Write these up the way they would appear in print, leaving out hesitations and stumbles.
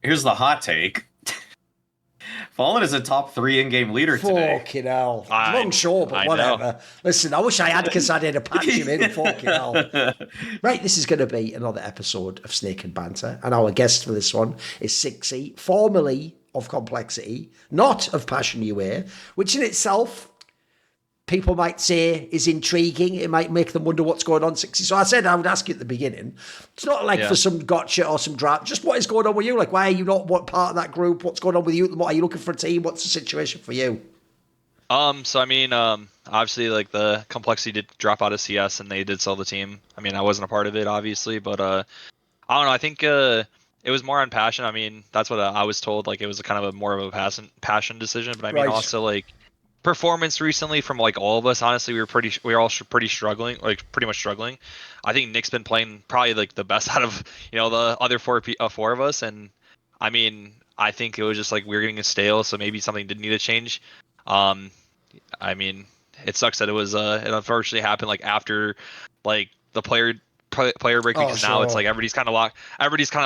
here's the hot take. FalleN is a top 3 in-game leader today. Fucking hell. Long show, but whatever. Listen, I wish I had Cxzi to patch him in. Fucking hell. Right, this is going to be another episode of Snake and Banter, and our guest for this one is Cxzi, formerly of Complexity, not of Passion UA, which in itself, people might say is intriguing. It might make them wonder what's going on, Cxzi. So I said I would ask you at the beginning. It's not like for some gotcha or some draft. Just what is going on with you? Like, why are you not what part of that group? What's going on with you? Are you looking for a team? What's the situation for you? So I mean, obviously, like the Complexity did drop out of CS and they did sell the team. I mean, I wasn't a part of it, obviously, but I don't know. I think it was more on passion. I mean, that's what I was told. Like, it was a kind of a more of a passion decision. But I mean, also like performance recently from like all of us. Honestly, we were all pretty struggling, like pretty much struggling. I think Nick's been playing probably like the best out of the other four of us. And I mean, I think it was just like we were getting stale, so maybe something did need to change. I mean, it sucks that it unfortunately happened like after like the player break, because now it's like everybody's kind of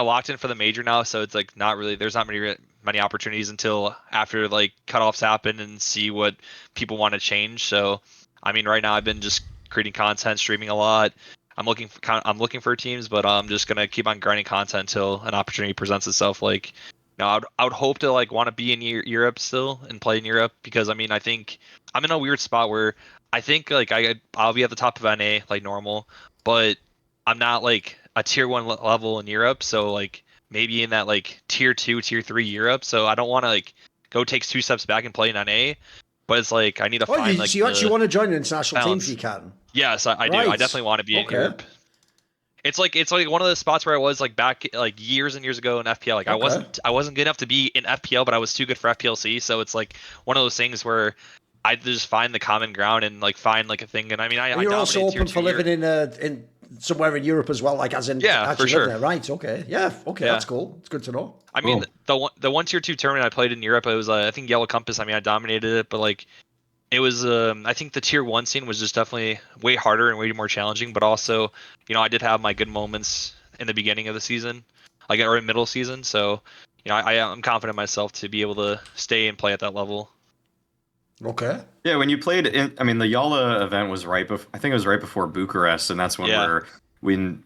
locked in for the major now, so it's like there's not many opportunities until after like cutoffs happen and see what people want to change. So I mean, right now I've been just creating content, streaming a lot. I'm looking for teams, but I'm just gonna keep on grinding content until an opportunity presents itself. Like, I would hope to like want to be in Europe still and play in Europe, because I mean, I think I'm in a weird spot where I think like I'll be at the top of NA like normal, but I'm not like a tier 1 level in Europe, so like maybe in that like tier 2, tier 3 Europe. So I don't want to like go take 2 steps back and play in NA, but it's like I need to find like. So you actually want to join an international team if you can? Yes, I do. I definitely want to be in Europe. It's like one of the spots where I was like back like years and years ago in FPL. Like I wasn't good enough to be in FPL, but I was too good for FPLC. So it's like one of those things where I just find the common ground and like find like a thing. And I mean, you're also open for living in somewhere in Europe as well, like as in for sure. There. Right? Okay, that's cool. It's good to know. I mean, the 1 tier 2 tournament I played in Europe, it was I think Yellow Compass. I mean, I dominated it, but like it was I think the tier 1 scene was just definitely way harder and way more challenging. But also, I did have my good moments in the beginning of the season, like or in middle season. So I'm confident in myself to be able to stay and play at that level. Okay. Yeah, when you played I mean, the Yala event was I think it was right before Bucharest, and that's when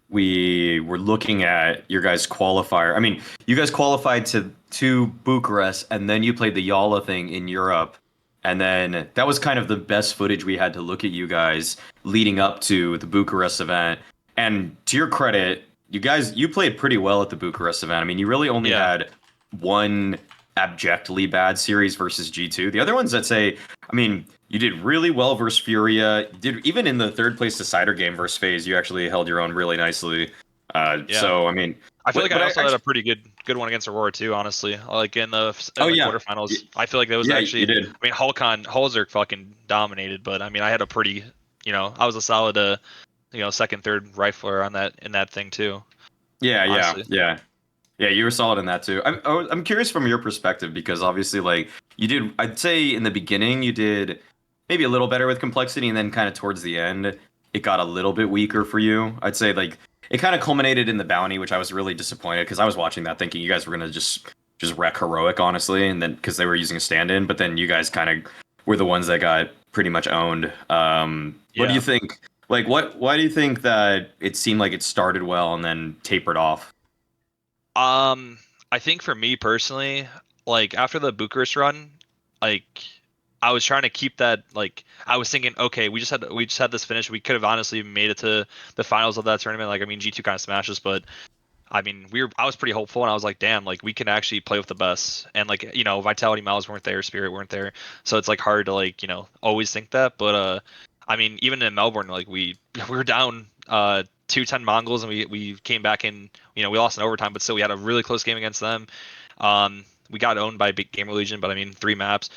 we were looking at your guys' qualifier. I mean, you guys qualified to Bucharest, and then you played the Yala thing in Europe. And then that was kind of the best footage we had to look at you guys leading up to the Bucharest event. And to your credit, you played pretty well at the Bucharest event. I mean, you really only had one abjectly bad series versus G2. The other ones that say, I mean, you did really well versus FURIA. Even in the 3rd place decider game versus FaZe, you actually held your own really nicely. So, I mean, I feel like I also had a pretty good one against Aurora too, honestly. Like in the quarterfinals, I feel like that was actually. You did. I mean, Hulzerk fucking dominated, but I mean, I had a pretty, I was a solid, 2nd, 3rd rifler in that thing too. Yeah. You were solid in that too. I'm curious from your perspective, because obviously, like you did, I'd say in the beginning you did maybe a little better with Complexity, and then kind of towards the end it got a little bit weaker for you. I'd say like. It kind of culminated in the bounty, which I was really disappointed, because I was watching that thinking you guys were going to just wreck Heroic, honestly, and then because they were using a stand-in, but then you guys kind of were the ones that got pretty much owned. What do you think? Like, why do you think that it seemed like it started well and then tapered off? I think for me personally, like after the Bucharest run, like I was trying to keep that, like I was thinking, okay, we just had this finish. We could have honestly made it to the finals of that tournament. Like, I mean, G2 kind of smashed us, but I mean, I was pretty hopeful, and I was like, damn, like we can actually play with the best. And like, Vitality Miles weren't there, Spirit weren't there, so it's like hard to like, always think that. But I mean, even in Melbourne, like we were down 2-10 Mongols, and we came back and we lost in overtime, but still we had a really close game against them. We got owned by Big Gamer Legion, but I mean 3 maps.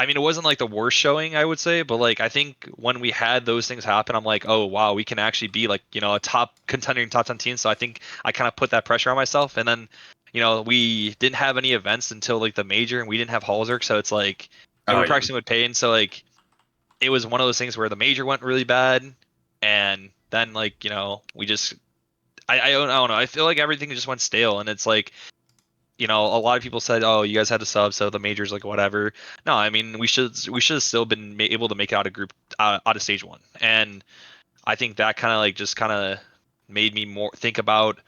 I mean, it wasn't like the worst showing, I would say, but like I think when we had those things happen, I'm like, oh wow, we can actually be like, a top contender in top 10 team. So I think I kind of put that pressure on myself. And then, we didn't have any events until like the major, and we didn't have Hulzerk, so it's like we were practicing with pain. So like it was one of those things where the major went really bad, and then like, we just I don't know. I feel like everything just went stale, and it's like you know, a lot of people said, "Oh, you guys had to sub, so the majors like whatever." No, I mean we should have still been able to make it out of group out of stage one, and I think that kind of like just kind of made me more think about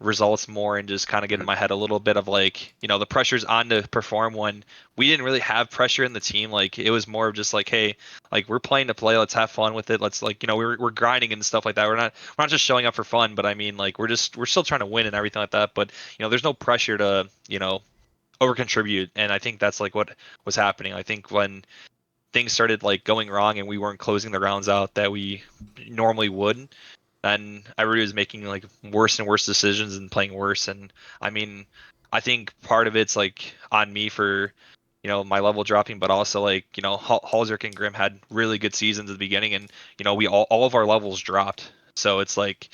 results more and just kind of get in my head a little bit of like, you know, the pressure's on to perform when we didn't really have pressure in the team. Like it was more of just like, hey, like we're playing to play, let's have fun with it. Let's like, you know, we're grinding and stuff like that. We're not just showing up for fun, but I mean like we're still trying to win and everything like that. But you know, there's no pressure to, you know, over contribute. And I think that's like what was happening. I think when things started like going wrong and we weren't closing the rounds out that we normally would, and everybody was making like worse and worse decisions and playing worse. And I mean, I think part of it's like on me for, you know, my level dropping, but also like, you know, Halzerk and Grim had really good seasons at the beginning, and you know, we all of our levels dropped. So it's like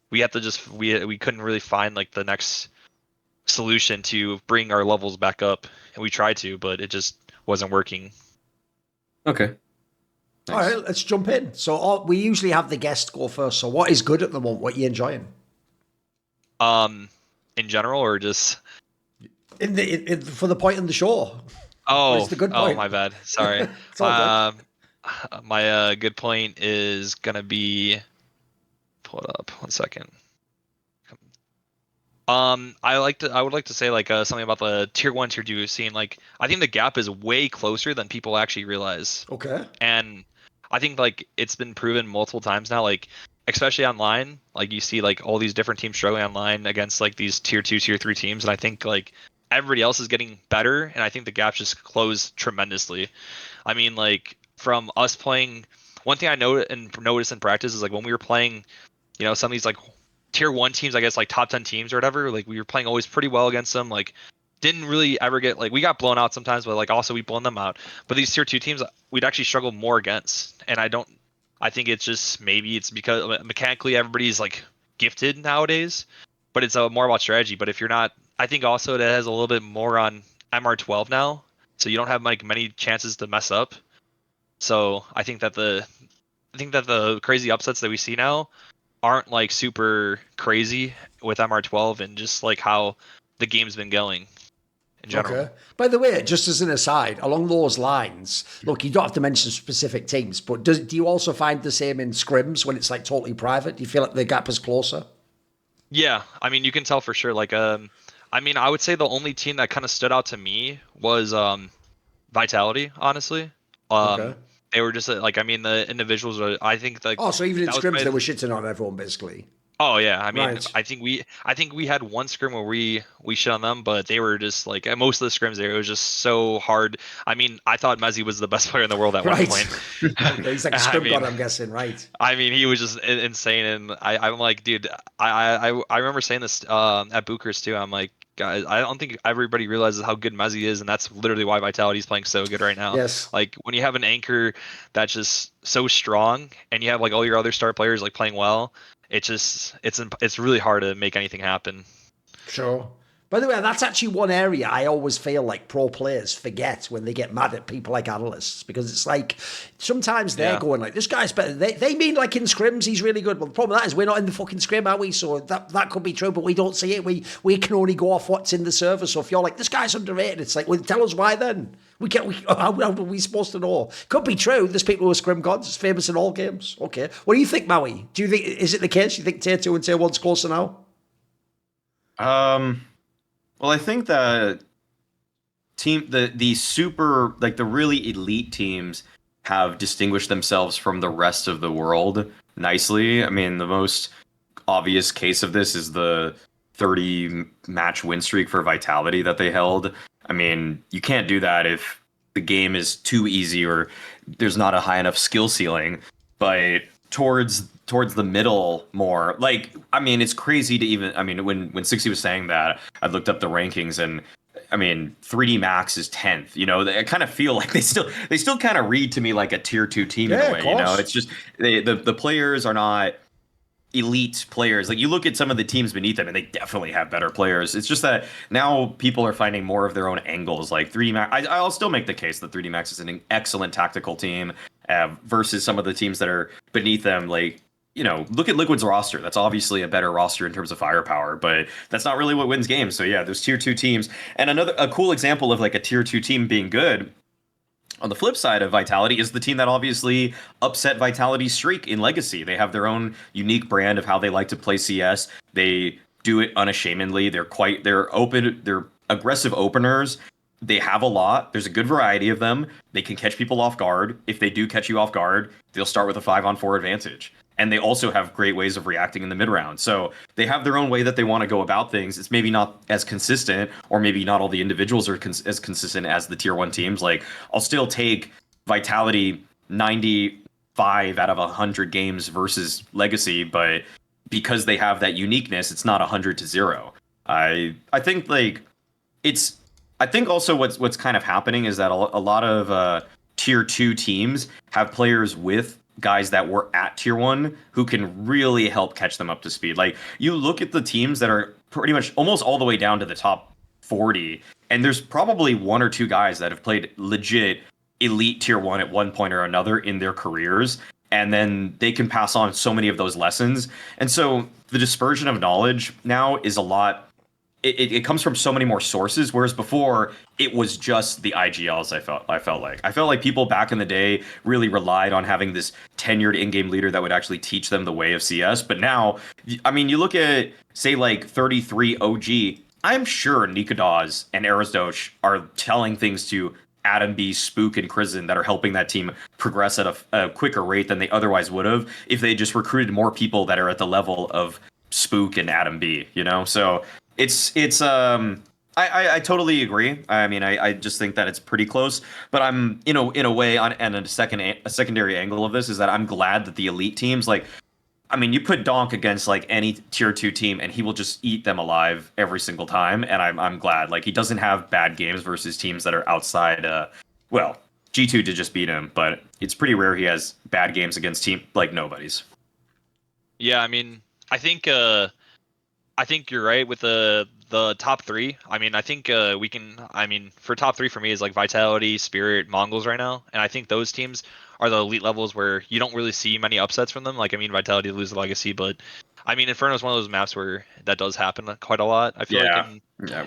we have to just we couldn't really find like the next solution to bring our levels back up, and we tried to, but it just wasn't working. Okay. All right, let's jump in. So we usually have the guest go first. So what is good at the moment? What are you enjoying? In general, or just for the point in the show. Oh, the good point? my bad. Sorry. It's all good. My good point is gonna be, pull it up 1 second. I would like to say like something about the tier 1, tier 2 scene. Like I think the gap is way closer than people actually realize. Okay. And I think like it's been proven multiple times now, like especially online, like you see like all these different teams struggling online against like these tier 2, tier 3 teams, and I think like everybody else is getting better, and I think the gap's just closed tremendously. I mean, like from us playing, one thing I noticed in practice is like when we were playing, you know, some of these like tier 1 teams, I guess like top 10 teams or whatever, like we were playing always pretty well against them. Like didn't really ever get like, we got blown out sometimes, but like also we blown them out. But these tier 2 teams we'd actually struggle more against, and I think it's just, maybe it's because mechanically everybody's like gifted nowadays, but it's more about strategy. But if you're not, I think also it has a little bit more on MR12 now, so you don't have like many chances to mess up. So I think that the crazy upsets that we see now aren't like super crazy with MR12, and just like how the game's been going in general. Okay. By the way, just as an aside, along those lines, look, you don't have to mention specific teams, but do you also find the same in scrims when it's like totally private? Do you feel like the gap is closer? Yeah, I mean you can tell for sure. Like I mean I would say the only team that kind of stood out to me was Vitality, honestly. Okay. They were just like, I mean the individuals are, I think like, Oh, so even in that was scrims, probably, they were shitting on everyone, basically. oh yeah, I mean, Right. I think we had one scrim where we shit on them, but they were just like, at most of the scrims there, it was just so hard. I mean, I thought Mezzi was the best player in the world at one Right. point. Okay, he's like a I scrim god, mean, I'm guessing, right? I mean, he was just insane, and I'm like, dude, I remember saying this at Bucharest too. I'm like, guys, I don't think everybody realizes how good Mezzi is, and that's literally why Vitality's playing so good right now. Yes. Like when you have an anchor that's just so strong, and you have like all your other star players like playing well, it's really hard to make anything happen. Sure. By the way, that's actually one area I always feel like pro players forget when they get mad at people like analysts, because it's like sometimes they're going like, this guy's better. They mean like in scrims he's really good. Well, the problem with that is we're not in the fucking scrim, are we? So that could be true, but we don't see it. We can only go off what's in the server. So if you're like, this guy's underrated, it's like, well, tell us why then. How are we supposed to know? Could be true. There's people who are scrim gods. It's famous in all games. Okay. What do you think, Maui? Do you think, is it the case? You think tier 2 and tier 1's closer now? Well, I think that the super, like the really elite teams have distinguished themselves from the rest of the world nicely. I mean, the most obvious case of this is the 30 match win streak for Vitality that they held. I mean, you can't do that if the game is too easy or there's not a high enough skill ceiling. But towards the middle more, like, I mean, it's crazy to even, I mean, when Cxzi was saying that, I looked up the rankings, and I mean, 3D Max is 10th. You know, I kind of feel like they still kind of read to me like a tier 2 team in a way. You know, it's just the players are not elite players. Like you look at some of the teams beneath them, and they definitely have better players. It's just that now people are finding more of their own angles. Like 3D Max, I'll still make the case that 3D Max is an excellent tactical team versus some of the teams that are beneath them. Like look at Liquid's roster. That's obviously a better roster in terms of firepower, but that's not really what wins games. So yeah, there's tier 2 teams. And a cool example of like a tier 2 team being good on the flip side of Vitality is the team that obviously upset Vitality's streak in Legacy. They have their own unique brand of how they like to play CS. They do it unashamedly. They're open, they're aggressive openers. They have a lot. There's a good variety of them. They can catch people off guard. If they do catch you off guard, they'll start with a 5-on-4 advantage. And they also have great ways of reacting in the mid round. So they have their own way that they want to go about things. It's maybe not as consistent, or maybe not all the individuals are as consistent as the tier 1 teams. Like, I'll still take Vitality 95 out of 100 games versus Legacy, but because they have that uniqueness, it's not 100-0. I think like I think also what's kind of happening is that a lot of tier 2 teams have players with guys that were at tier 1 who can really help catch them up to speed. Like, you look at the teams that are pretty much almost all the way down to the top 40, and there's probably 1 or 2 guys that have played legit elite tier 1 at one point or another in their careers, and then they can pass on so many of those lessons. And so the dispersion of knowledge now is a lot. It comes from so many more sources, whereas before it was just the IGLs. I felt like people back in the day really relied on having this tenured in-game leader that would actually teach them the way of CS. But now, I mean, you look at, say, like 33 OG. I'm sure Nikodas and Erasdosh are telling things to Adam B, Spook, and Crizzen that are helping that team progress at a quicker rate than they otherwise would have if they just recruited more people that are at the level of Spook and Adam B. So. I totally agree. I mean, I just think that it's pretty close. But I'm, in a way, and a secondary angle of this is that I'm glad that the elite teams, like, I mean, you put Donk against like any tier 2 team, and he will just eat them alive every single time. And I'm glad, like, he doesn't have bad games versus teams that are outside. Well, G2 did just beat him, but it's pretty rare he has bad games against team like nobodies. Yeah, I mean, I think you're right with the top 3. I mean, I think for top 3 for me is like Vitality, Spirit, Mongols right now. And I think those teams are the elite levels where you don't really see many upsets from them. Like, I mean, Vitality lose the Legacy, but I mean, Inferno is one of those maps where that does happen quite a lot. I feel like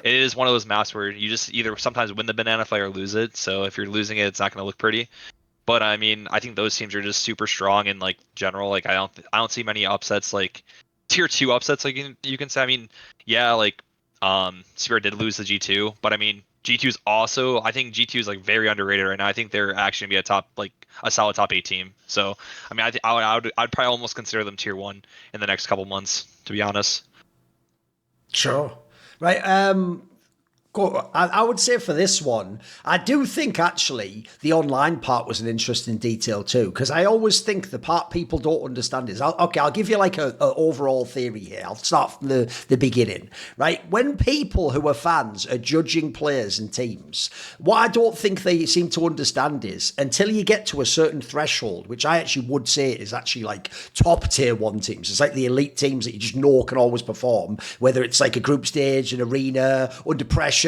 it is one of those maps where you just either sometimes win the banana fight or lose it. So if you're losing it, it's not going to look pretty. But I mean, I think those teams are just super strong in like general. Like, I don't see many upsets, like tier 2 upsets, like you can say. I mean, yeah, like Spirit did lose the G2, but I mean, G2's also, I think G2 is like very underrated right now. I think they're actually gonna be a solid top 8 team. So I mean, I'd probably almost consider them tier 1 in the next couple months, to be honest. Sure. Right. I would say for this one, I do think actually the online part was an interesting detail too, because I always think the part people don't understand is, I'll give you like a overall theory here. I'll start from the beginning, right? When people who are fans are judging players and teams, what I don't think they seem to understand is until you get to a certain threshold, which I actually would say is actually like top tier 1 teams. It's like the elite teams that you just know can always perform, whether it's like a group stage, an arena, under pressure,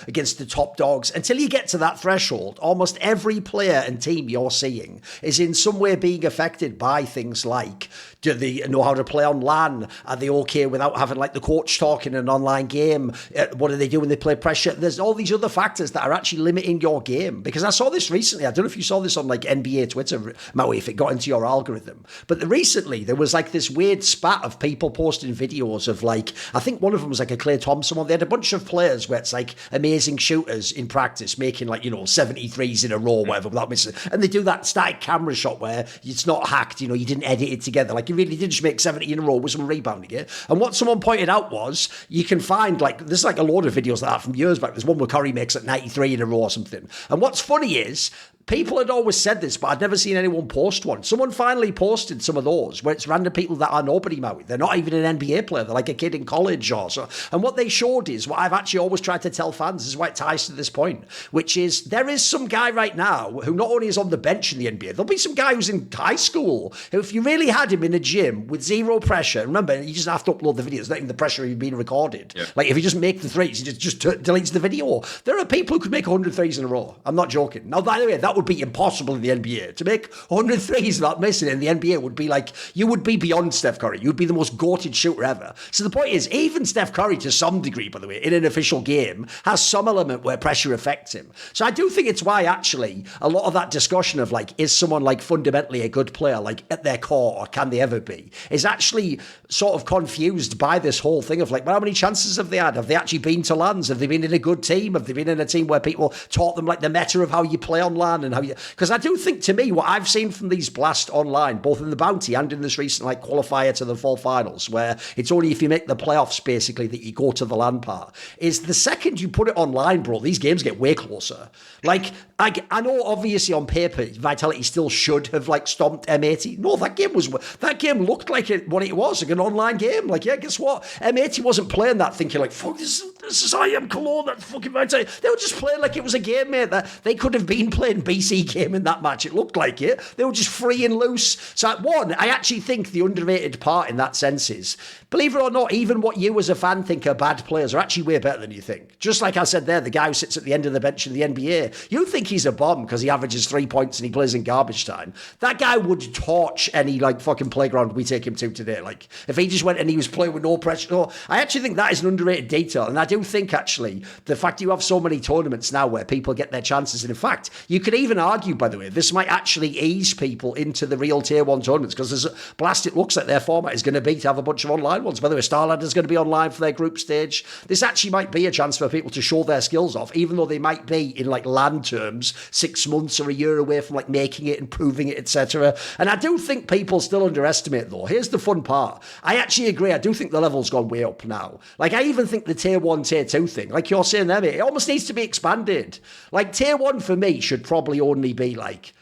against the top dogs. Until you get to that threshold, almost every player and team you're seeing is in some way being affected by things like, do they know how to play on LAN? Are they okay without having like the coach talk in an online game? What do they do when they play pressure? There's all these other factors that are actually limiting your game. Because I saw this recently. I don't know if you saw this on like NBA Twitter, Maui, if it got into your algorithm. But recently there was like this weird spat of people posting videos of like, I think one of them was like a Klay Thompson one. They had a bunch of players where it's like amazing shooters in practice making like, 73s in a row, whatever, without missing. And they do that static camera shot where it's not hacked, you didn't edit it together. Like, you really did just make 70 in a row with some rebounding it. And what someone pointed out was, you can find like, there's like a load of videos like that from years back. There's one where Curry makes like 93 in a row or something. And what's funny is, people had always said this, but I'd never seen anyone post one. Someone finally posted some of those where it's random people that are nobody, Maui. They're not even an NBA player. They're like a kid in college or so. And what they showed is what I've actually always tried to tell fans, is why it ties to this point, which is there is some guy right now who not only is on the bench in the NBA, there'll be some guy who's in high school who, if you really had him in a gym with zero pressure, remember, you just have to upload the videos, not even the pressure of you being recorded. Yeah. Like, if you just make the threes, he just deletes the video. There are people who could make 100 threes in a row. I'm not joking. Now, by the way, that that would be impossible in the NBA. To make 100 threes without missing in the NBA would be like, you would be beyond Steph Curry. You'd be the most goated shooter ever. So the point is, even Steph Curry, to some degree, by the way, in an official game, has some element where pressure affects him. So I do think it's why, actually, a lot of that discussion of, like, is someone, like, fundamentally a good player, like, at their core, or can they ever be, is actually sort of confused by this whole thing of, like, well, how many chances have they had? Have they actually been to LANs? Have they been in a good team? Have they been in a team where people taught them, like, the meta of how you play on LAN and how you... Because I do think, to me, what I've seen from these Blast online, both in the Bounty and in this recent, like, qualifier to the Fall Finals, where it's only if you make the playoffs, basically, that you go to the LAN part, is the second you put it online, bro, these games get way closer. Like, I know, obviously, on paper, Vitality still should have, like, stomped M80. No, that game looked like what it was, like an online game. Like, yeah, guess what? M80 wasn't playing that thinking, like, fuck, this is I am Cologne, that fucking Vitality. They were just playing like it was a game, mate. That they could have been playing BC game in that match. It looked like it. They were just free and loose. So, one, I actually think the underrated part in that sense is, believe it or not, even what you as a fan think are bad players are actually way better than you think. Just like I said there, the guy who sits at the end of the bench in the NBA, you think he's a bomb because he averages 3 points and he plays in garbage time. That guy would torch any, like, fucking playground we take him to today. Like, if he just went and he was playing with no pressure. No, I actually think that is an underrated detail. And I do think, actually, the fact you have so many tournaments now where people get their chances, and in fact, you could even argue, by the way, this might actually ease people into the real tier 1 tournaments, because there's Blast, it looks like their format is going to be to have a bunch of online ones. By the way, Starland is going to be online for their group stage. This actually might be a chance for people to show their skills off, even though they might be, in, like, LAN terms, 6 months or a year away from, like, making it and proving it, etc. And I do think people still underestimate, though. Here's the fun part. I actually agree. I do think the level's gone way up now. Like, I even think the tier 1, tier 2 thing, like you're saying there, mate, it almost needs to be expanded. Like, tier 1 for me should probably only be, like,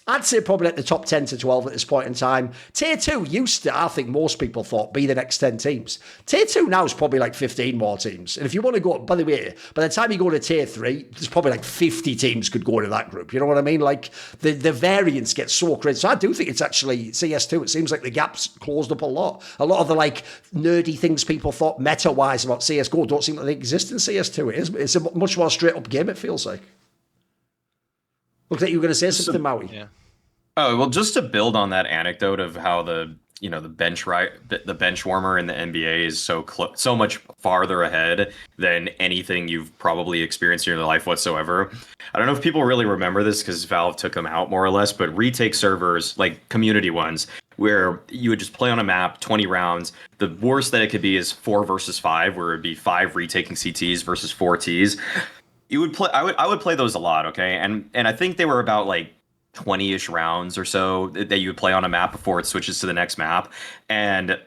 I'd say probably at the top 10 to 12 at this point in time. Tier 2 used to, I think most people thought, be the next 10 teams. Tier 2 now is probably like 15 more teams. And if you want to go, by the way, by the time you go to Tier 3, there's probably like 50 teams could go into that group. You know what I mean? Like, the variance gets so crazy. So I do think it's actually CS2. It seems like the gap's closed up a lot. A lot of the, like, nerdy things people thought meta-wise about CSGO don't seem like they exist in CS2. It's a much more straight-up game, it feels like. Looks like you were going to say something, Maui. Yeah. Oh, well, just to build on that anecdote of how the bench warmer in the NBA is so much farther ahead than anything you've probably experienced in your life whatsoever. I don't know if people really remember this because Valve took them out more or less, but retake servers, like community ones, where you would just play on a map, 20 rounds. The worst that it could be is 4 versus 5, where it'd be 5 retaking CTs versus 4 Ts. You would play. I would play those a lot, okay, and I think they were about like 20-ish rounds or so that you would play on a map before it switches to the next map, and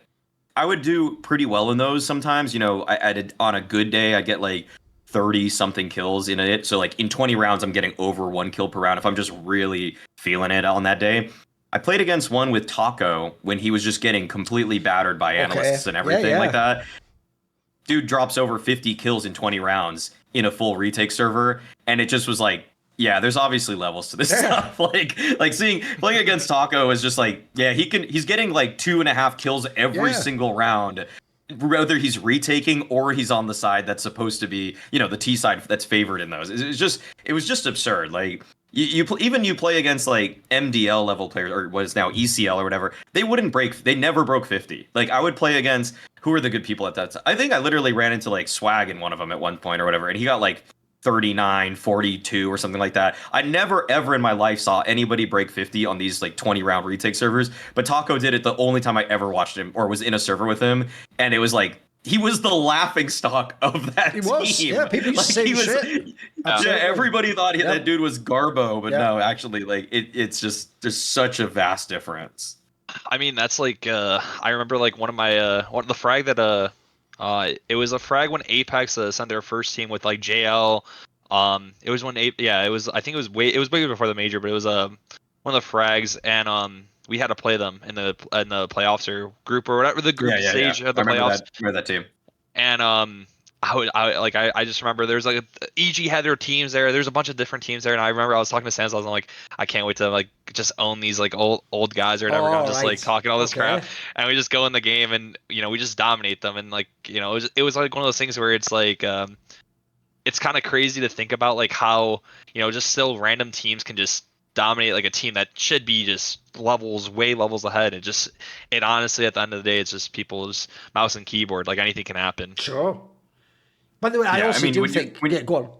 I would do pretty well in those. Sometimes, you know, on a good day, I get like 30 something kills in it. So like in 20 rounds, I'm getting over 1 kill per round if I'm just really feeling it on that day. I played against one with Taco when he was just getting completely battered by analysts and everything like that. Dude drops over 50 kills in 20 rounds in a full retake server, and it just was like, yeah, there's obviously levels to this stuff. Like playing against Taco is just like, yeah, he's getting like 2.5 kills every single round, whether he's retaking or he's on the side that's supposed to be, you know, the T side that's favored in those. It was just absurd. Like you play against like MDL level players, or what is now ECL or whatever, they never broke 50. Like I would play against, who are the good people at that time? I think I literally ran into like Swag in one of them at one point or whatever, and he got like 39, 42 or something like that. I never ever in my life saw anybody break 50 on these like 20 round retake servers, but Taco did it the only time I ever watched him or was in a server with him, and it was like he was the laughing stock of that team. He was, yeah, people used to say shit. Yeah, everybody thought that dude was Garbo, but no, actually, like it's just, there's such a vast difference. I mean, that's like I remember like one of the frag that it was a frag when Apex sent their first team with like JL. It was when it was, I think it was way before the major, but it was one of the frags, and we had to play them in the playoffs or group or whatever, the group stage of the playoffs. I remember that team. And I just remember there's like EG had their teams there. There's a bunch of different teams there, and I remember I was talking to Sans. I was like, I can't wait to like just own these like old guys or whatever. I'm just like talking all this crap, and we just go in the game and, you know, we just dominate them, and like, you know, it was like one of those things where it's like it's kind of crazy to think about like how, just still random teams can just dominate like a team that should be just way levels ahead. It honestly, at the end of the day, it's just people's mouse and keyboard. Like anything can happen. Sure. By the way, I also do think. Go on.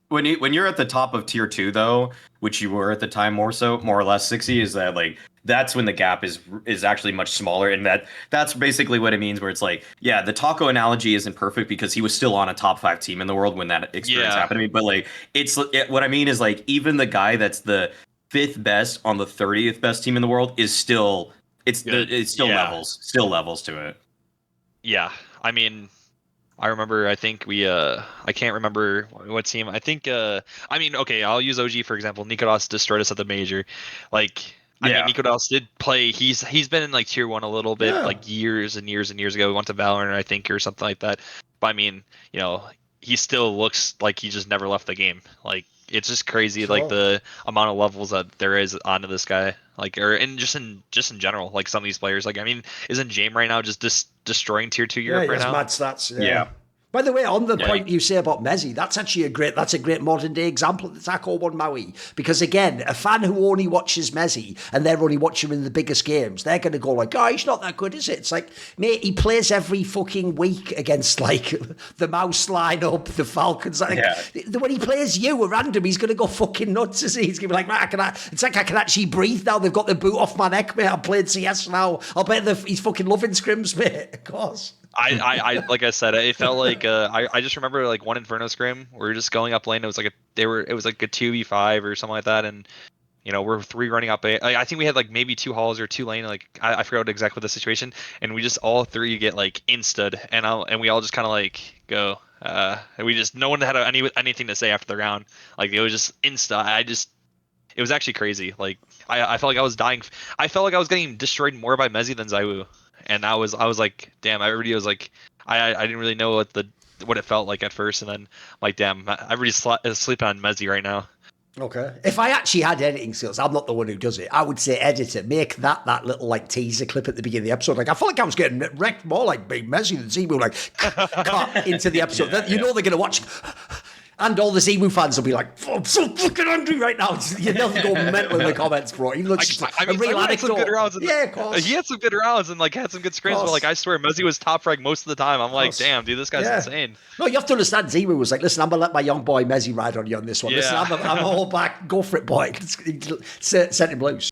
When you're at the top of tier 2 though, which you were at the time more or less, Cxzi, is that like that's when the gap is actually much smaller, and that's basically what it means. Where it's like, yeah, the Taco analogy isn't perfect because he was still on a top 5 team in the world when that experience happened to me. But like, what I mean is like even the guy that's the 5th best on the 30th best team in the world is still levels to it. Yeah, I mean, I remember, I think I can't remember what team. I think, okay, I'll use OG for example. Nikolas destroyed us at the major. Like, I mean, Nikolas did play. He's been in like tier 1 a little bit, like years and years and years ago. We went to FalleN, I think, or something like that. But I mean, he still looks like he just never left the game. Like, it's just crazy, like the amount of levels that there is onto this guy. Like, just in general, like some of these players. Like, I mean, isn't James right now just destroying tier 2 Europe right now? Mad stats. Yeah. By the way, on the point you say about Mezzi, that's actually a great modern day example of the Taco 1 Maui. Because again, a fan who only watches Mezzi and they're only watching him in the biggest games, they're going to go like, oh, he's not that good, is it? It's like, mate, he plays every fucking week against like the Mouse lineup, the Falcons. Like, when he plays you at random, he's going to go fucking nuts, is he? He's going to be like, man, it's like I can actually breathe now. They've got the boot off my neck, mate. I'm playing CS now. I'll bet he's fucking loving scrims, mate. Of course. I like I said, it felt like I just remember like one Inferno scrim where we were just going up lane. It was like it was like a 2v5 or something like that, and we're 3 running up A. Like, I think we had like maybe 2 halls or 2 lane. Like I forgot exactly the situation, and we just all 3 get like insta'd, and we all just kind of like go. And we just no one had anything to say after the round. Like it was just insta. It was actually crazy. Like I felt like I was dying. I felt like I was getting destroyed more by Mezzi than ZywOo. And I was like, damn, everybody was like, I didn't really know what it felt like at first. And then I'm like, damn, everybody's sleeping on Mezzi right now. Okay. If I actually had editing skills, I'm not the one who does it. I would say, editor, make that little like teaser clip at the beginning of the episode. Like, I felt like I was getting wrecked more like being Mezzi than ZywOo, like cut into the episode. They're going to watch. And all the ZywOo fans will be like, oh, I'm so fucking angry right now. You know, go mental in the comments, bro. He looks like a real anecdote. Yeah, of course. He had some good rounds and like had some good scrims, but like I swear, Mezzi was top frag most of the time. I'm like, damn, dude, this guy's insane. No, you have to understand. ZywOo was like, listen, I'm gonna let my young boy Mezzi ride on you on this one. Listen, I'm all back. Go for it, boy. Set him loose.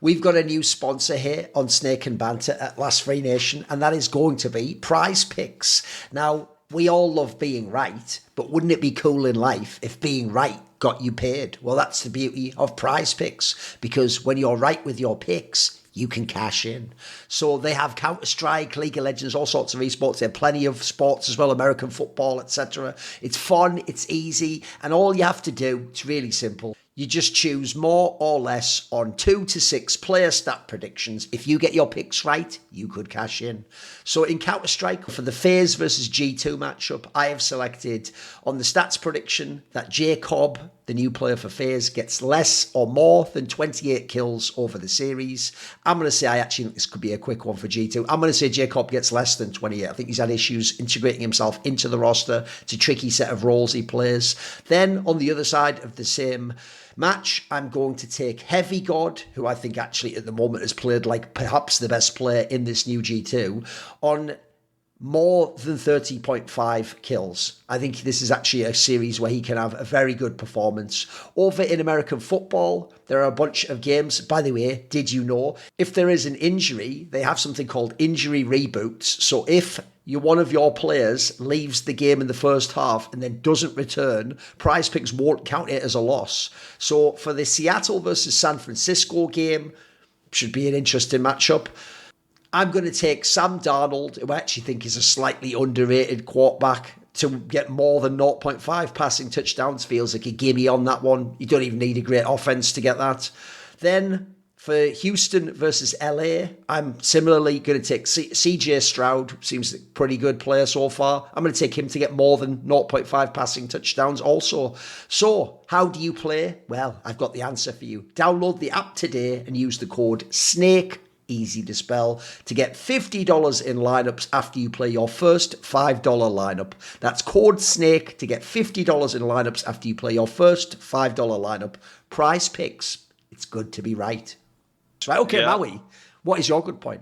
We've got a new sponsor here on Snake and Banter at Last Free Nation, and that is going to be Prize Picks. Now, we all love being right, but wouldn't it be cool in life if being right got you paid? Well, that's the beauty of Prize Picks, because when you're right with your picks, you can cash in. So they have Counter-Strike, League of Legends, all sorts of esports. They have plenty of sports as well, American football, etc. It's fun, it's easy, and all you have to do, it's really simple. You just choose more or less on 2 to 6 player stat predictions. If you get your picks right, you could cash in. So in Counter-Strike, for the FaZe versus G2 matchup, I have selected on the stats prediction that Jacob, the new player for FaZe, gets less or more than 28 kills over the series. I'm going to say, I actually think this could be a quick one for G2. I'm going to say Jacob gets less than 28. I think he's had issues integrating himself into the roster. It's a tricky set of roles he plays. Then on the other side of the same match, I'm going to take Heavy God, who I think actually at the moment has played like perhaps the best player in this new G2, on more than 30.5 kills. I think this is actually a series where he can have a very good performance. Over in American football, there are a bunch of games. By the way, did you know, if there is an injury, they have something called injury reboots. So if one of your players leaves the game in the first half and then doesn't return, Prize Picks won't count it as a loss. So for the Seattle versus San Francisco game, should be an interesting matchup. I'm going to take Sam Darnold, who I actually think is a slightly underrated quarterback, to get more than 0.5 passing touchdowns. Feels like a gimme on that one. You don't even need a great offense to get that. Then for Houston versus LA, I'm similarly going to take CJ Stroud. Seems a pretty good player so far. I'm going to take him to get more than 0.5 passing touchdowns also. So how do you play? Well, I've got the answer for you. Download the app today and use the code SNAKE easy to spell, to get $50 in lineups after you play your first $5 lineup. That's code SNAKE to get $50 in lineups after you play your first $5 lineup. Prize Picks. It's good to be right. That's right. Okay, Maui, what is your good point?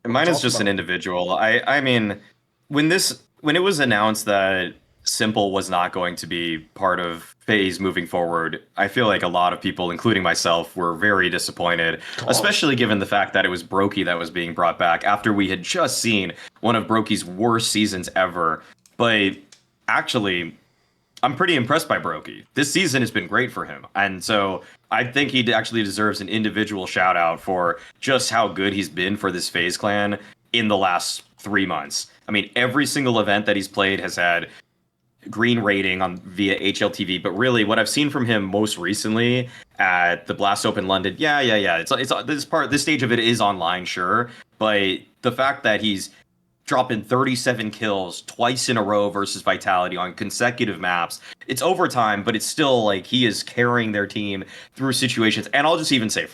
Mine is just an individual. I mean, when it was announced that Simple was not going to be part of FaZe moving forward, I feel like a lot of people, including myself, were very disappointed, especially given the fact that it was broky that was being brought back after we had just seen one of broky's worst seasons ever. But actually, I'm pretty impressed by broky. This season has been great for him. And so I think he actually deserves an individual shout out for just how good he's been for this FaZe clan in the last 3 months. I mean, every single event that he's played has had green rating on via HLTV, but really what I've seen from him most recently at the Blast Open London, it's this stage of it is online, sure, but the fact that he's dropping 37 kills twice in a row versus Vitality on consecutive maps, it's overtime, but it's still like he is carrying their team through situations. And I'll just even say,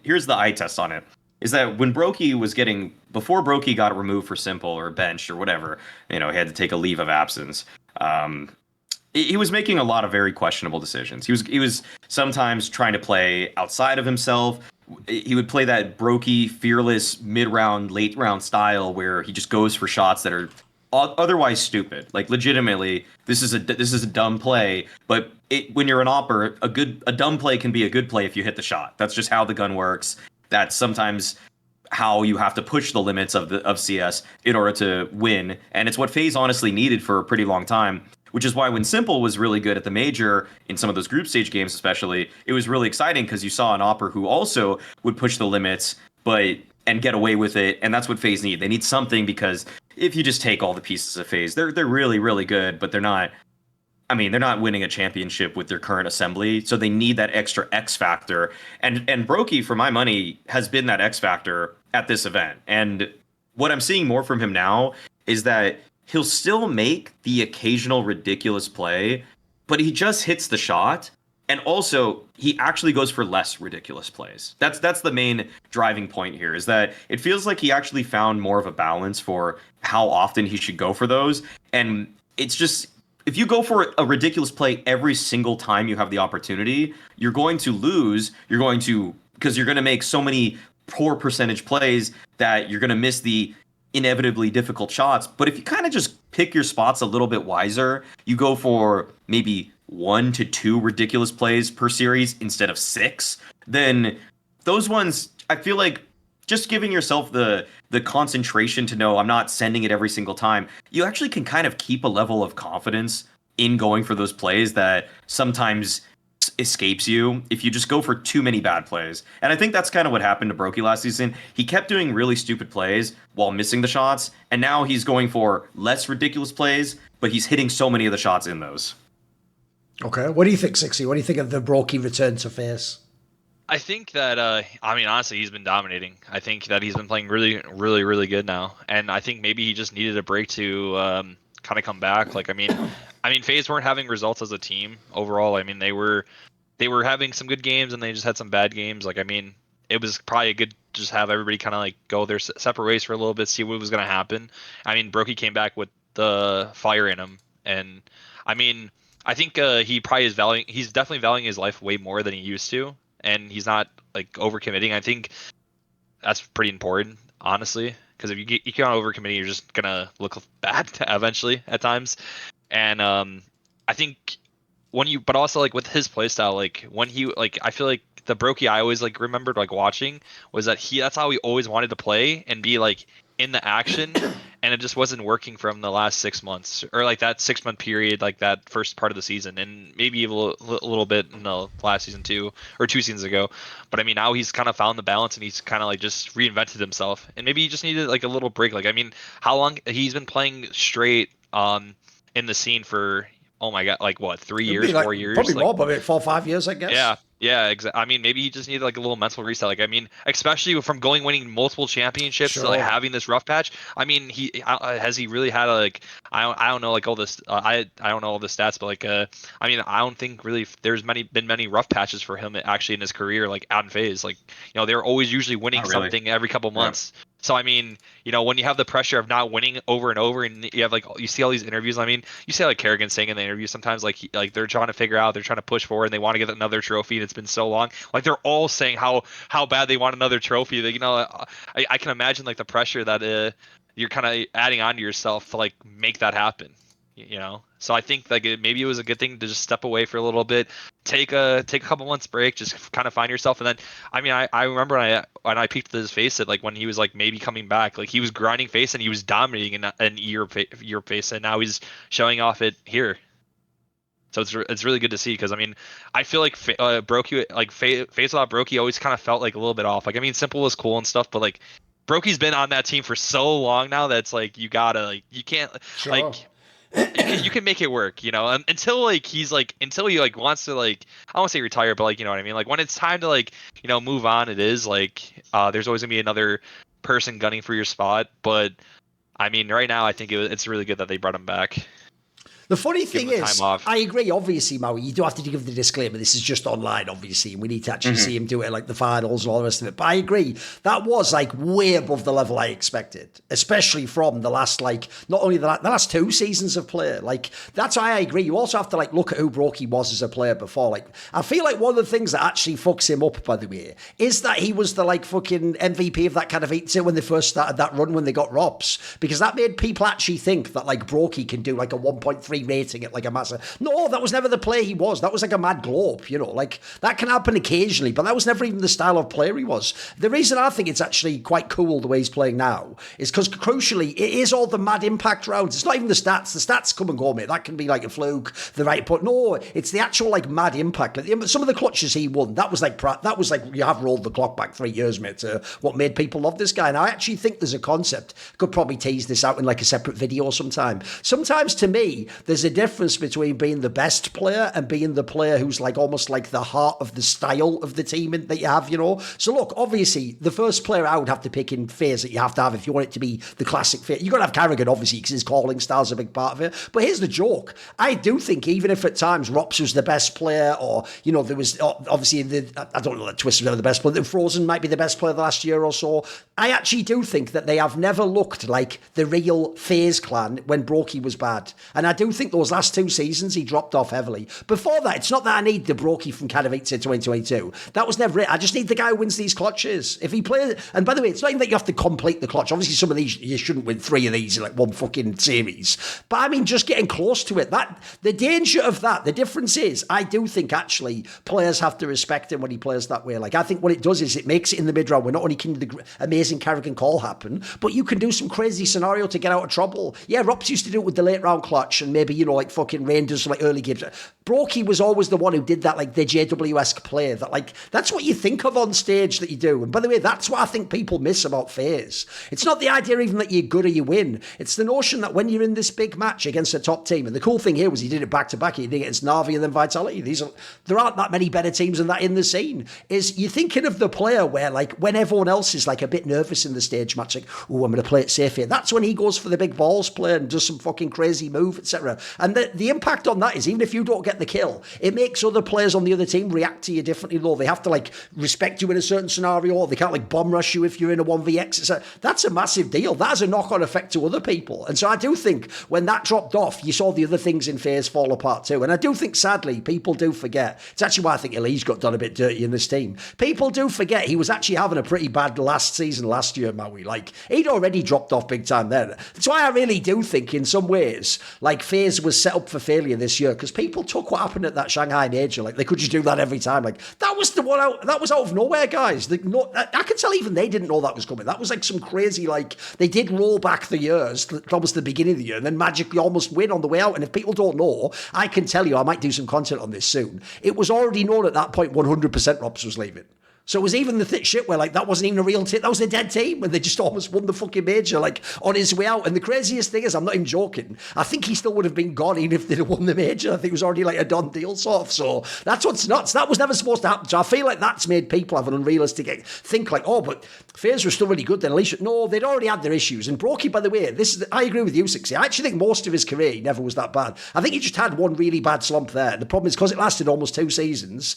here's the eye test on it, is that when before broky got removed for Simple or benched or whatever, he had to take a leave of absence. He was making a lot of very questionable decisions. He was sometimes trying to play outside of himself. He would play that broky, fearless mid-round, late-round style where he just goes for shots that are otherwise stupid. Like, legitimately, this is a dumb play. But when you're an opper, a dumb play can be a good play if you hit the shot. That's just how the gun works. That's sometimes how you have to push the limits of CS in order to win. And it's what FaZe honestly needed for a pretty long time, which is why when Simple was really good at the major, in some of those group stage games especially, it was really exciting because you saw an opper who also would push the limits and get away with it. And that's what FaZe need. They need something, because if you just take all the pieces of FaZe, they're really, really good, but they're not winning a championship with their current assembly, so they need that extra X factor. And broky, for my money, has been that X factor at this event. And what I'm seeing more from him now is that he'll still make the occasional ridiculous play, but he just hits the shot. And also, he actually goes for less ridiculous plays. That's the main driving point here, is that it feels like he actually found more of a balance for how often he should go for those. And it's just, if you go for a ridiculous play every single time you have the opportunity, you're going to lose. Because you're going to make so many poor percentage plays that you're going to miss the inevitably difficult shots. But if you kind of just pick your spots a little bit wiser, you go for maybe 1 to 2 ridiculous plays per series instead of 6, then those ones, I feel like, just giving yourself the concentration to know I'm not sending it every single time, you actually can kind of keep a level of confidence in going for those plays that sometimes escapes you if you just go for too many bad plays. And I think that's kind of what happened to broky last season. He kept doing really stupid plays while missing the shots, and now he's going for less ridiculous plays, but he's hitting so many of the shots in those. Okay, what do you think, Cxzi? What do you think of the broky return to FaZe? I think that, honestly, he's been dominating. I think that he's been playing really, really, really good now. And I think maybe he just needed a break to kind of come back. Like, I mean, FaZe weren't having results as a team overall. I mean, they were having some good games and they just had some bad games. Like, I mean, it was probably good to just have everybody kind of like go their separate ways for a little bit, see what was going to happen. I mean, broky came back with the fire in him. And, I mean, I think he's definitely valuing his life way more than he used to. And he's not like overcommitting. I think that's pretty important, honestly, because if you keep on overcommitting, you're just gonna look bad eventually at times. And I think but also like with his playstyle, like when he I feel like the broky I always like remembered like watching was that that's how he always wanted to play and be like in the action. And it just wasn't working from the last 6 months, or like that 6-month period, like that first part of the season, and maybe even a little bit in the last season too, or 2 seasons ago. But I mean, now he's kind of found the balance and he's kind of like just reinvented himself, and maybe he just needed like a little break. Like, I mean, how long he's been playing straight in the scene for? Oh my god, like what, 3 years, like, 4 years? Probably like, more, probably 4 or 5 years, I guess. Yeah. Yeah, exactly. I mean, maybe he just needed like a little mental reset. Like, I mean, especially from winning multiple championships to like having this rough patch. I mean, has he really had like I don't know like all this I don't know all the stats, but like I mean, I don't think really there's been many rough patches for him actually in his career like out in FaZe. Like, they're always usually winning something every couple months. Yeah. So I mean, when you have the pressure of not winning over and over, and you have like you see all these interviews. I mean, you see like Kerrigan saying in the interview sometimes like they're trying to figure out, they're trying to push forward, and they want to get another trophy. And it's been so long. Like they're all saying how bad they want another trophy. That I can imagine like the pressure that you're kind of adding onto yourself to like make that happen. So I think like maybe it was a good thing to just step away for a little bit, take a couple months break, just kind of find yourself. And then I mean I remember when I peeked at his face at like when he was like maybe coming back, like he was grinding face and he was dominating in Europe face, and now he's showing off it here. So it's really good to see, because I mean I feel like broky like FaZe without broky always kind of felt like a little bit off. Like I mean Simple was cool and stuff, but like broky's been on that team for so long now that's like you gotta like you can't like. You can make it work, until like until he like wants to like I don't want to say retire, but like what I mean, like when it's time to like move on, it is like there's always gonna be another person gunning for your spot. But I mean right now I think it's really good that they brought him back. The funny thing is, I agree, obviously, Maui, you do have to give the disclaimer, this is just online, obviously, and we need to actually see him do it like the finals and all the rest of it. But I agree, that was like way above the level I expected, especially from the last, like, not only the last 2 seasons of play. Like, that's why I agree. You also have to, like, look at who broky was as a player before. Like, I feel like one of the things that actually fucks him up, by the way, is that he was the, like, fucking MVP of that kind of 8 when they first started that run when they got ROPS, because that made people actually think that, like, broky can do, like, a 1.3 rating at like a massive. No, that was never the player he was. That was like a mad globe, like that can happen occasionally, but that was never even the style of player he was. The reason I think it's actually quite cool the way he's playing now is because crucially it is all the mad impact rounds. It's not even the stats. The stats come and go, mate. That can be like a fluke, the right put. No, it's the actual like mad impact. Like, some of the clutches he won, that was like you have rolled the clock back 3 years, mate, to what made people love this guy. And I actually think there's a concept. Could probably tease this out in like a separate video sometime. Sometimes to me, there's a difference between being the best player and being the player who's like almost like the heart of the style of the team that you have, So look, obviously, the first player I would have to pick in FaZe that you have to have if you want it to be the classic FaZe. You've got to have Kerrigan, obviously, because his calling style's a big part of it. But here's the joke. I do think even if at times ROPS was the best player, or, there was obviously, I don't know that Twist was ever the best player, that Frozen might be the best player the last year or so. I actually do think that they have never looked like the real FaZe clan when broky was bad. And I do think those last 2 seasons he dropped off heavily. Before that, it's not that I need the broky from Katowice 2022. That was never it. I just need the guy who wins these clutches. If he plays, and by the way, it's not even that you have to complete the clutch. Obviously, some of these you shouldn't win 3 of these in like one fucking series. But I mean, just getting close to it. That the danger of that. The difference is, I do think actually players have to respect him when he plays that way. Like I think what it does is it makes it in the mid round where not only can the amazing Kerrigan call happen, but you can do some crazy scenario to get out of trouble. Yeah, ROPS used to do it with the late round clutch and maybe like fucking Rangers like early games. broky was always the one who did that, like the JW-esque play that, like, that's what you think of on stage that you do. And by the way, that's what I think people miss about FaZe. It's not the idea even that you're good or you win. It's the notion that when you're in this big match against a top team, and the cool thing here was he did it back to back. He did it against Na'Vi and then Vitality. There aren't that many better teams than that in the scene. Is you're thinking of the player where, like, when everyone else is like a bit nervous in the stage match, like, oh, I'm going to play it safe here. That's when he goes for the big balls play and does some fucking crazy move, etc. And the impact on that is, even if you don't get the kill, it makes other players on the other team react to you differently, though. They have to, like, respect you in a certain scenario, or they can't, like, bomb rush you if you're in a 1vx. That's a massive deal. That has a knock-on effect to other people. And so I do think when that dropped off, you saw the other things in FaZe fall apart too. And I do think, sadly, people do forget. It's actually why I think Elise got done a bit dirty in this team. People do forget he was actually having a pretty bad last year, Maui. Like, he'd already dropped off big time then. That's why I really do think, in some ways, like, FaZe was set up for failure this year, because people took what happened at that Shanghai Major. Like, they could just do that every time. Like, that was the one out, that was out of nowhere, guys. I can tell even they didn't know that was coming. That was like some crazy, like, they did roll back the years, almost the beginning of the year, and then magically almost win on the way out. And if people don't know, I can tell you, I might do some content on this soon. It was already known at that point 100% ROPS was leaving. So it was even the shit where, like, that wasn't even a real team. That was a dead team, and they just almost won the fucking major, like, on his way out. And the craziest thing is, I'm not even joking, I think he still would have been gone even if they'd have won the major. I think it was already, like, a done deal, sort of. So that's what's nuts. That was never supposed to happen. So I feel like that's made people have an unrealistic think, like, oh, but FaZe were still really good then. At least, no, they'd already had their issues. And broky, by the way, I agree with you, Cxzi. I actually think most of his career, he never was that bad. I think he just had one really bad slump there. The problem is, because it lasted almost 2 seasons,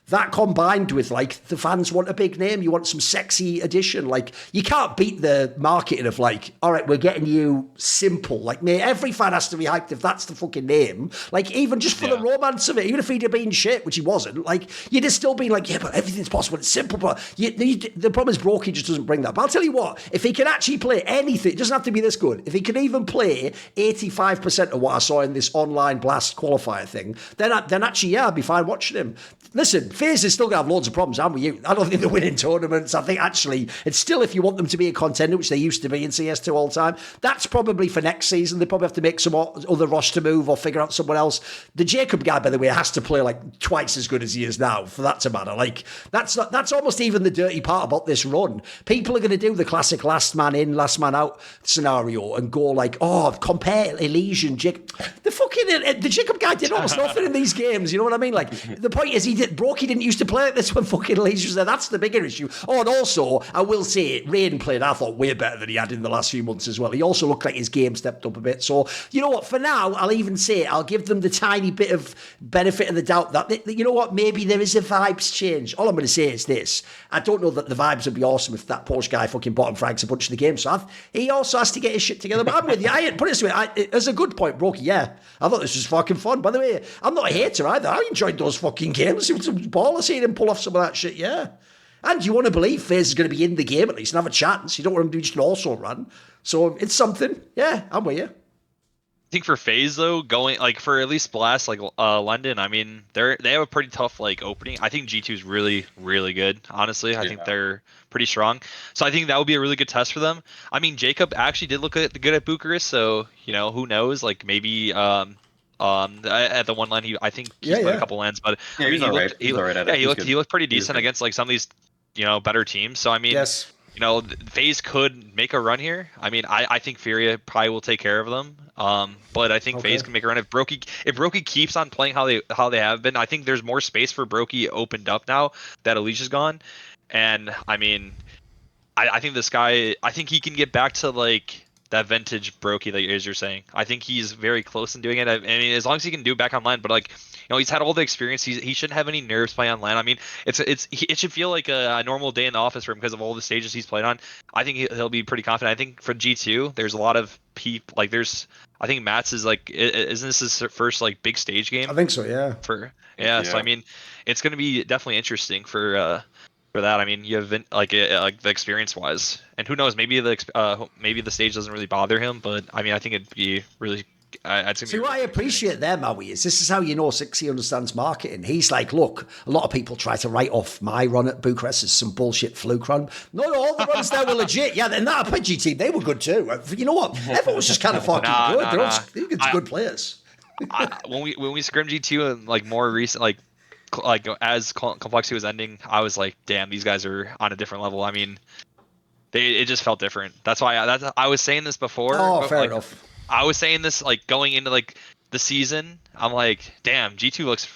that combined with, like, the fans want a big name, you want some sexy addition. Like, you can't beat the marketing of, like, all right, we're getting you simple. Like, mate, every fan has to be hyped if that's the fucking name. Like, even just for the romance of it, even if he'd have been shit, which he wasn't, like, you'd have still been like, yeah, but everything's possible, it's simple. But the problem is broky just doesn't bring that. But I'll tell you what, if he can actually play anything, it doesn't have to be this good. If he can even play 85% of what I saw in this online blast qualifier thing, then actually, yeah, I'd be fine watching him. Listen, FaZe is still going to have loads of problems, aren't we? I don't think they're winning tournaments. I think, actually, it's still, if you want them to be a contender, which they used to be in CS2 all the time, that's probably for next season. They probably have to make some other roster move or figure out someone else. The Jacob guy, by the way, has to play, like, twice as good as he is now, for that to matter. Like, that's almost even the dirty part about this run. People are going to do the classic last man in, last man out scenario and go, like, oh, compare Elysian, Jacob. The Jacob guy did almost nothing in these games, you know what I mean? Like, the point is, broky didn't used to play like this when fucking Elysian was there. That's the bigger issue. Oh, and also, I will say, Rain played, I thought, way better than he had in the last few months as well. He also looked like his game stepped up a bit. So, you know what, for now, I'll even say, I'll give them the tiny bit of benefit of the doubt that, you know what, maybe there is a vibes change. All I'm going to say is this. I don't know that the vibes would be awesome if that Porsche guy fucking bottom frags a bunch of the game. So he also has to get his shit together. But I'm with you. Put it this way, as a good point, broky, yeah. I thought this was fucking fun. By the way, I'm not a hater either. I enjoyed those fucking games. It was a baller seeing him pull off some of that shit, yeah. And you want to believe FaZe is going to be in the game at least and have a chance. You don't want him to do just an also run. So it's something. Yeah, I'm with you. I think for FaZe though, going like for at least Blast, like London, I mean, they have a pretty tough like opening. I think G2 is really, really good. Honestly, I think they're pretty strong. So I think that would be a really good test for them. I mean, Jacob actually did look good at Bucharest, so you know, who knows? Like maybe at the one line, I think he played a couple lands, but yeah, I mean, he looked pretty decent good against like some of these, you know, better teams. So I mean, yes. You know, FaZe could make a run here. I mean, I think FURIA probably will take care of them. But I think FaZe can make a run if broky keeps on playing how they have been. I think there's more space for broky opened up now that Alicia's gone. And I mean, I think this guy, I think he can get back to like that vintage broky that you're saying. I think he's very close in doing it. I mean, as long as he can do it back on LAN, but like, you know, he's had all the experience. He shouldn't have any nerves playing on LAN. I mean, it should feel like a normal day in the office for him because of all the stages he's played on. I think he'll be pretty confident. I think for G2, there's a lot of people like I think Matt's is like, isn't this his first like big stage game? I think so, yeah. So I mean, it's going to be definitely interesting for that. I mean, you have like the experience wise, and who knows, maybe the stage doesn't really bother him, but I mean, I think it'd be really. See, what I appreciate there, Maui, is this is how you know Cxzi understands marketing. He's like, look, a lot of people try to write off my run at Bucharest as some bullshit fluke run. No, all the runs there were legit. Yeah, and that RPG team, they were good too. You know what? Everyone was just kind of fucking good. They're good players. When we scrimmed G2 and like more recent, like as Complexity was ending, I was like, damn, these guys are on a different level. I mean, it just felt different. That's why I was saying this before. Oh, fair enough. I was saying this like going into like the season. I'm like, damn, G2 looks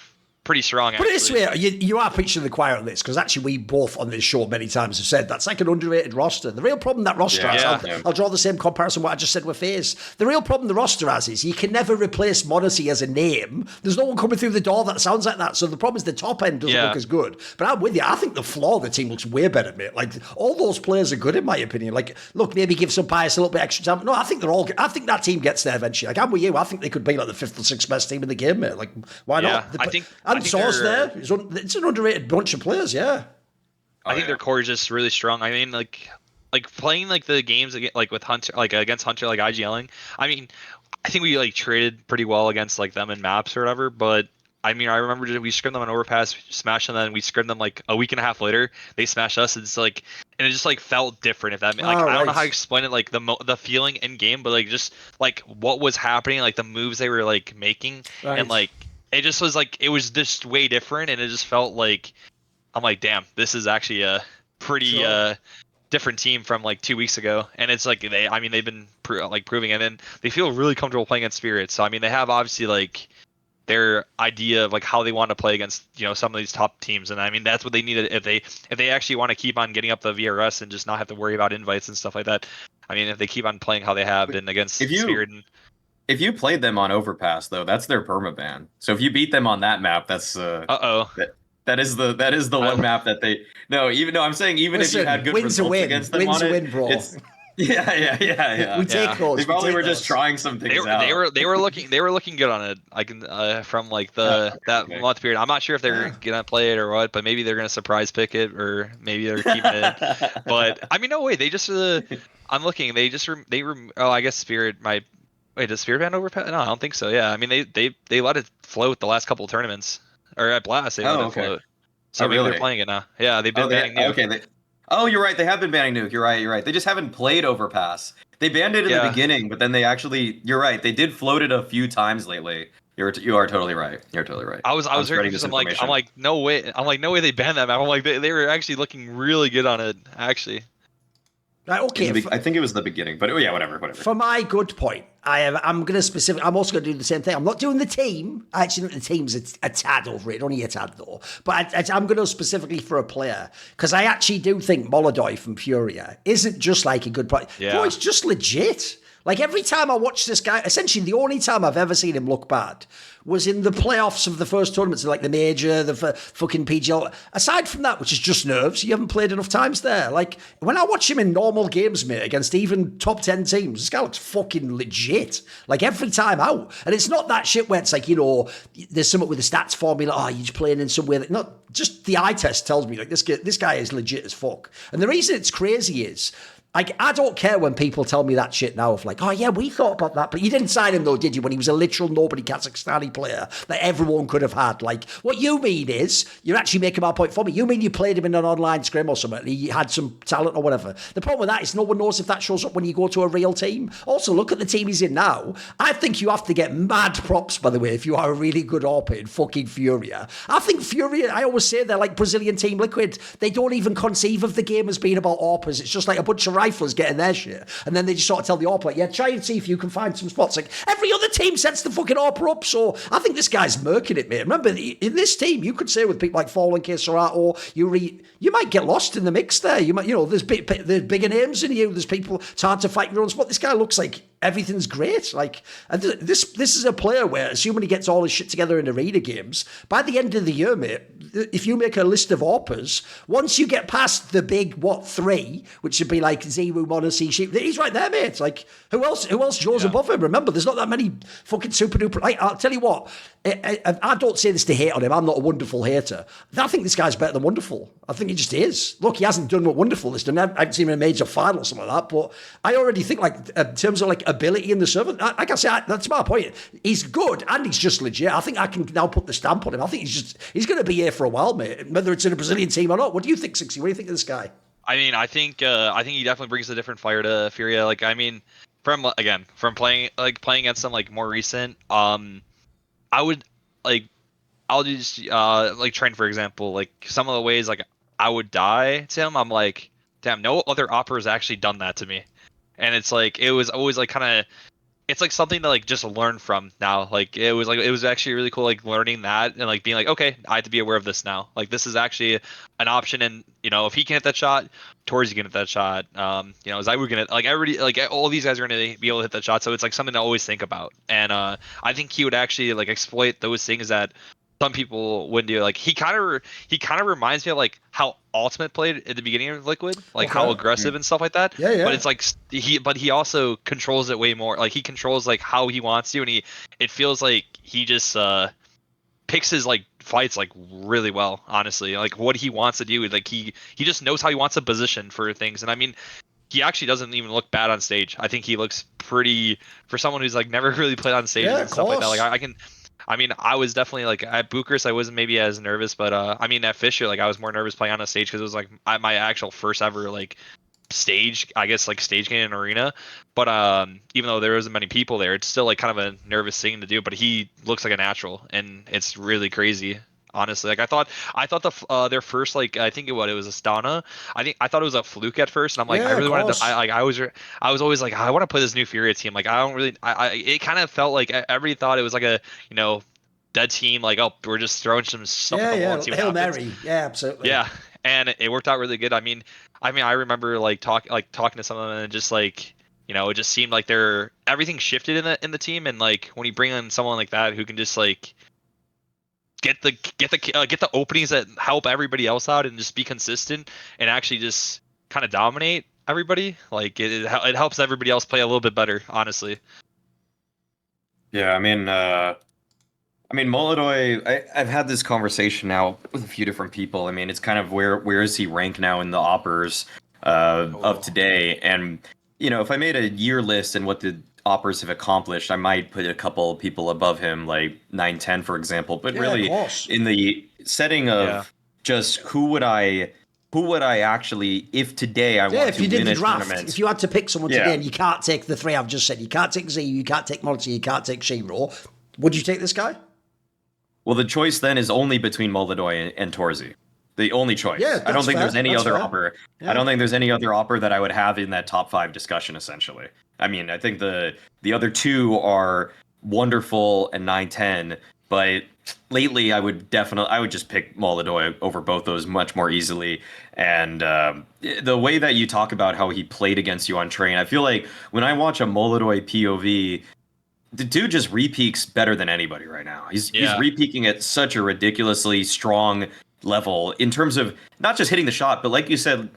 pretty strong. Put it this way, you are preaching to the choir on this, because actually we both on this show many times have said that's like an underrated roster. The real problem that roster has, I'll draw the same comparison what I just said with FaZe. The real problem the roster has is you can never replace m0NESY as a name. There's no one coming through the door that sounds like that. So the problem is the top end doesn't look as good. But I'm with you. I think the floor of the team looks way better, mate. Like all those players are good in my opinion. Like, look, maybe give some Pius a little bit extra time. No, I think they're all good. I think that team gets there eventually. Like I'm with you. I think they could be like the 5th or 6th best team in the game, mate. Like why not? I think Source there. It's an underrated bunch of players, yeah. I think their core is just really strong. I mean, like playing like the games like with Hunter, like against Hunter, like IGLing. I mean, I think we like traded pretty well against like them in maps or whatever. But I mean, I remember we scrimmed them on overpass, smashed them, and then we scrimmed them like a week and a half later. They smashed us. It's like, and it just like felt different. If that like I don't know how to explain it, like the feeling in game, but like just like what was happening, like the moves they were like making, and like. It just was like, it was just way different, and it just felt like I'm like, damn, this is actually a pretty different team from like 2 weeks ago. And it's like they've been proving it, and they feel really comfortable playing against Spirit. So I mean, they have obviously like their idea of like how they want to play against some of these top teams, and I mean that's what they need if they actually want to keep on getting up the VRS and just not have to worry about invites and stuff like that. I mean, if they keep on playing how they have been against Spirit. If you played them on Overpass though, that's their permaban. So if you beat them on that map, that's that is the one map that they I'm saying even if you had good results against them on it, bro. Yeah. We take those. They probably were just trying some things out. They were looking good on it. I can from like that month period. I'm not sure if they're gonna play it or what, but maybe they're gonna surprise pick it, or maybe they're keeping it. But I mean, no way. They just I'm looking. They just I guess Spirit might. Wait, does Spirit ban overpass? No, I don't think so. Yeah, I mean they let it float the last couple of tournaments, or at Blast they let it float. So maybe they're playing it now. Yeah, they've been banning Nuke. Okay. You're right. They have been banning Nuke. You're right. They just haven't played Overpass. They banned it in the beginning, but then they actually. You're right. They did float it a few times lately. You are totally right. You're totally right. I was very confused. I'm like no way. They banned that map. I'm like they were actually looking really good on it actually. Right, okay. I think it was the beginning, but yeah, whatever. For my good point, I'm also going to do the same thing. I'm not doing the team. I actually think the team's a tad over it, only a tad though. But I'm going to specifically for a player, because I actually do think Molodoy from FURIA isn't just like a good player. Yeah. Bro, he's just legit. Like every time I watch this guy, essentially the only time I've ever seen him look bad was in the playoffs of the first tournaments, like the major, the fucking PGL. Aside from that, which is just nerves, you haven't played enough times there. Like when I watch him in normal games, mate, against even top 10 teams, this guy looks fucking legit. Like every time out. And it's not that shit where it's like, there's something with the stats formula. Oh, you're just playing in some way that not just the eye test tells me like this guy is legit as fuck. And the reason it's crazy is, like, I don't care when people tell me that shit now of like, oh yeah, we thought about that, but you didn't sign him though, did you? When he was a literal nobody Kazakhstani player that everyone could have had. Like, what you mean is, you're actually making my point for me. You mean you played him in an online scrim or something, and he had some talent or whatever. The problem with that is no one knows if that shows up when you go to a real team. Also, look at the team he's in now. I think you have to get mad props, by the way, if you are a really good AWP in fucking FURIA. I think FURIA, I always say they're like Brazilian Team Liquid. They don't even conceive of the game as being about AWPers. It's just like a bunch of riflers getting their shit, and then they just sort of tell the AWP, like, yeah, try and see if you can find some spots. Like, every other team sets the fucking AWP up, so I think this guy's murking it, mate. Remember, in this team, you could say with people like FalleN, or you might get lost in the mix there. You might, there's bigger names than you. There's people, it's hard to fight your own spot. This guy looks like everything's great. Like, and this is a player where, assuming he gets all his shit together in arena games, by the end of the year, mate, if you make a list of AWPers, once you get past the big, three, which would be like Zemu, Monacy, Sheep, he's right there, mate. Like, who else goes above him? Remember, there's not that many fucking super duper. Like, I'll tell you what, I don't say this to hate on him. I'm not a wonderful hater. I think this guy's better than wonderful. I think he just is. Look, he hasn't done what wonderful has done. I haven't seen him in a major final or something like that, but I already think, like, in terms of, like, ability in the server, like I say, that's my point. He's good and he's just legit. I think I can now put the stamp on him. I think he's going to be here for a while, mate, whether it's in a Brazilian team or not. What do you think, Cxzi? What do you think of this guy? I mean, I think he definitely brings a different fire to FURIA. Like, I mean, from playing against them like more recent, I would like, I'll just like train, for example, like some of the ways like I would die to him. I'm like, damn, no other opera has actually done that to me, and it's like it was always like kind of. It's like something to like just learn from now. Like it was actually really cool, like learning that and like being like, okay, I have to be aware of this now. Like this is actually an option, and if he can hit that shot, Tori's gonna hit that shot. Zywu gonna, like, everybody, like all these guys are gonna be able to hit that shot. So it's like something to always think about. And I think he would actually like exploit those things that some people wouldn't do. Like he kind of reminds me of like how Ultimate played at the beginning of Liquid, like how aggressive and stuff like that. Yeah. But it's like he also controls it way more. Like he controls like how he wants to, and it feels like he just picks his like fights like really well. Honestly, like what he wants to do, like he just knows how he wants to position for things. And I mean, he actually doesn't even look bad on stage. I think he looks pretty, for someone who's like never really played on stage and stuff like that. Like I was definitely like at Bucharest, I wasn't maybe as nervous, but I mean at Fisher, like I was more nervous playing on a stage because it was like my actual first ever like stage, I guess, like stage game in arena. But even though there wasn't many people there, it's still like kind of a nervous thing to do. But he looks like a natural, and it's really crazy. honestly. Like I thought their first, like, I think it was Astana. I thought it was a fluke at first, and I'm like, Yeah, I really of wanted course. to. I was always like, I want to play this new FURIA team. Like, I don't really. It kind of felt like everybody thought it was like a, dead team. Like, oh, we're just throwing some stuff at the wall and see what Hail happens. Mary. Yeah, absolutely. Yeah, and it worked out really good. I remember like talking to some of them, and just like, it just seemed like everything shifted in the team, and like when you bring in someone like that who can just like get the openings that help everybody else out and just be consistent and actually just kind of dominate everybody, like it helps everybody else play a little bit better, honestly. Yeah, I mean, molodoy. I've had this conversation now with a few different people. I mean, it's kind of where is he ranked now in the oppers of today? And if I made a year list and what the oppers have accomplished, I might put a couple people above him, like 9-10, for example. But really, in the setting of just who would I actually, if today I want if to you did win the a draft, tournament, if you had to pick someone today, and you can't take the three I've just said, you can't take Cxzi, you can't take molodoy, you can't take Shiro, would you take this guy? Well, the choice then is only between molodoy and Cxzi. The only choice. Yeah, I don't think there's any other opper. Yeah. I don't think there's any other opper that I would have in that top 5 discussion, essentially. I mean, I think the other two are wonderful and 9-10, but lately I would just pick molodoy over both those much more easily. And the way that you talk about how he played against you on train, I feel like when I watch a molodoy POV, the dude just repeaks better than anybody right now. He's repeaking at such a ridiculously strong level in terms of not just hitting the shot, but like you said,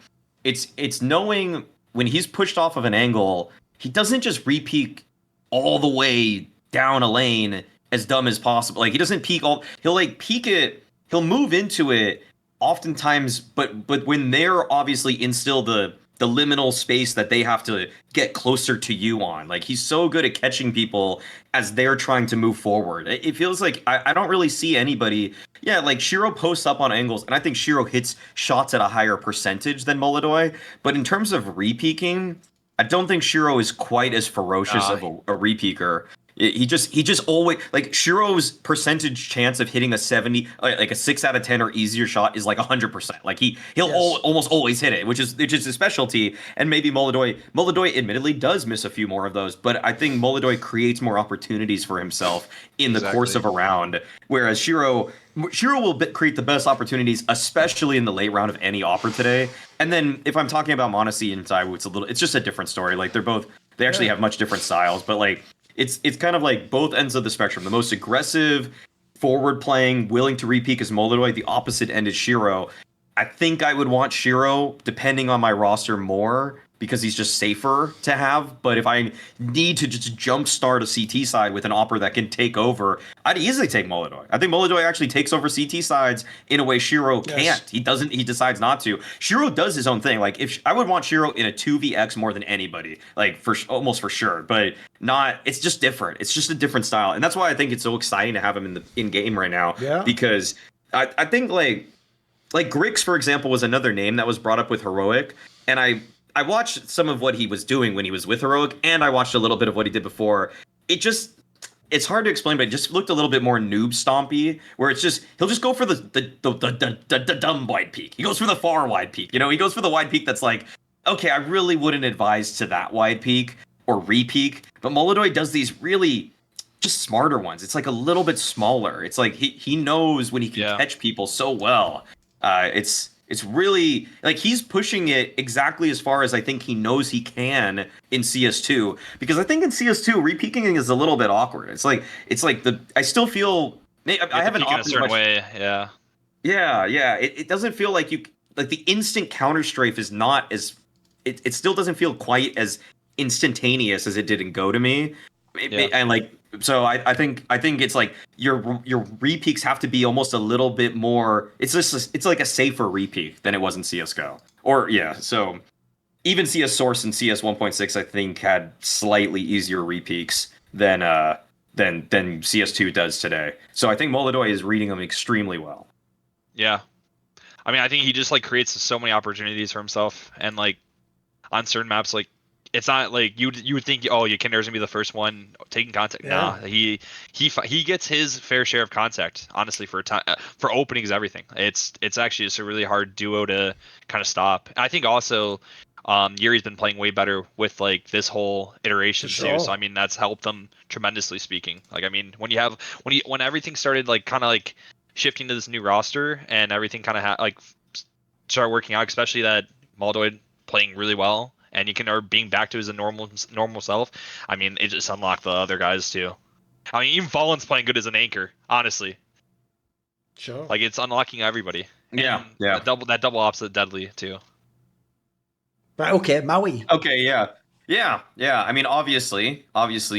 it's knowing when he's pushed off of an angle, he doesn't just repeak all the way down a lane as dumb as possible. Like, he doesn't peek all. He'll like peek it. He'll move into it oftentimes, but when they're obviously in still the liminal space that they have to get closer to you on. Like, he's so good at catching people as they're trying to move forward. It feels like I don't really see anybody. Yeah, like Shiro posts up on angles, and I think Shiro hits shots at a higher percentage than molodoy. But in terms of repeaking, I don't think Shiro is quite as ferocious of a repeaker. He just always, like, Shiro's percentage chance of hitting a 70, like a 6 out of 10 or easier shot is like 100%. Like, he'll almost always hit it, which is his specialty. And maybe molodoy admittedly does miss a few more of those, but I think molodoy creates more opportunities for himself in the course of a round, whereas Shiro will create the best opportunities, especially in the late round of any opper today. And then if I'm talking about m0NESY and Zywoo, it's just a different story. Like, they actually have much different styles, but like, it's kind of like both ends of the spectrum. The most aggressive, forward-playing, willing to repeak is molodoy. The opposite end is Shiro. I think I would want Shiro, depending on my roster, more, because he's just safer to have. But if I need to just jumpstart a CT side with an opper that can take over, I'd easily take molodoy. I think molodoy actually takes over CT sides in a way Shiro can't. He doesn't. He decides not to. Shiro does his own thing. Like, I would want Shiro in a 2vx more than anybody, like, almost for sure. But not. It's just different. It's just a different style, and that's why I think it's so exciting to have him in game right now. Yeah. Because I think like Grix, for example, was another name that was brought up with Heroic, and I watched some of what he was doing when he was with Heroic, and I watched a little bit of what he did before. It's hard to explain, but it just looked a little bit more noob stompy, where he'll just go for the dumb wide peak. He goes for the far wide peak. He goes for the wide peak that's like, okay, I really wouldn't advise to that wide peak or re-peak. But molodoy does these really just smarter ones. It's like a little bit smaller. It's like he knows when he can catch people so well. It's really, like, he's pushing it exactly as far as I think he knows he can in CS2, because I think in CS2 repeaking is a little bit awkward. It's like I still feel I haven't opted in a certain way. It doesn't feel like the instant counter strafe is not as it still doesn't feel quite as instantaneous as it did in Go to me. And like, so I think it's like your repeaks have to be almost a little bit more. It's like a safer repeak than it was in CS:GO. So even CS Source and CS 1.6 I think had slightly easier repeaks than CS2 does today. So I think molodoy is reading them extremely well. Yeah, I mean, I think he just like creates so many opportunities for himself, and like on certain maps, like it's not like you would think, oh, Kinder's gonna be the first one taking contact. Yeah. Nah, he gets his fair share of contact. Honestly, for for openings, everything. It's actually just a really hard duo to kind of stop. I think also, Yuri's been playing way better with like this whole iteration too. So I mean, that's helped them tremendously. Speaking, like I mean, when everything started like kind of like shifting to this new roster and everything kind of like start working out, especially that molodoy playing really well. And you can are being back to his normal self. I mean, it just unlocked the other guys too. I mean, even FalleN's playing good as an anchor, honestly. Sure. Like it's unlocking everybody. Yeah, and yeah. That double opposite deadly too. Right. Okay, Maui. Okay, yeah. I mean, obviously,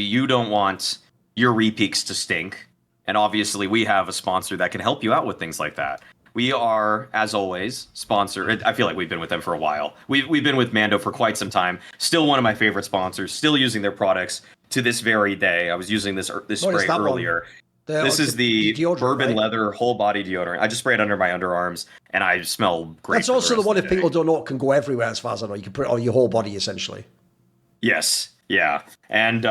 you don't want your repeaks to stink, and obviously, we have a sponsor that can help you out with things like that. We are, as always, sponsored. I feel like we've been with them for a while. We've been with Mando for quite some time. Still one of my favorite sponsors. Still using their products to this very day. I was using this spray earlier. This is the bourbon leather whole body deodorant. I just spray it under my underarms, and I smell great. That's also the one, if people don't know, it can go everywhere as far as I know. You can put it on your whole body, essentially. Yes, yeah. And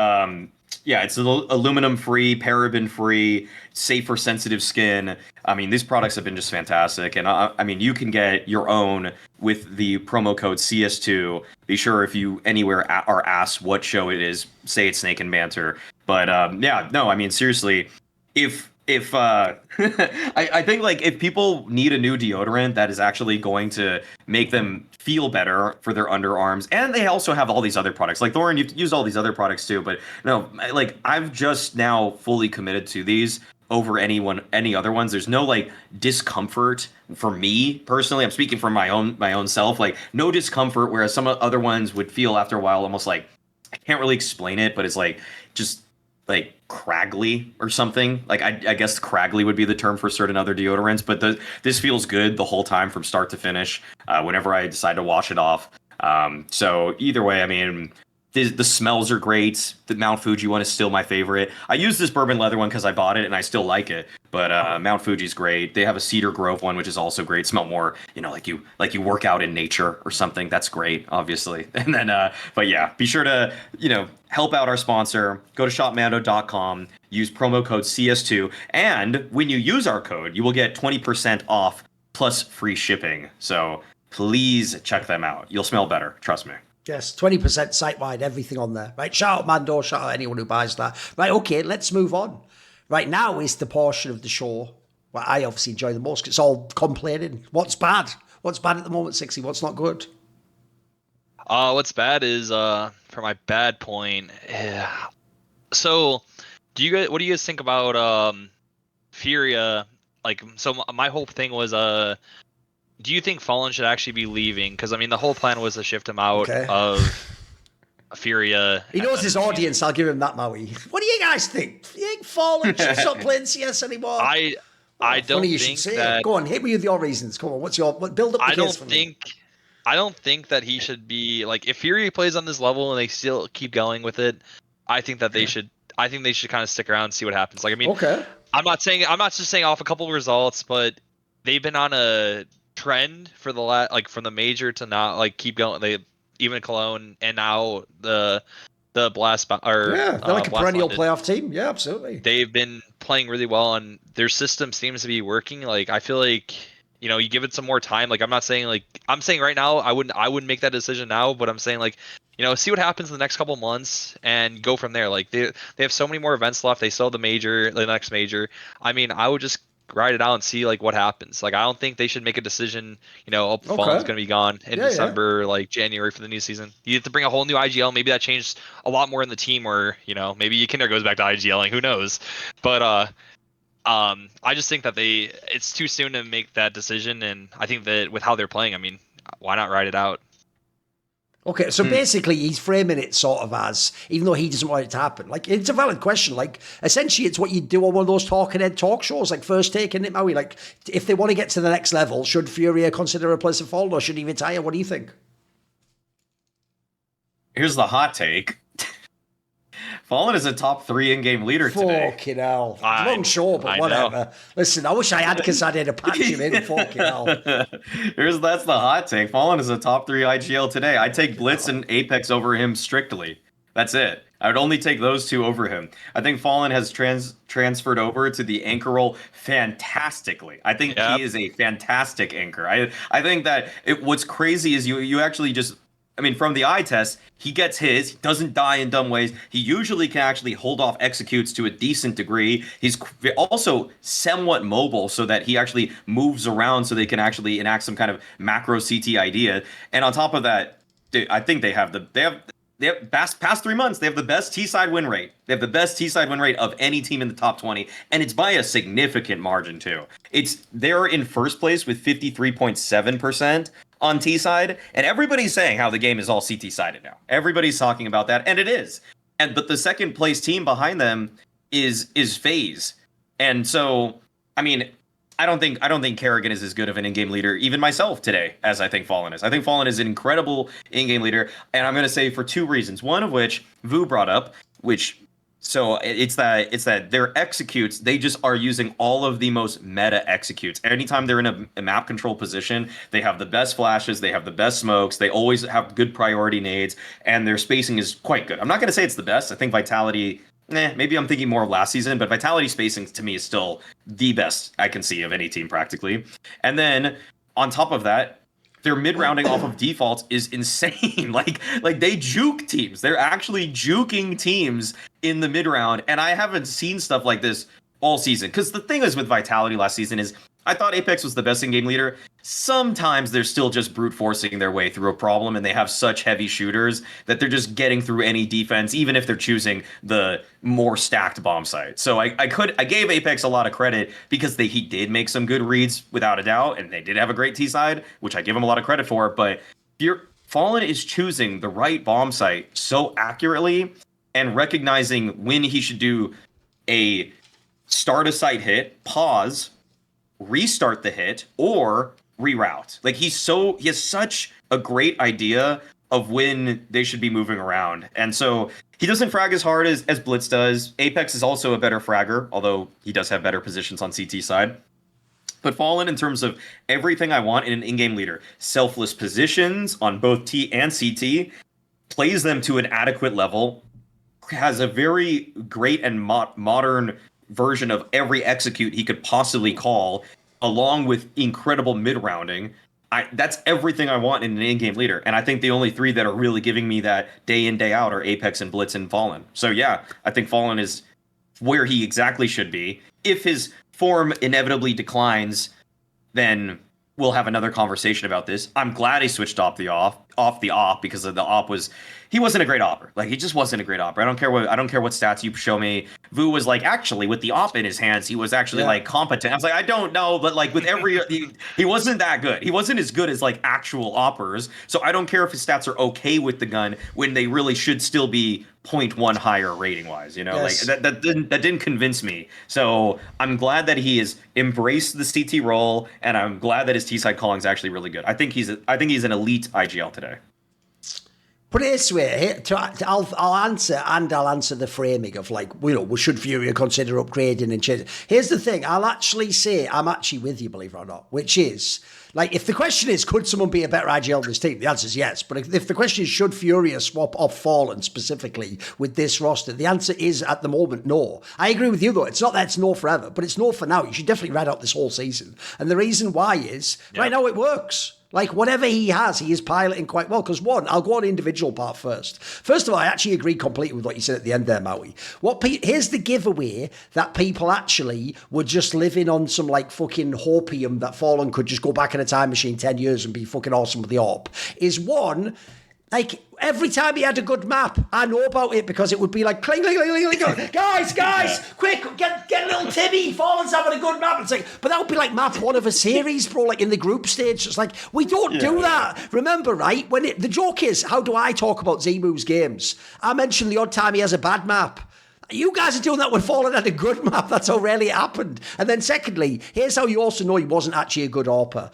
yeah, it's aluminum-free, paraben-free, safe for sensitive skin. I mean, these products have been just fantastic. And I mean, you can get your own with the promo code CS2. Be sure if you anywhere are asked what show it is, say it's Snake and Banter. But yeah, no, I mean, seriously, if I think like if people need a new deodorant that is actually going to make them feel better for their underarms, and they also have all these other products like Thorin, you've used all these other products too, but no, like I've just now fully committed to these over any other ones. There's no like discomfort for me personally. I'm speaking from my own self, like no discomfort, whereas some other ones would feel after a while almost like, I can't really explain it, but it's like just like craggly or something. Like I guess craggly would be the term for certain other deodorants, but this feels good the whole time from start to finish whenever I decide to wash it off. So either way, I mean, the smells are great. The Mount Fuji one is still my favorite. I use this bourbon leather one because I bought it and I still like it. But Mount Fuji's great. They have a Cedar Grove one, which is also great. Smell more, like you work out in nature or something. That's great, obviously. And then, but yeah, be sure to help out our sponsor. Go to shopmando.com. Use promo code CS2, and when you use our code, you will get 20% off plus free shipping. So please check them out. You'll smell better. Trust me. Yes, 20% site-wide, everything on there. Right, shout out Mando, shout out anyone who buys that. Right, okay, let's move on. Right now is the portion of the show where I obviously enjoy the most. It's all complaining. What's bad? What's bad at the moment, Cxzi? What's not good? What's bad is for my bad point. So, what do you guys think about FURIA? Like, so my whole thing was do you think FalleN should actually be leaving? Because I mean, the whole plan was to shift him out of FURIA. He knows his audience. I'll give him that, Maui. What do you guys think? You think FalleN should stop playing CS anymore? I don't think that. Go on, hit me with your reasons. Come on, build up the case for me. I don't think that he should be like, if FURIA plays on this level and they still keep going with it. I think that they should. I think they should kind of stick around and see what happens. Like, I mean, I'm not just saying off a couple of results, but they've been on a trend for the from the major to not like keep going. They even Cologne and now the Blast they're like a perennial playoff team. Yeah, absolutely. They've been playing really well and their system seems to be working. Like, I feel like you give it some more time. Like, I'm saying right now I wouldn't make that decision now, but I'm saying like see what happens in the next couple months and go from there. Like, they have so many more events left. They still have the next major. I mean, I would just ride it out and see like what happens. Like, I don't think they should make a decision, FalleN's gonna be gone in December, like January for the new season. You have to bring a whole new IGL. Maybe that changed a lot more in the team, or maybe Kinder goes back to IGLing, who knows. But I just think that it's too soon to make that decision, and I think that with how they're playing, I mean, why not ride it out? Okay, so basically he's framing it sort of as, even though he doesn't want it to happen, like, it's a valid question. Like, essentially it's what you do on one of those talking head talk shows, like First Take, isn't it, Maui? Like, if they want to get to the next level, should FURIA consider a place of FalleN, or should he retire? What do you think? Here's the hot take. FalleN is a top 3 in-game leader today. Fucking hell. Long show, but whatever. Listen, I wish I had Cxzi to patch him in. Fucking hell. That's the hot take. FalleN is a top 3 IGL today. I take Blitz and Apex over him strictly. That's it. I would only take those two over him. I think FalleN has transferred over to the anchor role fantastically. I think he is a fantastic anchor. I think that what's crazy is you actually just, I mean, from the eye test, he gets his. He doesn't die in dumb ways. He usually can actually hold off executes to a decent degree. He's also somewhat mobile so that he actually moves around so they can actually enact some kind of macro CT idea. And on top of that, I think they have past 3 months, they have the best T-side win rate. They have the best T-side win rate of any team in the top 20, and it's by a significant margin too. They're in first place with 53.7% on T-side, and everybody's saying how the game is all CT-sided now. Everybody's talking about that, and it is. But the second place team behind them is FaZe. And so, I mean, I don't think Kerrigan is as good of an in-game leader, even myself today, as I think FalleN is. I think FalleN is an incredible in-game leader, and I'm going to say for 2 reasons. One of which Vu brought up, it's that their executes, they just are using all of the most meta executes. Anytime they're in a map control position, they have the best flashes, they have the best smokes, they always have good priority nades, and their spacing is quite good. I'm not going to say it's the best. I think Vitality, maybe I'm thinking more of last season, but Vitality spacing to me is still the best I can see of any team practically. And then on top of that, their mid-rounding off of defaults is insane. Like they juke teams. They're actually juking teams in the mid-round, and I haven't seen stuff like this all season. Because the thing is with Vitality last season is I thought Apex was the best in-game leader. Sometimes they're still just brute forcing their way through a problem, and they have such heavy shooters that they're just getting through any defense, even if they're choosing the more stacked bomb site. So I gave Apex a lot of credit because he did make some good reads without a doubt, and they did have a great T side, which I give them a lot of credit for. But FalleN is choosing the right bomb site so accurately and recognizing when he should do a start a site hit, pause, restart the hit, or reroute. Like he has such a great idea of when they should be moving around. And so he doesn't frag as hard as Blitz does. Apex is also a better fragger, although he does have better positions on CT side. But FalleN, in terms of everything I want in an in-game leader, selfless positions on both T and CT, plays them to an adequate level, has a very great and modern version of every execute he could possibly call, along with incredible mid-rounding. That's everything I want in an in-game leader. And I think the only 3 that are really giving me that day in, day out are Apex and Blitz and FalleN. So yeah, I think FalleN is where he exactly should be. If his form inevitably declines, then we'll have another conversation about this. I'm glad he switched off the op because of the op he wasn't a great opper. Like he just wasn't a great opper. I don't care what stats you show me. Vu was like, actually, with the op in his hands, he was actually like competent. I was like, I don't know, but like with every he wasn't that good. He wasn't as good as like actual oppers. So I don't care if his stats are okay with the gun when they really should still be 0.1 higher rating wise. You know, yes. Like that didn't convince me. So I'm glad that he has embraced the CT role, and I'm glad that his T side calling is actually really good. I think he's an elite IGL today. Put it this way, I'll answer the framing of like, should FURIA consider upgrading and changing? Here's the thing, I'll actually say I'm actually with you, believe it or not, which is, like, if the question is, could someone be a better IGL than this team? The answer is yes. But if the question is, should FURIA swap off FalleN specifically with this roster? The answer is, at the moment, no. I agree with you, though. It's not that it's no forever, but it's no for now. You should definitely ride out this whole season. And the reason why is, right now it works. Like, whatever he is piloting quite well. Because, one, I'll go on the individual part first. First of all, I actually agree completely with what you said at the end there, Maui. Here's the giveaway that people actually were just living on some, like, fucking hopium that FalleN could just go back in a time machine 10 years and be fucking awesome with the AWP. Is, one, like, every time he had a good map, I know about it because it would be like, cling, cling, cling, cling, cling. Guys, quick, get little Timmy, FalleN's having a good map. It's like, but that would be like map 1 of a series, bro, like in the group stage. It's like, we don't do that. Remember, right? The joke is, how do I talk about Zimu's games? I mention the odd time he has a bad map. You guys are doing that when FalleN had a good map. That's how rarely it happened. And then secondly, here's how you also know he wasn't actually a good AWPer.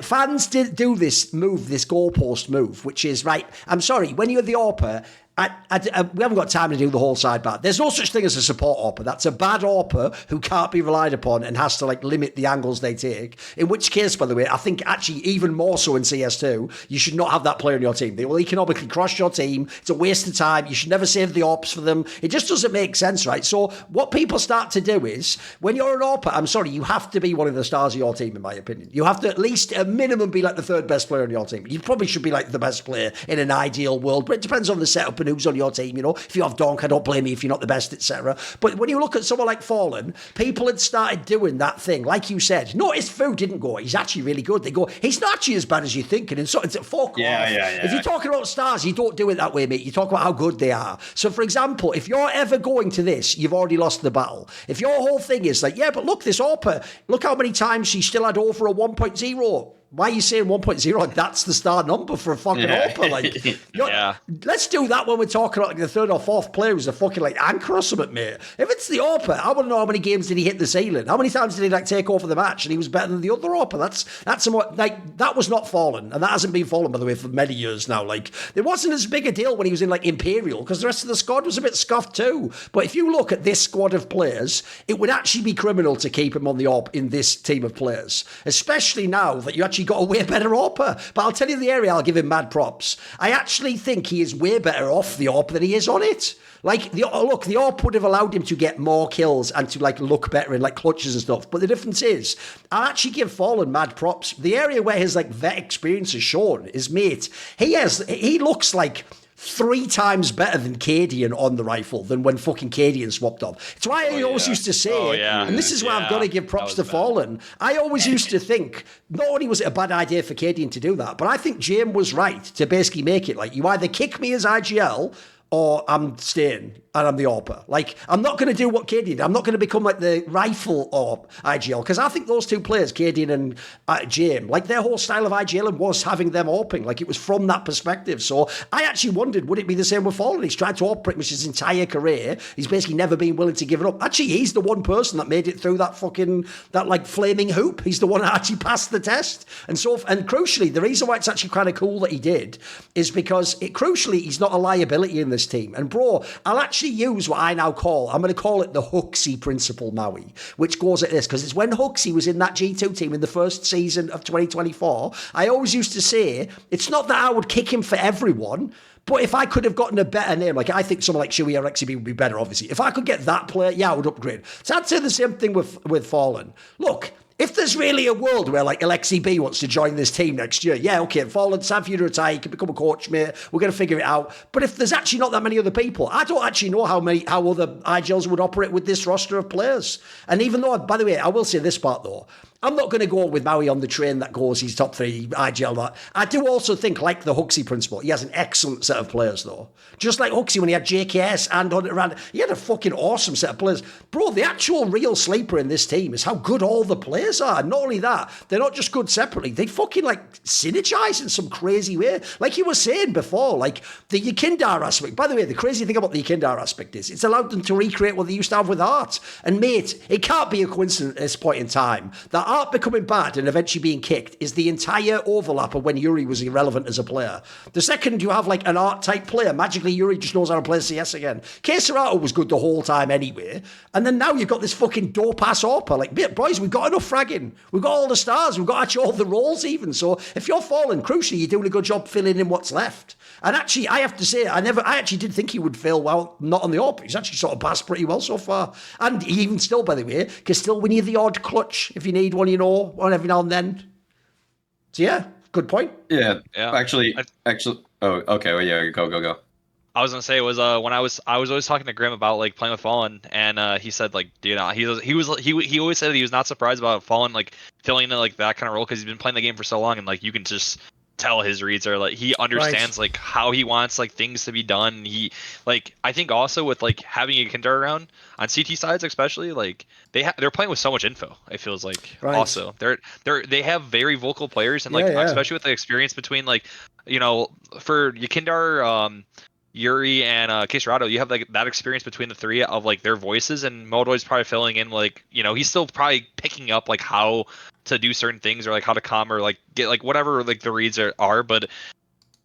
Fans did do this goalpost move, which is, right, I'm sorry, when you're the AWPer, We haven't got time to do the whole sidebar. There's no such thing as a support AWPer. That's a bad AWPer who can't be relied upon and has to like limit the angles they take. In which case, by the way, I think actually even more so in CS2, you should not have that player on your team. They will economically crush your team. It's a waste of time. You should never save the AWPs for them. It just doesn't make sense, right? So what people start to do is, when you're an AWPer, I'm sorry, you have to be one of the stars of your team, in my opinion. You have to at least, at minimum, be like the third best player on your team. You probably should be like the best player in an ideal world, but it depends on the setup and who's on your team. You know, if you have Duncan, don't blame me if you're not the best, etc. But when you look at someone like FalleN, people had started doing that thing, like you said. Notice Fu didn't go, he's actually really good. They go, he's not actually as bad as you think. And so it's a fuck off. If you're talking about stars, you don't do it that way, mate. You talk about how good they are. So, for example, if you're ever going to this, you've already lost the battle. If your whole thing is like, yeah, but look, this AWPer, look how many times she still had over a 1.0. Why are you saying 1.0? That's the star number for a fucking AWPer. Like, let's do that when we're talking about like the third or fourth player who's a fucking like anchor or something, mate. If it's the AWPer, I want to know how many games did he hit the ceiling? How many times did he like take over the match and he was better than the other AWPer? That's somewhat like that was not FalleN, and that hasn't been FalleN, by the way, for many years now. Like, it wasn't as big a deal when he was in like Imperial because the rest of the squad was a bit scuffed too. But if you look at this squad of players, it would actually be criminal to keep him on the AWP in this team of players, especially now that you actually got a way better AWPer. But I'll tell you the area, I'll give him mad props. I actually think he is way better off the AWP than he is on it. Like, the AWP would have allowed him to get more kills and to, like, look better in, like, clutches and stuff. But the difference is, I'll actually give FalleN mad props. The area where his, like, vet experience is shown is, mate, he looks like 3 times better than Cadian on the rifle than when fucking Cadian swapped off. It's why I always used to say, and this is where I've got to give props to FalleN. I always used to think, not only was it a bad idea for Cadian to do that, but I think James was right to basically make it like, you either kick me as IGL or I'm staying and I'm the AWPer. Like, I'm not going to do what Cadian did. I'm not going to become like the rifle or IGL, because I think those two players, Cadian and James, like their whole style of IGL was having them AWPing. Like, it was from that perspective. So I actually wondered, would it be the same with FalleN? He's tried to AWP pretty much his entire career. He's basically never been willing to give it up. Actually, he's the one person that made it through that like flaming hoop. He's the one that actually passed the test. And crucially, the reason why it's actually kind of cool that he did is because crucially, he's not a liability in this team. And bro, I'll actually use what I'm going to call it the Cxzi principle, Maui, which goes at this, because it's when Cxzi was in that G2 team in the first season of 2024, I always used to say, it's not that I would kick him for everyone, but if I could have gotten a better name, like I think someone like Shui or XCB would be better, obviously. If I could get that player, yeah, I would upgrade. So I'd say the same thing with FalleN. Look, if there's really a world where like XCB wants to join this team next year, yeah, okay, FalleN, it's time for you to retire, you can become a coach, mate, we're going to figure it out. But if there's actually not that many other people, I don't actually know how other IGLs would operate with this roster of players. And even though, by the way, I will say this part though, I'm not going to go with Maui on the train that goes he's top 3 IGL. That I do also think, like the Cxzi principle, he has an excellent set of players though. Just like Cxzi when he had JKS and Hunter around, he had a fucking awesome set of players. Bro, the actual real sleeper in this team is how good all the players are. And not only that, they're not just good separately, they fucking like synergize in some crazy way. Like you were saying before, like the Yekindar aspect. By the way, the crazy thing about the Yekindar aspect is it's allowed them to recreate what they used to have with Art. And mate, it can't be a coincidence at this point in time that Art becoming bad and eventually being kicked is the entire overlap of when Yuri was irrelevant as a player. The second you have like an Art type player, magically Yuri just knows how to play CS again. Keserato was good the whole time anyway. And then now you've got this fucking dope ass AWPer. Like, boys, we've got enough fragging. We've got all the stars. We've got actually all the roles even. So if you're FalleN, crucially, you're doing a good job filling in what's left. And actually, I have to say, I actually did think he would fail well, not on the AWP. He's actually sort of passed pretty well so far. And even still, by the way, because still we need the odd clutch if you need one, you know, on every now and then. So yeah, good point. Yeah. Actually, oh, okay. Well, yeah, go. I was gonna say it was when I was always talking to Grim about like playing with FalleN, and he said like, dude, he always said that he was not surprised about FalleN like filling in like that kind of role because he's been playing the game for so long, and like you can just tell his reads are like he understands like how he wants like things to be done. He like I think also with like having a Kinder around on CT sides especially, like they're playing with so much info. It feels like also they have very vocal players, and like especially with the experience between like, you know, for Yekindar, Yuri and Keserato, you have like that experience between the three of like their voices, and molodoy's probably filling in like, you know, he's still probably picking up like how to do certain things or like how to come or like get like whatever like the reads are, but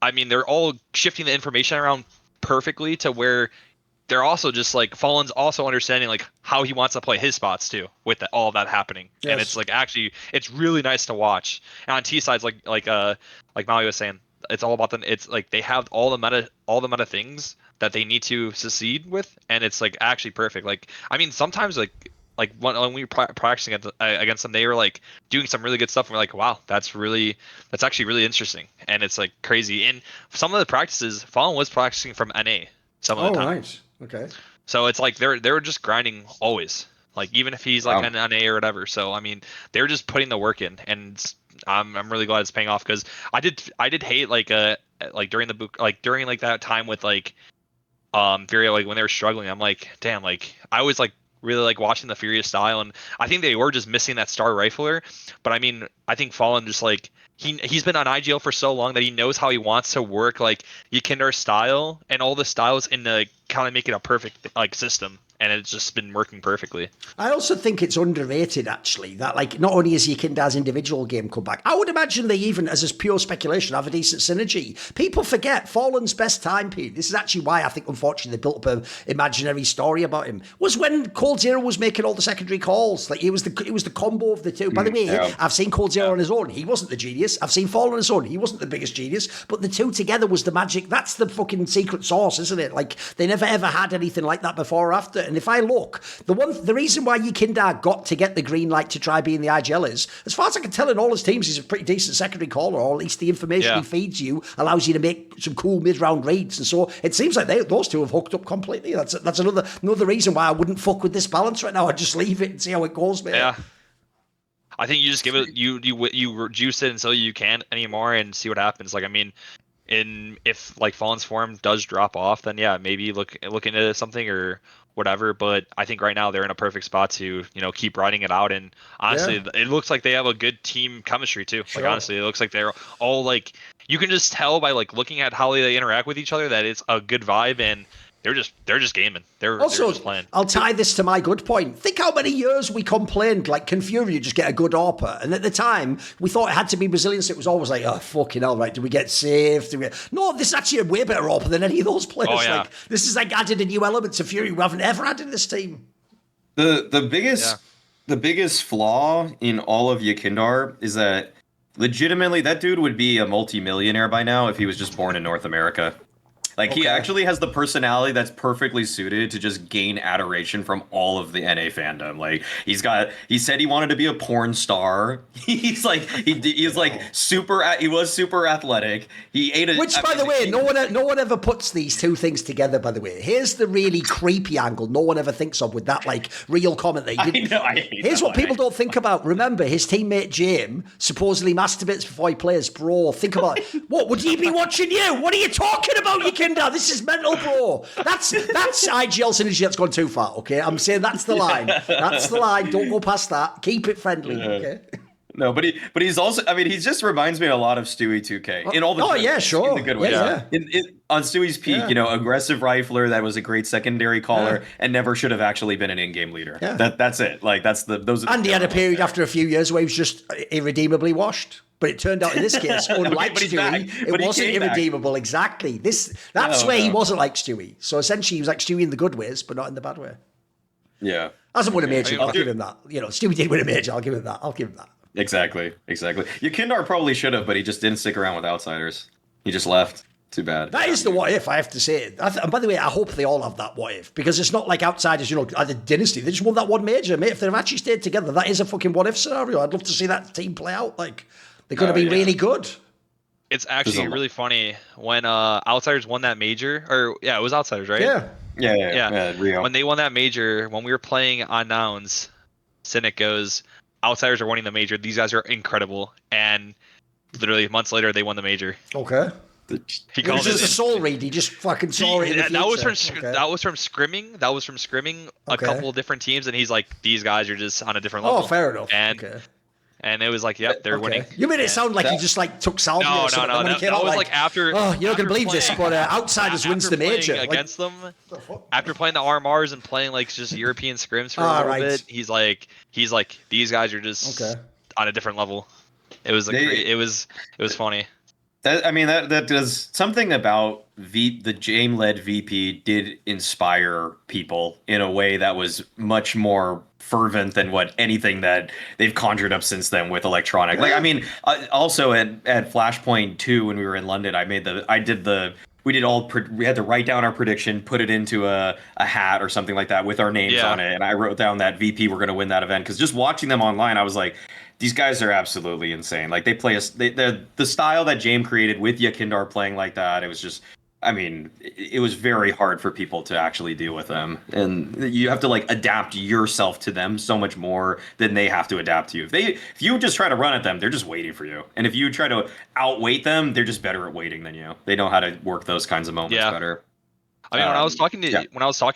I mean they're all shifting the information around perfectly to where they're also just like FalleN's also understanding like how he wants to play his spots too with all of that happening. Yes. And it's like actually it's really nice to watch. And on T sides like Maui was saying, it's all about it's like they have all the meta things that they need to succeed with, and it's like actually perfect. Like I mean sometimes like when we were practicing against them, they were like doing some really good stuff. And we're like, wow, that's actually really interesting, and it's like crazy. And some of the practices, FalleN was practicing from NA some of the time. Right. Okay. So it's like they're just grinding always, like even if he's like an NA or whatever. So I mean, they're just putting the work in, and I'm really glad it's paying off because I did hate like during the book during like that time with like FURIA, like when they were struggling. I'm like, damn, like I was like really like watching the FURIA style, and I think they were just missing that star rifler. But I mean, I think FalleN just like he's been on IGL for so long that he knows how he wants to work like Yikindar's style and all the styles in the kind of make it a perfect like system, and it's just been working perfectly. I also think it's underrated, actually, that like not only is Yikindar's individual game come back, I would imagine they even, as a pure speculation, have a decent synergy. People forget FalleN's best time period. This is actually why I think, unfortunately, they built up an imaginary story about him. Was when Coldzera was making all the secondary calls. Like it was the combo of the two. By the way, I've seen Coldzera on his own. He wasn't the genius. I've seen FalleN on his own. He wasn't the biggest genius. But the two together was the magic. That's the fucking secret sauce, isn't it? Like they never ever had anything like that before or after. And if I look, the reason why Yikindar got to get the green light to try being the IGL is, as far as I can tell in all his teams, he's a pretty decent secondary caller, or at least the information he feeds you allows you to make some cool mid-round reads. And so it seems like those two have hooked up completely. That's another reason why I wouldn't fuck with this balance right now. I'd just leave it and see how it goes, mate. Yeah. I think you just give it, you juice it until you can't anymore and see what happens. Like, I mean, if like FalleN's form does drop off, then yeah, maybe look into something or whatever. But I think right now they're in a perfect spot to keep riding it out. And honestly, it looks like they have a good team chemistry too. Sure. Like honestly, it looks like they're all like, you can just tell by like looking at how they interact with each other that it's a good vibe, and they're just gaming. They're just playing. I'll tie this to my good point. Think how many years we complained, like, can FURIA just get a good AWPer? And at the time, we thought it had to be Brazilian, so it was always like, oh, fucking hell, right, do we get saved? No, this is actually a way better AWPer than any of those players. Oh, yeah. Like, this is like added a new element to FURIA we haven't ever had in this team. The biggest flaw in all of Yikindar is that legitimately that dude would be a multi-millionaire by now if he was just born in North America. Like, he actually has the personality that's perfectly suited to just gain adoration from all of the NA fandom. Like, he said he wanted to be a porn star. He was super athletic. By the way, no one ever puts these two things together, by the way. Here's the really creepy angle no one ever thinks of with that, like, real comment that he didn't. Here's what people don't think about. Remember, his teammate James supposedly masturbates before he plays. Bro, think about it. What, would he be watching you? What are you talking about, you kid? This is mental, bro. That's IGL synergy that's gone too far, okay? I'm saying that's the line. That's the line. Don't go past that. Keep it friendly, okay? No, but he's also, I mean, he just reminds me a lot of Stewie 2K in all the sure. In the good way. Yeah. On Stewie's peak, aggressive rifler that was a great secondary caller and never should have actually been an in-game leader. Yeah. That's it. Like, and he had a period after a few years where he was just irredeemably washed. But it turned out in this case, unlike Stewie, it wasn't irredeemable. Back. Exactly. That's where he wasn't like Stewie. So essentially, he was like Stewie in the good ways, but not in the bad way. Yeah. Hasn't won a major. I'll give him that. Stewie did win a major. I'll give him that. Exactly. Yikindar probably should have, but he just didn't stick around with outsiders. He just left. Too bad. That is the what if, I have to say. And by the way, I hope they all have that what if, because it's not like outsiders, at the dynasty. They just won that one major, mate. If they've actually stayed together, that is a fucking what if scenario. I'd love to see that team play out. Like, they're going to be really good. It's actually really funny when outsiders won that major, it was outsiders, right? Yeah. Rio. When they won that major, when we were playing on Nouns, Cynic goes, outsiders are winning the major. These guys are incredible. And literally months later, they won the major. Okay. He called it just a soul read. He just fucking saw it. That was from scrimming. That was from scrimming a couple of different teams, and he's like, "These guys are just on a different level." Oh, fair enough. And it was like, "Yep, they're winning." You made it sound like he just like took salvia. No. That was like after. Oh, you're not gonna believe this, but outsiders wins the major against them. After playing the RMRs and playing like just European scrims for a little bit, he's like, these guys are just on a different level. It was like it was funny. That does something about the Jame-led VP did inspire people in a way that was much more fervent than what anything that they've conjured up since then with electronic. Like, I mean, also at Flashpoint 2 when we were in London, we had to write down our prediction, put it into a hat or something like that with our names on it, and I wrote down that VP were going to win that event because just watching them online, I was like, these guys are absolutely insane. Like they play the style that James created with Yakindar playing like that. It was just, I mean, it was very hard for people to actually deal with them, and you have to like adapt yourself to them so much more than they have to adapt to you. If you just try to run at them, they're just waiting for you, and if you try to outweight them, they're just better at waiting than you. They know how to work those kinds of moments better. I mean, when I was talking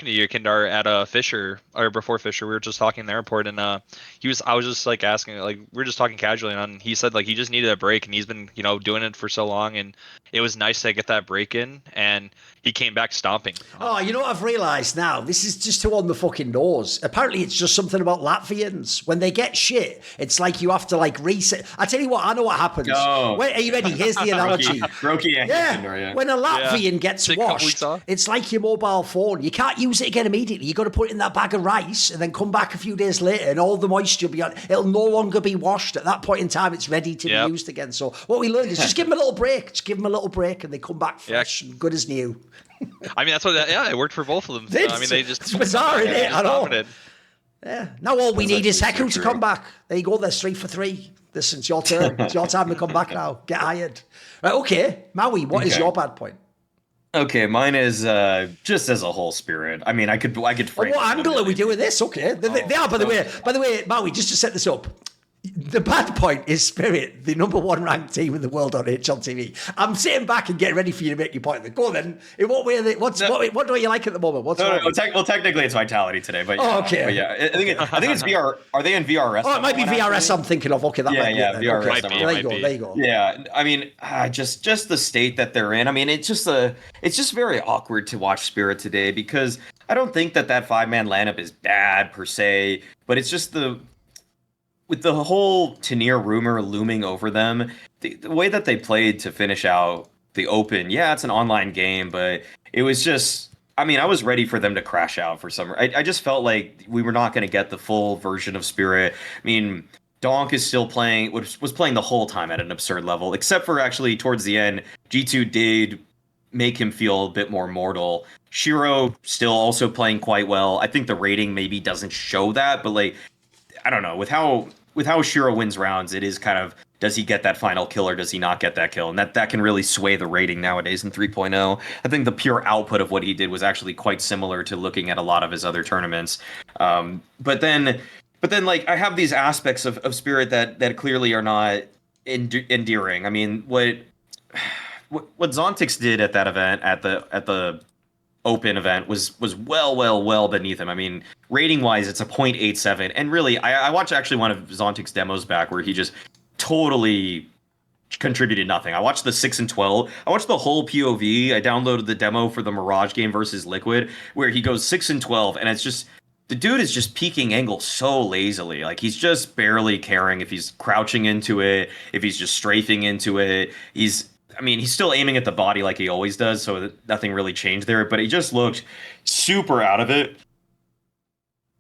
to you, Kindar, at Fisher, or before Fisher, we were just talking in the airport, and I was just like asking, like we were just talking casually, and he said like he just needed a break, and he's been doing it for so long, and it was nice to get that break in, and he came back stomping. Oh, you know what I've realised now? This is just too on the fucking nose. Apparently, it's just something about Latvians. When they get shit, it's like you have to like reset. I tell you what, I know what happens. Oh. Wait, are you ready? Here's the analogy. Broky, When a Latvian gets washed, it's like your mobile phone. You can't use it again immediately. You got to put it in that bag of rice and then come back a few days later, and all the moisture will be on. It'll no longer be washed. At that point in time, it's ready to be used again. So what we learned is just give them a little break. Just give them a little break, and they come back fresh and good as new. I mean, that's what. It worked for both of them. I mean, it's bizarre, isn't it? I know. Dominated. Yeah. Now all we need is Heku to come back. There you go. There's 3 for 3. Listen, it's your turn. It's your time to come back now. Get hired. Right. Okay, Maui. What is your bad point? Okay, mine is just as a whole Spirit. I mean, I could. What angle are we doing this? Okay, they are. By the way, Maui. Just to set this up. The bad point is Spirit, the number 1 ranked team in the world on HLTV. I'm sitting back and getting ready for you to make your point. Go then. In what way? What do you like at the moment? Well, technically it's Vitality today, but okay. But yeah, I think it's VR. Are they in VRS? Oh, it might be VRS. I'm thinking of. Okay, that might be. VRS. Okay. There you go. Yeah, I mean, just the state that they're in. I mean, it's just very awkward to watch Spirit today because I don't think that 5-man lineup is bad per se, but it's just with the whole Tanir rumor looming over them, the way that they played to finish out the Open, it's an online game, but it was just, I mean, I was ready for them to crash out for some. I just felt like we were not going to get the full version of Spirit. I mean, Donk is still playing, was playing the whole time at an absurd level, except for actually towards the end, G2 did make him feel a bit more mortal. Shiro still also playing quite well. I think the rating maybe doesn't show that, but like, I don't know, with how Shiro wins rounds, it is kind of, does he get that final kill or does he not get that kill? And that can really sway the rating nowadays in 3.0. I think the pure output of what he did was actually quite similar to looking at a lot of his other tournaments. But then like I have these aspects of Spirit that clearly are not endearing. I mean, what Zontix did at that event at the Open event was well beneath him. I mean, rating wise, it's a 0.87, and really, I watched actually one of Zontix's demos back where he just totally contributed nothing. I watched the 6 and 12. I watched the whole POV. I downloaded the demo for the Mirage game versus Liquid, where he goes 6 and 12, and it's just the dude is just peeking angle so lazily. Like he's just barely caring if he's crouching into it, if he's just strafing into it. He's still aiming at the body like he always does, so nothing really changed there, but he just looked super out of it.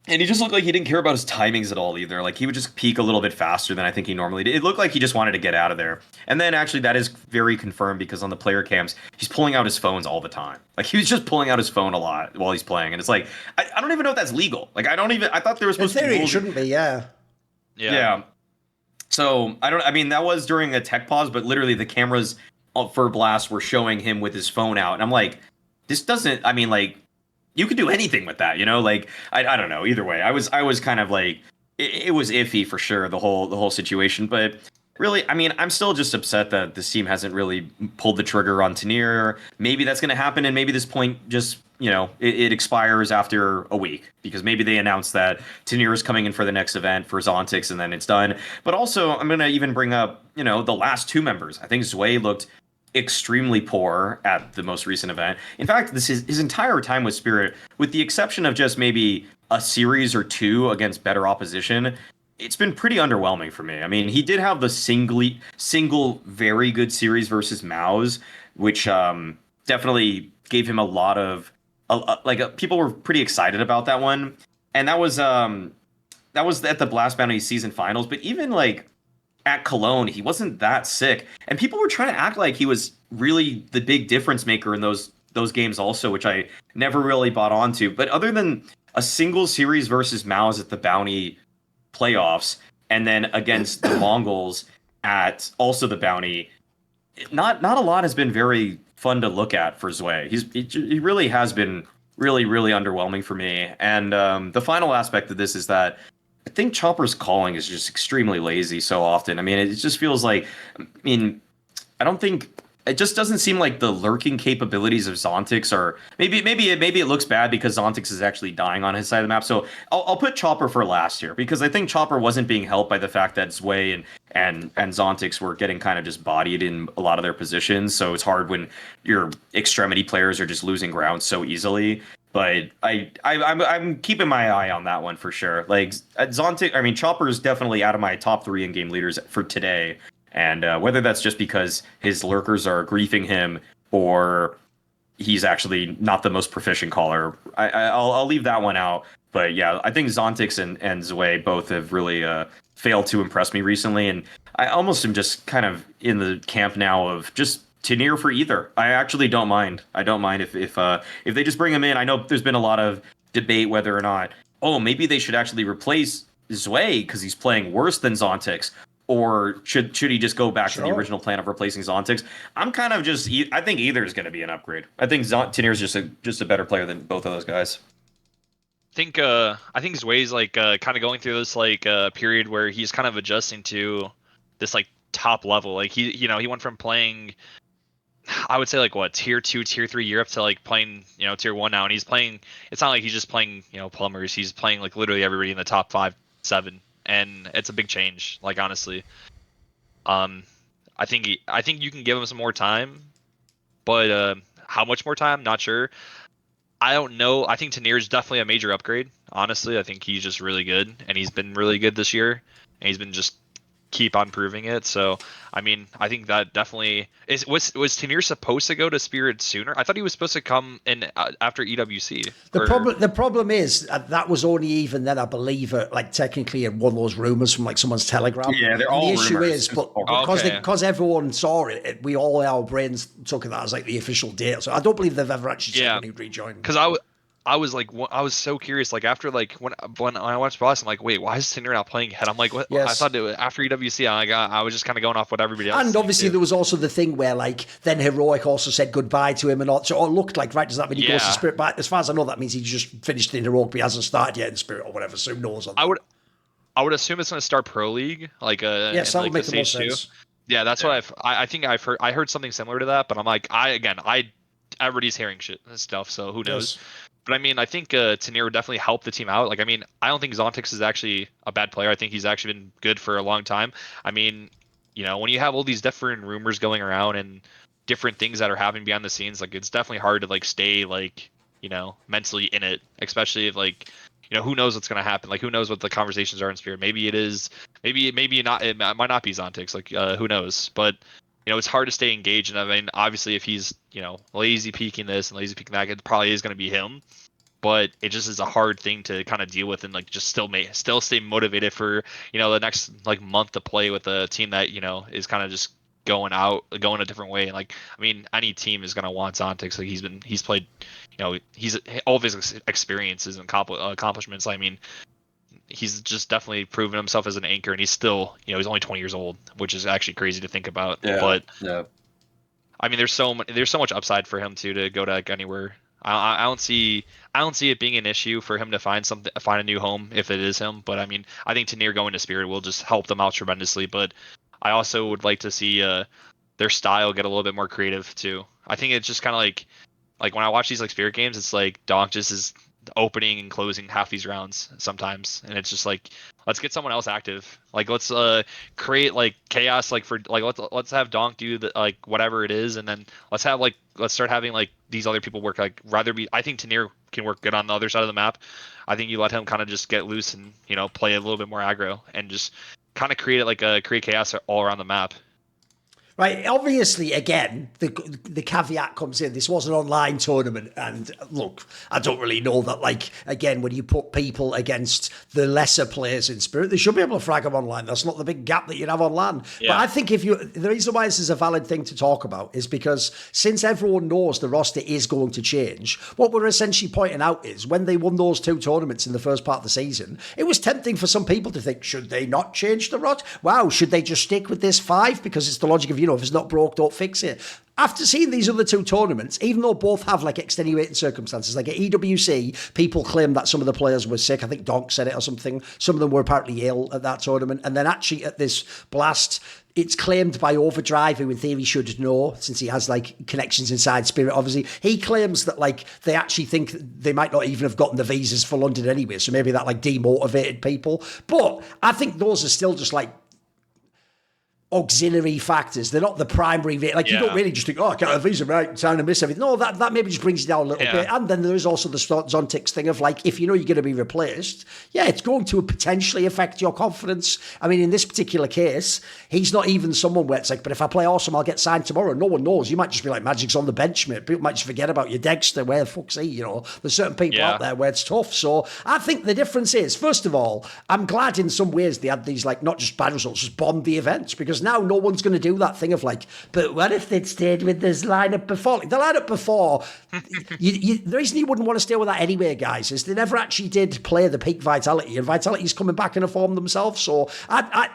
And he just looked like he didn't care about his timings at all either. Like he would just peak a little bit faster than I think he normally did. It looked like he just wanted to get out of there. And then actually that is very confirmed because on the player cams, he's pulling out his phones all the time. Like he was just pulling out his phone a lot while he's playing. And it's like, I don't even know if that's legal. Like I thought there was supposed to be rules. It shouldn't be, yeah. So that was during a tech pause, but literally the cameras for Blast were showing him with his phone out, and I'm like, this doesn't. I mean, like, you could do anything with that, you know? Like, I don't know. Either way, I was kind of like, it was iffy for sure, the whole situation. But really, I mean, I'm still just upset that this team hasn't really pulled the trigger on Tanir. Maybe that's going to happen, and maybe this point just, it expires after a week because maybe they announced that Tanir is coming in for the next event for Zontix, and then it's done. But also, I'm going to even bring up, the last 2 members. I think Zwei looked extremely poor at the most recent event. In fact, this is his entire time with Spirit, with the exception of just maybe a series or 2 against better opposition. it's been pretty underwhelming for me. I mean, he did have the single very good series versus Maus, which definitely gave him a lot of people were pretty excited about that one, and that was at the Blast Bounty season finals. But even like at Cologne, he wasn't that sick, and people were trying to act like he was really the big difference maker in those games also, which I never really bought onto. But other than a single series versus Maus at the Bounty playoffs, and then against the Mongols at also the Bounty, not a lot has been very fun to look at for Zwei. He really has been really underwhelming for me. And the final aspect of this is that I think Chopper's calling is just extremely lazy so often. I mean, it just feels like, I mean, I don't think it just doesn't seem like the lurking capabilities of Zontix are maybe it looks bad because Zontix is actually dying on his side of the map. So I'll put Chopper for last year because I think Chopper wasn't being helped by the fact that Zwei and Zontix were getting kind of just bodied in a lot of their positions. So it's hard when your extremity players are just losing ground so easily. But I'm keeping my eye on that one for sure. Like Zontix, I mean Chopper is definitely out of my top 3 in-game leaders for today. And whether that's just because his lurkers are griefing him or he's actually not the most proficient caller, I'll leave that one out. But yeah, I think Zontix and Zwei both have really failed to impress me recently. And I almost am just kind of in the camp now of just Tynir for either. I actually don't mind. I don't mind if they just bring him in. I know there's been a lot of debate whether or not, oh, maybe they should actually replace Zwei because he's playing worse than Zontix. Or should he just go back to the original plan of replacing Zontix? I'm kind of just I think either is going to be an upgrade. I think Tynir is just a better player than both of those guys. I think Zwei's like kind of going through this like period where he's kind of adjusting to this like top level. Like he went from playing, I would say like what tier 2, tier 3 Europe to like playing tier 1 now, and he's playing. It's not like he's just playing plumbers. He's playing like literally everybody in the top 5, 7. And it's a big change, like honestly. I think you can give him some more time, but how much more time? Not sure. I don't know. I think Tynir is definitely a major upgrade. Honestly, I think he's just really good, and he's been really good this year, and he's been just keep on proving it. So I mean, I think that definitely was Tynir supposed to go to Spirit sooner? I thought he was supposed to come in after EWC. The problem is that was only even then, I believe, like technically one of those rumors from like someone's Telegram. Yeah, they're all rumors. The issue rumors. is, but because everyone saw it, we all our brains took that as like the official date. So I don't believe they've ever actually said when he rejoined. Because I was like, I was so curious. Like after like when I watched Boss, I'm like, wait, why is Tynir not playing head? I'm like, what? Yes. I thought it was after EWC. I was just kind of going off what everybody else. And obviously there was also the thing where like then Heroic also said goodbye to him and all. So it looked like, right, does that mean he goes to Spirit? But as far as I know, that means he just finished in Heroic, but he hasn't started yet in Spirit or whatever. So who knows? I would assume it's going to start Pro League, like yes, that would make the most sense. Yeah, that's what I think I heard something similar to that, but I'm like everybody's hearing shit and stuff, so who knows. Yes. But I mean, I think Tynir would definitely help the team out. Like, I mean, I don't think Zontix is actually a bad player. I think he's actually been good for a long time. I mean, when you have all these different rumors going around and different things that are happening behind the scenes, like it's definitely hard to like stay like mentally in it, especially if like who knows what's gonna happen. Like who knows what the conversations are in Spirit. Maybe it is. Maybe not. It might not be Zontix. Like who knows? But it's hard to stay engaged. And I mean, obviously, if he's, lazy peeking this and lazy peeking that, it probably is going to be him. But it just is a hard thing to kind of deal with and like just still stay motivated for, the next like month to play with a team that, is kind of just going a different way. And like, I mean, any team is going to want Zontix. Like he's played, he's all of his experiences and accomplishments. I mean, he's just definitely proven himself as an anchor, and he's still, he's only 20 years old, which is actually crazy to think about. Yeah, but yeah. I mean, there's so much upside for him to go to like anywhere. I don't see it being an issue for him to find a new home if it is him. But I mean, I think Tynir going to Spirit will just help them out tremendously. But I also would like to see their style get a little bit more creative too. I think it's just kind of like when I watch these like Spirit games, it's like Donk just is opening and closing half these rounds sometimes, and it's just like, let's get someone else active. Like let's create like chaos, like for like let's have Donk do the like whatever it is, and then let's start having like these other people work. Like I think Tynir can work good on the other side of the map. I think you let him kind of just get loose and, play a little bit more aggro and just kind of create chaos all around the map. Right, obviously, again, the caveat comes in. This was an online tournament, and look, I don't really know that, again, when you put people against the lesser players in Spirit, they should be able to frag them online. That's not the big gap that you'd have on LAN. Yeah. But I think the reason why this is a valid thing to talk about is because since everyone knows the roster is going to change, what we're essentially pointing out is when they won those 2 tournaments in the first part of the season, it was tempting for some people to think, should they not change the roster? Wow, should they just stick with this 5? Because it's the logic of, if it's not broke, don't fix it. After seeing these other 2 tournaments, even though both have extenuating circumstances, like at EWC, people claim that some of the players were sick. I think Donk said it or something. Some of them were apparently ill at that tournament. And then actually at this blast, it's claimed by Overdrive, who in theory should know, since he has connections inside Spirit, obviously. He claims that they actually think they might not even have gotten the visas for London anyway. So maybe that demotivated people. But I think those are still just auxiliary factors. They're not the primary. You don't really just think, I can't have visa, right? Trying to miss everything. No, that maybe just brings you down a little bit. And then there is also the Zontix thing of if you're going to be replaced, it's going to potentially affect your confidence. I mean, in this particular case, he's not even someone where it's but if I play awesome, I'll get signed tomorrow. No one knows. You might just be Magic's on the bench, mate. People might just forget about you. Dexter, where the fuck's he? There's certain people out there where it's tough. So I think the difference is, first of all, I'm glad in some ways they had these not just bad results, just bombed the events, because now no one's going to do that thing of but what if they'd stayed with this lineup before? The lineup before, the reason you wouldn't want to stay with that anyway, guys, is they never actually did play the peak Vitality, and Vitality's coming back in a form themselves. So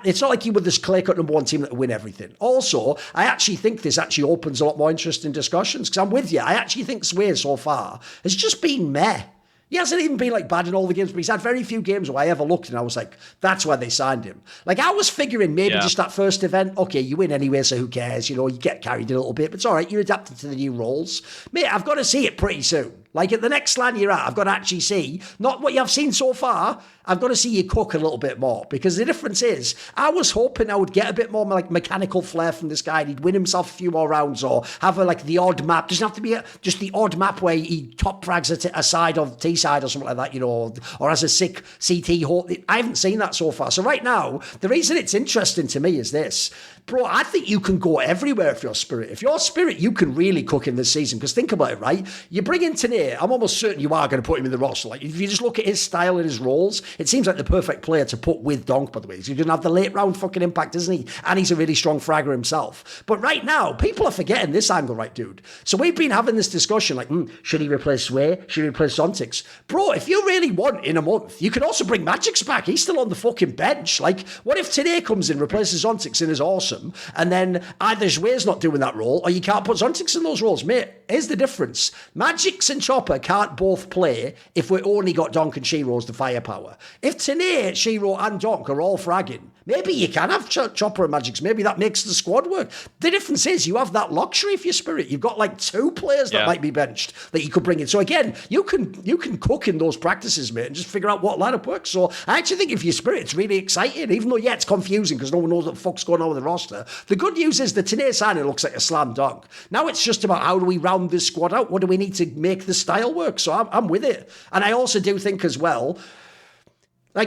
it's not like you were this clear-cut number 1 team that would win everything. Also, I actually think this actually opens a lot more interesting discussions, because I'm with you. I actually think Sway so far has just been meh. He hasn't even been bad in all the games, but he's had very few games where I ever looked and I was that's why they signed him. I was figuring maybe just that first event, okay, you win anyway, so who cares? You get carried a little bit, but it's all right. You're adapted to the new roles. Mate, I've got to see it pretty soon. At the next LAN you're at, I've got to actually see, not what you've seen so far, I've got to see you cook a little bit more. Because the difference is, I was hoping I would get a bit more mechanical flair from this guy, and he'd win himself a few more rounds, or have the odd map. Doesn't have to be just the odd map where he top frags a side or T side or something like that, or has a sick CT hold. I haven't seen that so far. So right now, the reason it's interesting to me is this. Bro, I think you can go everywhere if you're Spirit. If you're Spirit, you can really cook in this season. Because think about it, right? You bring in Tanir, I'm almost certain you are going to put him in the roster. If you just look at his style and his roles, it seems like the perfect player to put with Donk, by the way. He's going to have the late round fucking impact, isn't he? And he's a really strong fragger himself. But right now, people are forgetting this angle, right, dude? So we've been having this discussion, should he replace Sway? Should he replace Zontix? Bro, if you really want in a month, you can also bring Magisk back. He's still on the fucking bench. What if Tanir comes in, replaces Zontix and is awesome, and then either Sway's not doing that role, or you can't put Zontix in those roles? Mate, here's the difference. Magix and Chopper can't both play if we only got Donk and Shiro as the firepower. If Tanir, Shiro and Donk are all fragging, maybe you can have Chopper and Magix. Maybe that makes the squad work. The difference is you have that luxury if you're Spirit. You've got 2 players that might be benched that you could bring in. So again, you can cook in those practices, mate, and just figure out what lineup works. So I actually think if you're Spirit, it's really exciting, even though, it's confusing because no one knows what the fuck's going on with the roster. The good news is the Tanir signing looks like a slam dunk. Now it's just about how do we round this squad out? What do we need to make the style work? So I'm with it. And I also do think as well,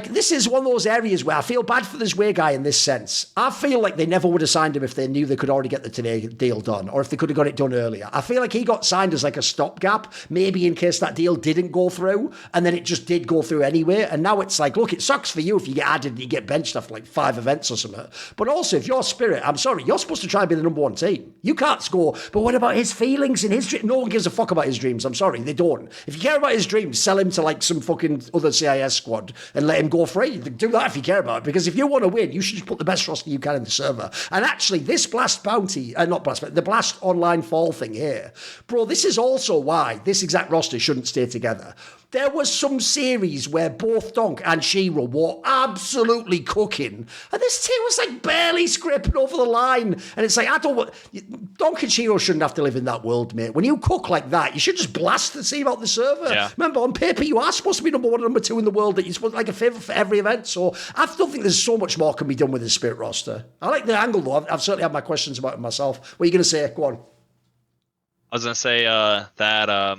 this is one of those areas where I feel bad for this Way guy in this sense. I feel like they never would have signed him if they knew they could already get the Tanir deal done, or if they could have got it done earlier. I feel like he got signed as a stopgap, maybe in case that deal didn't go through, and then it just did go through anyway. And now it's look, it sucks for you if you get added and you get benched after 5 events or something. But also, if you're Spirit, I'm sorry, you're supposed to try and be the number 1 team. You can't score, but what about his feelings and his dreams? No one gives a fuck about his dreams. I'm sorry, they don't. If you care about his dreams, sell him to some fucking other CIS squad and let him go free. Do that if you care about it, because if you want to win, you should just put the best roster you can in the server. And actually, this Blast Bounty, not Blast, but the Blast Online Fall thing here, bro, this is also why this exact roster shouldn't stay together. There was some series where both Donk and Shiro were absolutely cooking, and this team was barely scraping over the line. And it's Donk and Shiro shouldn't have to live in that world, mate. When you cook like that, you should just blast the team out the server. Yeah. Remember, on paper, you are supposed to be number 1 and number 2 in the world. That you're supposed to a favourite for every event. So I still think there's so much more can be done with the Spirit roster. I like the angle though. I've certainly had my questions about it myself. What are you going to say? Go on. I was going to say that.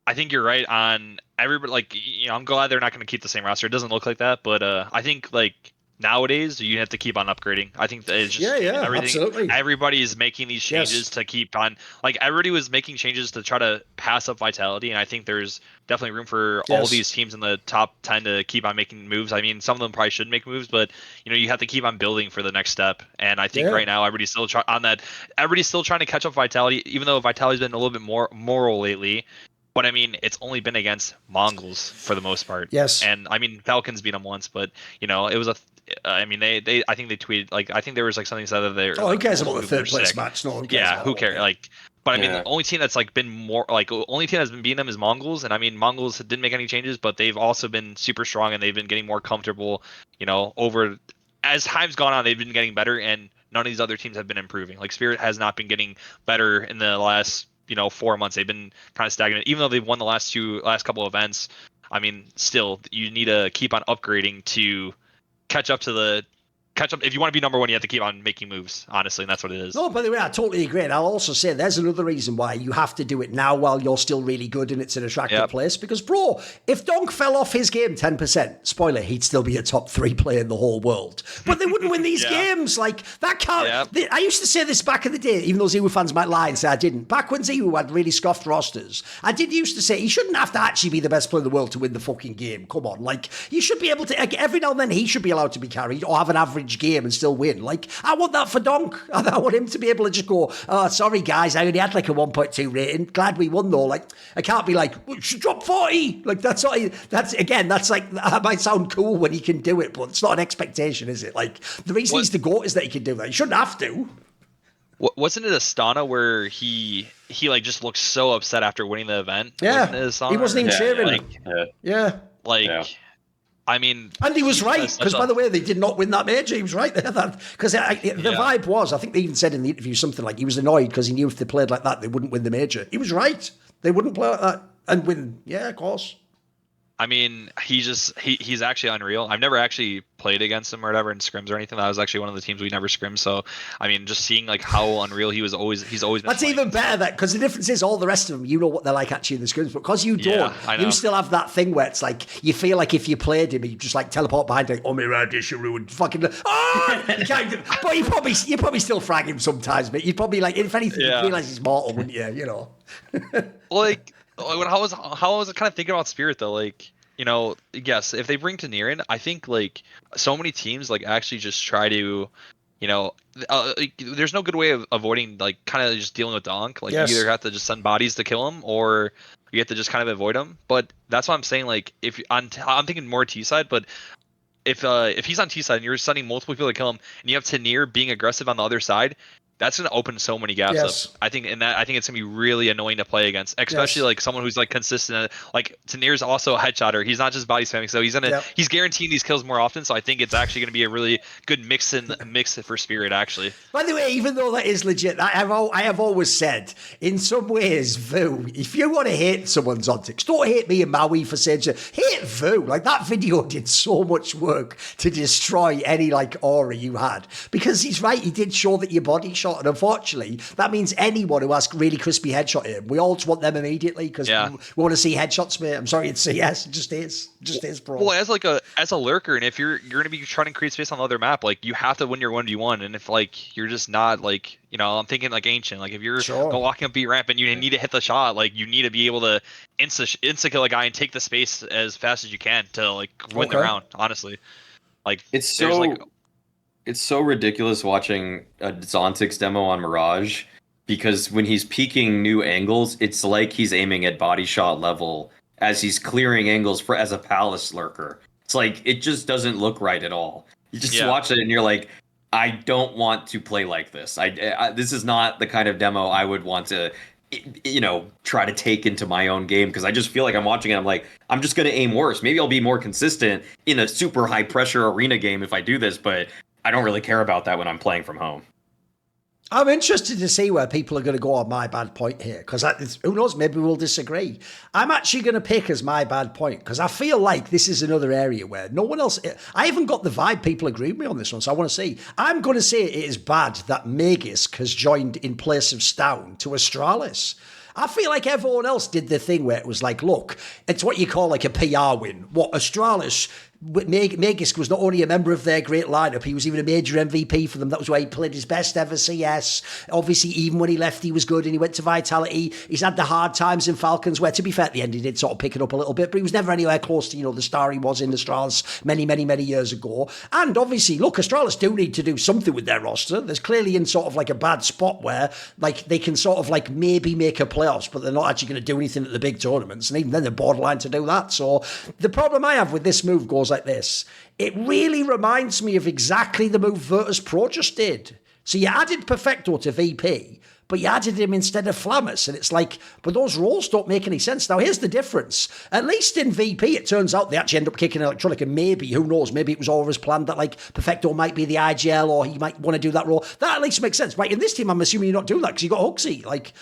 I think you're right on everybody. Like, I'm glad they're not going to keep the same roster. It doesn't look like that, but I think like nowadays you have to keep on upgrading. I think that it's just everything. Absolutely. Everybody is making these changes to keep on. Like everybody was making changes to try to pass up Vitality, and I think there's definitely room for all these teams in the top 10 to keep on making moves. I mean, some of them probably shouldn't make moves, but you have to keep on building for the next step. And I think right now everybody's still Everybody's still trying to catch up Vitality, even though Vitality's been a little bit more moral lately. But I mean, it's only been against Mongols for the most part. Yes. And I mean, Falcons beat them once, but it was I mean, they I think they tweeted I think there was something said that they. Oh, who cares about the third place match? No one cares. Who cares? But I mean, the only team that's been more only team that's been beating them is Mongols, and I mean, Mongols didn't make any changes, but they've also been super strong and they've been getting more comfortable. Over as time's gone on, they've been getting better, and none of these other teams have been improving. Like Spirit has not been getting better in the last 4 months. They've been kind of stagnant, even though they've won the last couple of events. I mean, still, you need to keep on upgrading to catch up. If you want to be number one, you have to keep on making moves, honestly, and that's what it is. No, by the way, I totally agree. And I'll also say there's another reason why you have to do it now while you're still really good and it's an attractive place. Because, bro, if Donk fell off his game 10%, spoiler, he'd still be a top 3 player in the whole world. But they wouldn't win these games. Like, that can't... I used to say this back in the day, even though Ziwu fans might lie and say I didn't. Back when Ziwu had really scoffed rosters, I did used to say he shouldn't have to actually be the best player in the world to win the fucking game. Come on. Like, you should be able to... Every now and then, he should be allowed to be carried or have an average game and still win. Like, I want that for Donk. I want him to be able to just go, oh, sorry, guys, I only had like a 1.2 rating. Glad we won, though. Like, I can't be like, well, should drop 40. Like, that's like, that might sound cool when he can do it, but it's not an expectation, is it? Like, the reason he's the GOAT is that he can do that. He shouldn't have to. Wasn't it Astana where he like just looked so upset after winning the event? Yeah. He wasn't even cheering. I mean, and he was right, because by the way, they did not win that major. He was right there. Because the vibe was, I think they even said in the interview something like he was annoyed because he knew if they played like that, they wouldn't win the major. He was right. They wouldn't play like that and win. Yeah, of course. I mean, he's actually unreal. I've never actually played against him or whatever in scrims or anything. That was actually one of the teams we never scrimmed. So, I mean, just seeing like how unreal he's always been. That's even better, that because the difference is all the rest of them, you know what they're like actually in the scrims, but because you don't, you still have that thing where it's like you feel like if you played him, you just like teleport behind, like, oh my Radisharu and fucking, you can't, but you probably still frag him sometimes, but you'd probably like, if anything, you'd realize he's mortal, wouldn't you? You know, like how I was kind of thinking about Spirit though, like. Yes, if they bring Tanir in, I think like so many teams like actually just try to, there's no good way of avoiding like kind of just dealing with Donk. Like you either have to just send bodies to kill him or you have to just kind of avoid him. But that's what I'm saying. Like if I'm thinking more T side, but if he's on T side and you're sending multiple people to kill him and you have Tanir being aggressive on the other side, that's going to open so many gaps up. I think it's going to be really annoying to play against, especially like someone who's like consistent. Like Tanir's also a headshotter. He's not just body spamming, so he's guaranteeing these kills more often. So I think it's actually going to be a really good mix for Spirit actually. By the way, even though that is legit, I have always said in some ways, Vu, if you want to hate someone's optics, don't hate me and Maui for saying so. Hate Vu. Like that video did so much work to destroy any like aura you had, because he's right. He did show that your body shot. And unfortunately, that means anyone who has really crispy headshot him, we all just want them immediately because we want to see headshots, mate. I'm sorry to say yes, it just is, bro. Well, as a lurker, and if you're going to be trying to create space on the other map, like you have to win your 1v1, and if like you're just not like, I'm thinking like Ancient, like if you're walking up B ramp and you need to hit the shot, like you need to be able to insta kill a guy and take the space as fast as you can to like win the round. Honestly, like it's so ridiculous watching a Zontix demo on Mirage, because when he's peeking new angles, it's like he's aiming at body shot level as he's clearing angles as a Palace lurker. It's like, it just doesn't look right at all. You just watch it and you're like, I don't want to play like this. This is not the kind of demo I would want to, try to take into my own game, because I just feel like I'm watching it. I'm like, I'm just going to aim worse. Maybe I'll be more consistent in a super high pressure arena game if I do this, but I don't really care about that when I'm playing from home. I'm interested to see where people are going to go on my bad point here, because who knows, maybe we'll disagree. I'm actually going to pick as my bad point, because I feel like this is another area where no one else... I haven't got the vibe people agree with me on this one, so I want to see. I'm going to say it is bad that Magisk has joined in place of stavn to Astralis. I feel like everyone else did the thing where it was like, look, it's what you call like a PR win. What Astralis, Magisk was not only a member of their great lineup, he was even a major MVP for them. That was why he played his best ever CS. Obviously, even when he left, he was good and he went to Vitality. He's had the hard times in Falcons, where, to be fair, at the end, he did sort of pick it up a little bit, but he was never anywhere close to, the star he was in Astralis many years ago. And obviously, look, Astralis do need to do something with their roster. There's clearly in sort of like a bad spot where like they can sort of like maybe make a playoffs, but they're not actually going to do anything at the big tournaments. And even then, they're borderline to do that. So the problem I have with this move goes like this. It really reminds me of exactly the move Virtus Pro just did. So you added Perfecto to VP, but you added him instead of Flammus. And it's like, but those roles don't make any sense. Now, here's the difference. At least in VP, it turns out they actually end up kicking Electronic, and maybe, who knows, maybe it was always planned that, like, Perfecto might be the IGL, or he might want to do that role. That at least makes sense. Right, in this team, I'm assuming you're not doing that because you got Cxzi. Like,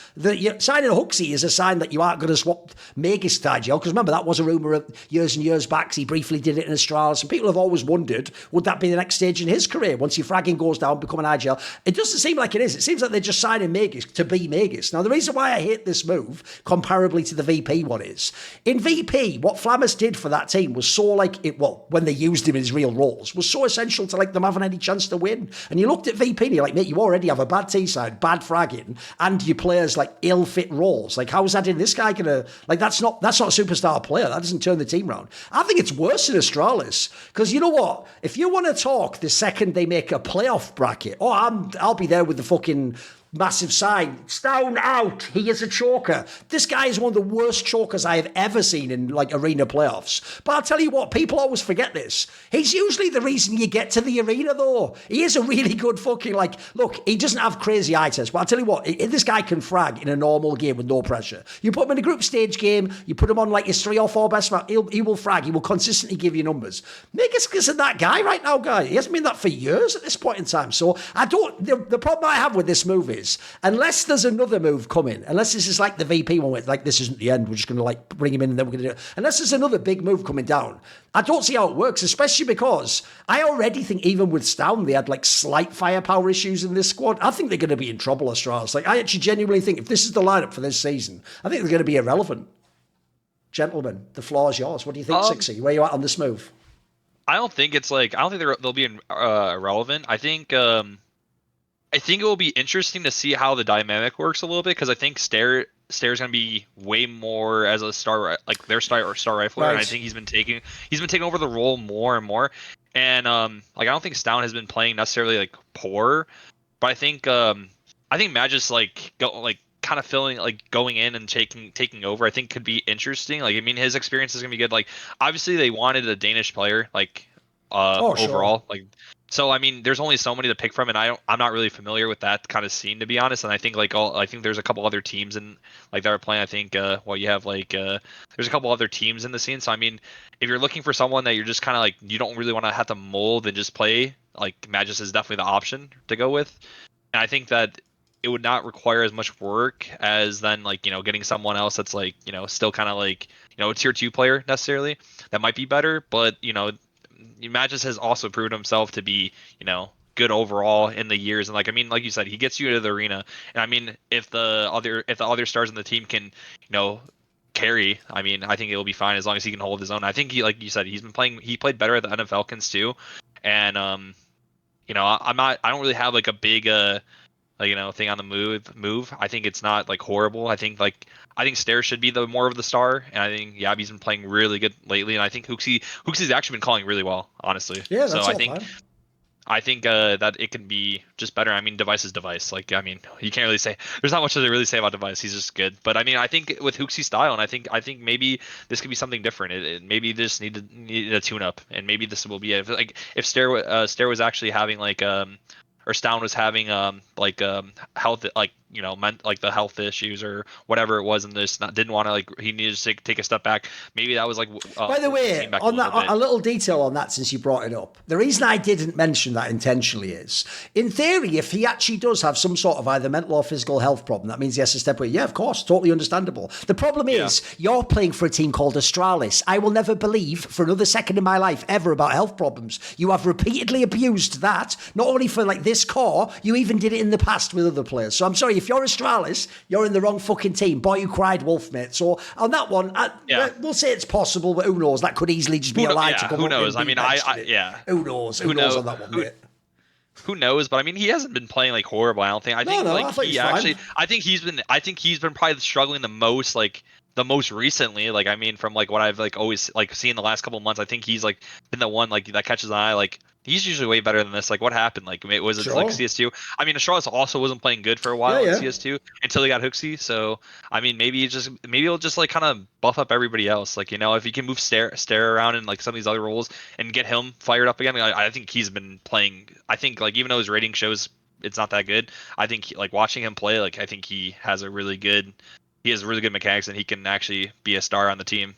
signing a Cxzi is a sign that you aren't going to swap Magisk to IGL, because remember, that was a rumour of years and years back, 'cause he briefly did it in Astralis, and people have always wondered, would that be the next stage in his career? Once your fragging goes down, become an IGL. It doesn't seem like it is. It seems like they're just signing Magisk to be Magisk. Now, the reason why I hate this move, comparably to the VP one, is in VP, what Flammus did for that team was so like it. Well, when they used him in his real roles, was so essential to like them having any chance to win. And you looked at VP and you're like, mate, you already have a bad T side, bad fragging, and your players like ill-fit roles. Like, how is that in this guy gonna like? That's not a superstar player. That doesn't turn the team around. I think it's worse than Astralis, because you know what? If you want to talk the second they make a playoff bracket, I'll be there with the fucking massive sign, stavn out, he is a choker. This guy is one of the worst chokers I have ever seen in like arena playoffs. But I'll tell you what, people always forget this. He's usually the reason you get to the arena though. He is a really good fucking like, look, he doesn't have crazy eye test, but I'll tell you what, this guy can frag in a normal game with no pressure. You put him in a group stage game, you put him on like his 3 or 4 best, he will frag, he will consistently give you numbers. Magisk isn't that guy right now, guy. He hasn't been that for years at this point in time. So the problem I have with this move is, unless there's another move coming, unless this is like the VP one, where like this isn't the end, we're just going to like bring him in and then we're going to do it. Unless there's another big move coming down, I don't see how it works, especially because I already think even with stavn, they had like slight firepower issues in this squad. I think they're going to be in trouble, Astralis. Like, I actually genuinely think if this is the lineup for this season, I think they're going to be irrelevant. Gentlemen, the floor is yours. What do you think, Cxzi? Where are you at on this move? I don't think they'll be irrelevant. I think it will be interesting to see how the dynamic works a little bit, because I think Stair's going to be way more as a star, like their star rifler, right. And I think he's been taking over the role more and more. And like, I don't think stavn has been playing necessarily like poor, but I think Magisk kind of feeling like going in and taking over, I think could be interesting. Like, I mean, his experience is going to be good. Like, obviously they wanted a Danish player, like overall, like. So I mean, there's only so many to pick from, and I'm not really familiar with that kind of scene, to be honest. And I think there's a couple other teams in like that are playing. I think you have like there's a couple other teams in the scene. So I mean, if you're looking for someone that you're just kind of like, you don't really want to have to mold and just play, like Magisk is definitely the option to go with. And I think that it would not require as much work as then like, getting someone else that's like, still kind of like, a tier 2 player necessarily that might be better, but Magisk has also proven himself to be, good overall in the years. And like, I mean, like you said, he gets you to the arena. And I mean, if the other stars in the team can, carry, I mean, I think it'll be fine as long as he can hold his own. I think like you said, he played better at the NFL Falcons too. And, I don't really have like a big, thing on the move. I think it's not like horrible. I think Stair should be the more of the star, and I think Yabi's been playing really good lately, and I think Cxzi's actually been calling really well, honestly. Yeah, that's so fine. I think that it can be just better. I mean, Device is Device. Like, I mean, you can't really say, there's not much to really say about Device. He's just good. But I mean, I think with Cxzi's style, and I think maybe this could be something different. Maybe they just need a tune up, and maybe this will be it. Like if Stair was actually having like or stavn was having health, like like the health issues or whatever it was, and didn't want to, like, he needed to take a step back. Maybe that was like. By the way, on that, a little detail on that, since you brought it up, the reason I didn't mention that intentionally is, in theory, if he actually does have some sort of either mental or physical health problem, that means he has to step away. Yeah, of course, totally understandable. The problem is, you're playing for a team called Astralis. I will never believe for another second in my life ever about health problems. You have repeatedly abused that, not only for like this core, you even did it in the past with other players. So I'm sorry, if you're Astralis, you're in the wrong fucking team. Boy who cried wolf, mate. So on that one, we'll say it's possible, but who knows? That could easily just be a lie to come who up knows? and I mean, Who knows? Who knows on that one, mate? Who knows? But I mean, he hasn't been playing like horrible. I don't think. I think I think he's been probably struggling the most, like the most recently. Like I mean, from like what I've like always like seen the last couple of months, I think he's like been the one like that catches an eye. Like he's usually way better than this. Like what happened? Like was it like CS2? I mean, Astralis also wasn't playing good for a while in CS2 until he got Cxzi. So I mean, maybe he'll just like kind of buff up everybody else. Like if he can move stare around in like some of these other roles and get him fired up again. I think he's been playing. I think like even though his rating shows it's not that good, I think like watching him play, like I think he has really good mechanics and he can actually be a star on the team.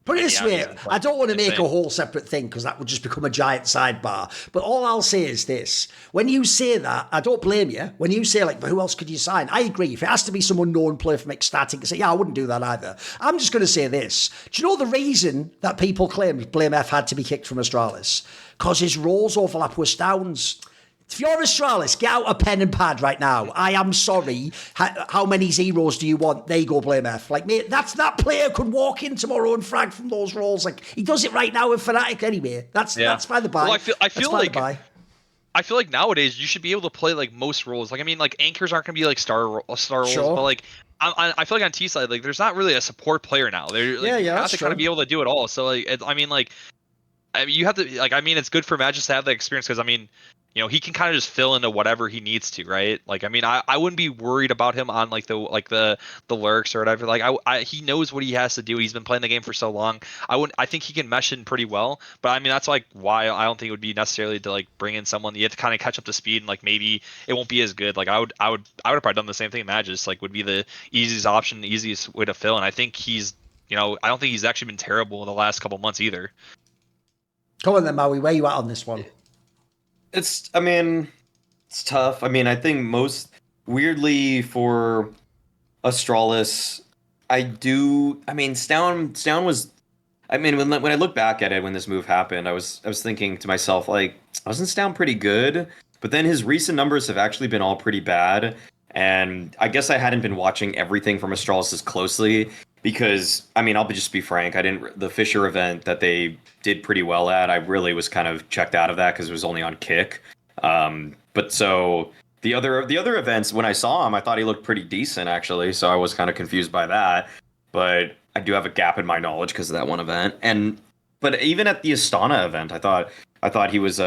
Put it this way, I don't want to make a whole separate thing because that would just become a giant sidebar. But all I'll say is this. When you say that, I don't blame you. When you say, like, but who else could you sign? I agree. If it has to be some unknown player from Ecstatic, I say, yeah, I wouldn't do that either. I'm just going to say this. Do you know the reason that people claim Blame F had to be kicked from Astralis? Because his roles overlap with stavn's. If you're Astralis, get out a pen and pad right now. I am sorry. How many zeros do you want? There you go, Blame F. Like, mate, that player could walk in tomorrow and frag from those roles. Like, he does it right now with Fnatic anyway. That's by the by. Well, I feel like nowadays you should be able to play like most roles. Like, I mean, like anchors aren't going to be like star roles, but like I feel like on T side, like there's not really a support player now. They're like, you have to kind of be able to do it all. So like, you have to like. I mean, it's good for Magisk to have that experience because I mean. He can kind of just fill into whatever he needs to, right? Like, I mean, I wouldn't be worried about him on like the lurks or whatever. Like, he knows what he has to do. He's been playing the game for so long. I think he can mesh in pretty well. But I mean, that's like why I don't think it would be necessarily to like bring in someone. You have to kind of catch up to speed, and like maybe it won't be as good. Like, I would have probably done the same thing. Magisk like would be the easiest option, the easiest way to fill. And I think he's, I don't think he's actually been terrible in the last couple months either. Come on then, Maui. Where you at on this one? It's tough. I mean, I think weirdly for Astralis, stavn was, when I look back at it, when this move happened, I was thinking to myself, like, wasn't stavn pretty good? But then his recent numbers have actually been all pretty bad. And I guess I hadn't been watching everything from Astralis as closely because, I'll just be frank, the Fisher event that they did pretty well at, I really was kind of checked out of that because it was only on Kick. But so the other events, when I saw him, I thought he looked pretty decent actually, so I was kind of confused by that. But I do have a gap in my knowledge because of that one event. But even at the Astana event, I thought he was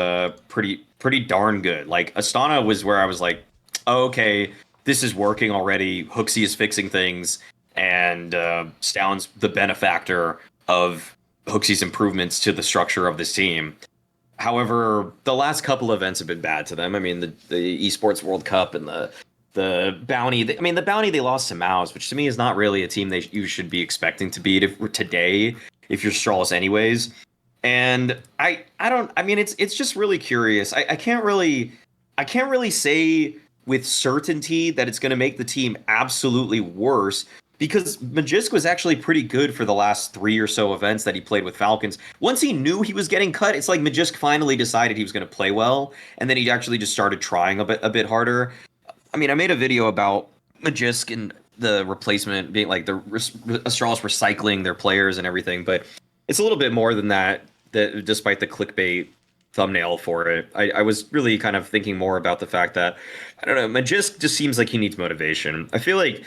pretty darn good. Like Astana was where I was like, oh, okay, this is working already. Cxzi is fixing things. And stavn's the benefactor of Cxi's improvements to the structure of this team. However, the last couple events have been bad to them. I mean, the esports World Cup and the bounty. The bounty they lost to Maus, which to me is not really a team you should be expecting to beat today if you're Astralis anyways. And it's just really curious. I can't really say with certainty that it's going to make the team absolutely worse. Because Magisk was actually pretty good for the last 3 or so events that he played with Falcons. Once he knew he was getting cut, it's like Magisk finally decided he was going to play well, and then he actually just started trying a bit harder. I made a video about Magisk and the replacement being like the Astralis recycling their players and everything, but it's a little bit more than that despite the clickbait thumbnail for it. I was really kind of thinking more about the fact that, I don't know, Magisk just seems like he needs motivation. I feel like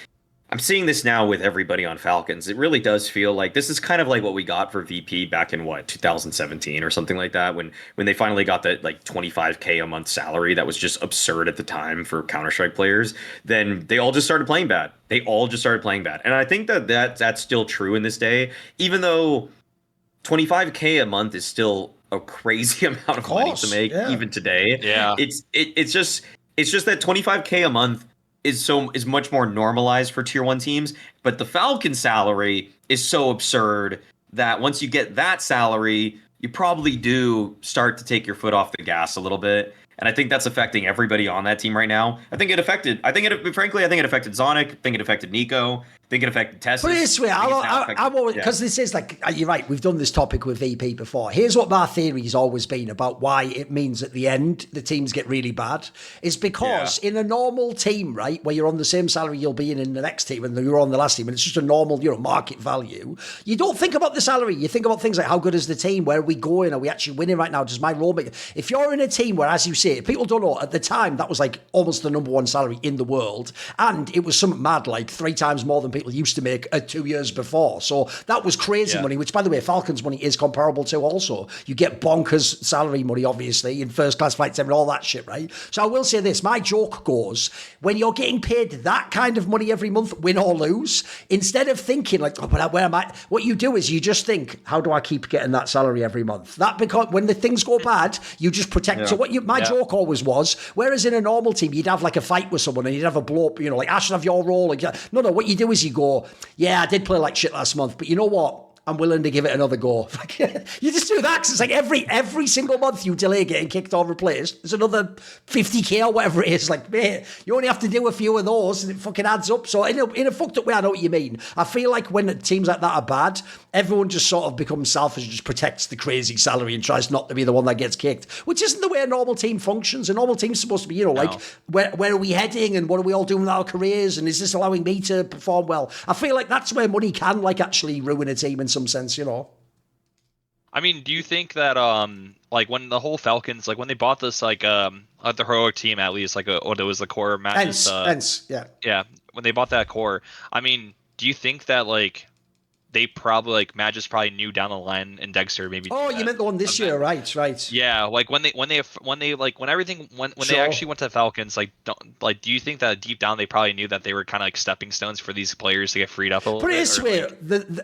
I'm seeing this now with everybody on Falcons. It really does feel like this is kind of like what we got for VP back in 2017 or something like that, when they finally got that like $25K a month salary that was just absurd at the time for Counter-Strike players. Then they all just started playing bad. And I think that's still true in this day, even though $25K a month is still a crazy amount of money to make even today. Yeah. It's just that $25K a month is much more normalized for tier 1 teams, but the Falcon salary is so absurd that once you get that salary, you probably do start to take your foot off the gas a little bit. And I think that's affecting everybody on that team right now. Frankly, I think it affected Zonic. I think it affected Nico. think it affected Tessa's. Put it this way, because this is like, you're right, we've done this topic with VP before. Here's what my theory has always been about why it means at the end the teams get really bad. Is because in a normal team, right, where you're on the same salary you'll be in the next team and you're on the last team, and it's just a normal, market value, you don't think about the salary. You think about things like, how good is the team? Where are we going? Are we actually winning right now? Does my role make... If you're in a team where, as you say, people don't know, at the time, that was like almost the number one salary in the world, and it was something mad, like 3 times more than people used to make 2 years before. So that was crazy money, which, by the way, Falcon's money is comparable to also. You get bonkers salary money, obviously, in first class flights and all that shit, right? So I will say this, my joke goes, when you're getting paid that kind of money every month, win or lose, instead of thinking like, where am I? What you do is you just think, how do I keep getting that salary every month? That, because when the things go bad, you just protect. So what my joke always was, whereas in a normal team, you'd have like a fight with someone and you'd have a blow up, like, I should have your role. Like, no, what you do is you go, yeah, I did play like shit last month, but you know what? I'm willing to give it another go. You just do that, because it's like every single month you delay getting kicked or replaced, there's another 50k or whatever it is. Like, mate, you only have to do a few of those and it fucking adds up. So in a fucked up way, I know what you mean. I feel like when teams like that are bad, everyone just sort of becomes selfish and just protects the crazy salary and tries not to be the one that gets kicked, which isn't the way a normal team functions. A normal team's supposed to be, like, where are we heading and what are we all doing with our careers, and is this allowing me to perform well? I feel like that's where money can, like, actually ruin a team in some sense, I mean, do you think that like when the whole Falcons, like when they bought this, like the heroic team, at least, like what it was, the core matches, when they bought that core, I mean, do you think that like they probably, like, Magisk probably knew down the line, and Dexter maybe. Oh, you meant the one this year, right? Yeah, like when they actually went to the Falcons, like, do you think that deep down they probably knew that they were kind of like stepping stones for these players to get freed up a little bit? Put it this way,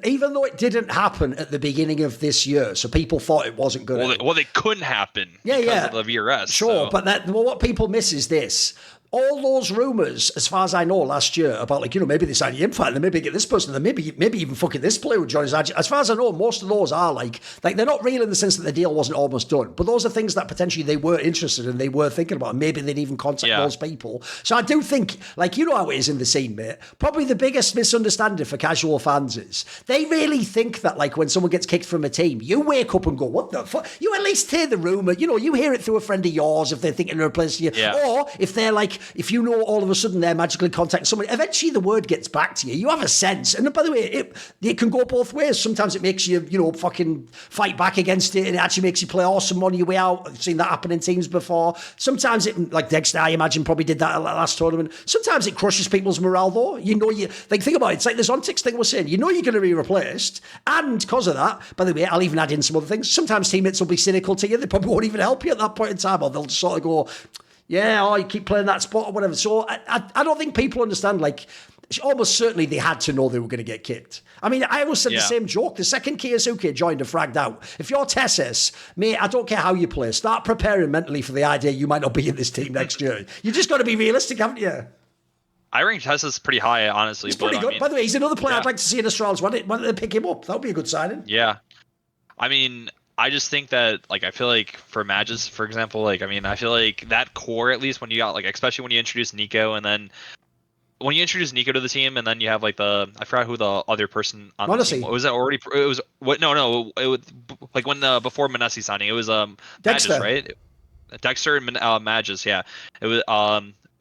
even though it didn't happen at the beginning of this year, so people thought it wasn't good. Well, they couldn't happen because of the VRS. Sure, so. But what people miss is this. All those rumours, as far as I know, last year about, like, maybe they signed Imfight and they maybe get this person, and maybe even fucking this player would join us. As far as I know, most of those are like they're not real in the sense that the deal wasn't almost done. But those are things that potentially they were interested in, they were thinking about, and maybe they'd even contact those people. So I do think, like, how it is in the scene, mate. Probably the biggest misunderstanding for casual fans is they really think that, like, when someone gets kicked from a team, you wake up and go, what the fuck? You at least hear the rumour. You hear it through a friend of yours if they're thinking of replacing you. Yeah. Or if they're like, if all of a sudden they're magically contacting someone, eventually the word gets back to you. You have a sense. And by the way, it can go both ways. Sometimes it makes you, fucking fight back against it, and it actually makes you play awesome on your way out. I've seen that happen in teams before. Sometimes it, like Dexter, I imagine, probably did that at last tournament. Sometimes it crushes people's morale, though. Think about it. It's like this Ontix thing we're saying. You're going to be replaced. And because of that, by the way, I'll even add in some other things. Sometimes teammates will be cynical to you. They probably won't even help you at that point in time, or they'll just sort of go, you keep playing that spot or whatever. So I don't think people understand, like, almost certainly they had to know they were going to get kicked. I mean, I always said the same joke. The second Kiyasuke joined and fragged out. If you're Tessus, mate, I don't care how you play. Start preparing mentally for the idea you might not be in this team next year. You just got to be realistic, haven't you? I rank Tessus pretty high, honestly. He's pretty good. By the way, he's another player I'd like to see in Astralis. Why don't they pick him up? That would be a good signing. Yeah. I mean, I just think that, like, I feel like for Magisk, for example, like, I mean, I feel like that core, at least when you got, like, especially when you introduce Nico, and then when you introduce Nico to the team, and then you have, like, I forgot who the other person on the team was. It was what? No, it was like when before Manesi signing, it was Dexter, Magisk, right? Dexter and Magisk, yeah. It was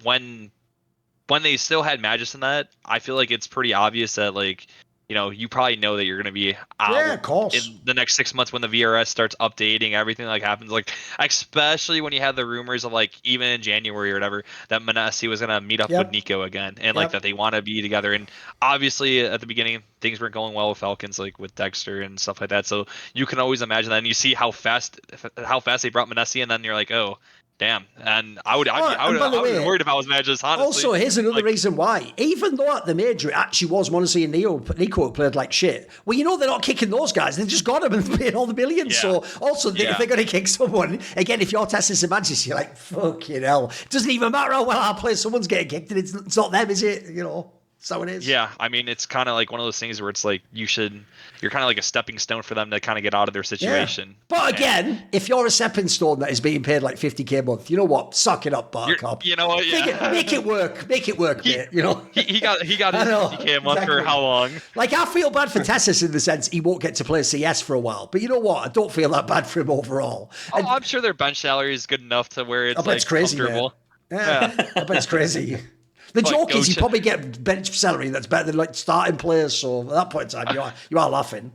when they still had Magisk in that. I feel like it's pretty obvious that, like, you probably know that you're going to be out in the next 6 months when the VRS starts updating, everything like happens. Like, especially when you had the rumors of, like, even in January or whatever, that Manesi was going to meet up with Nico again, and like that they want to be together. And obviously at the beginning, things weren't going well with Falcons, like with Dexter and stuff like that. So you can always imagine that, and you see how fast they brought Manesi, and then you're like, oh, damn. And I would be worried if I was Magisk, honestly. Also, here's another reason why. Even though at the major it actually was Monesi and Nico who played like shit, well, they're not kicking those guys. They just got them and paid all the millions. Yeah. So also, if they're going to kick someone, again, if you're testing some Magisk, you're like, fucking hell. It doesn't even matter how well I play. Someone's getting kicked, and it's not them, is it? So it is. Yeah, I mean, it's kind of like one of those things where it's like you're kind of like a stepping stone for them to kind of get out of their situation. Yeah. But again, if you're a stepping stone that is being paid like 50k a month, you know what? Suck it up, Buttercup. You know what? Yeah. Make it work, mate. You know. He got his 50k a month for how long? Like, I feel bad for Tessus in the sense he won't get to play CS for a while. But you know what? I don't feel that bad for him overall. Oh, I'm sure their bench salary is good enough to where it's like crazy, comfortable. Yeah, I bet it's crazy. The joke is you probably get bench salary that's better than like starting players. So at that point in time, you are laughing.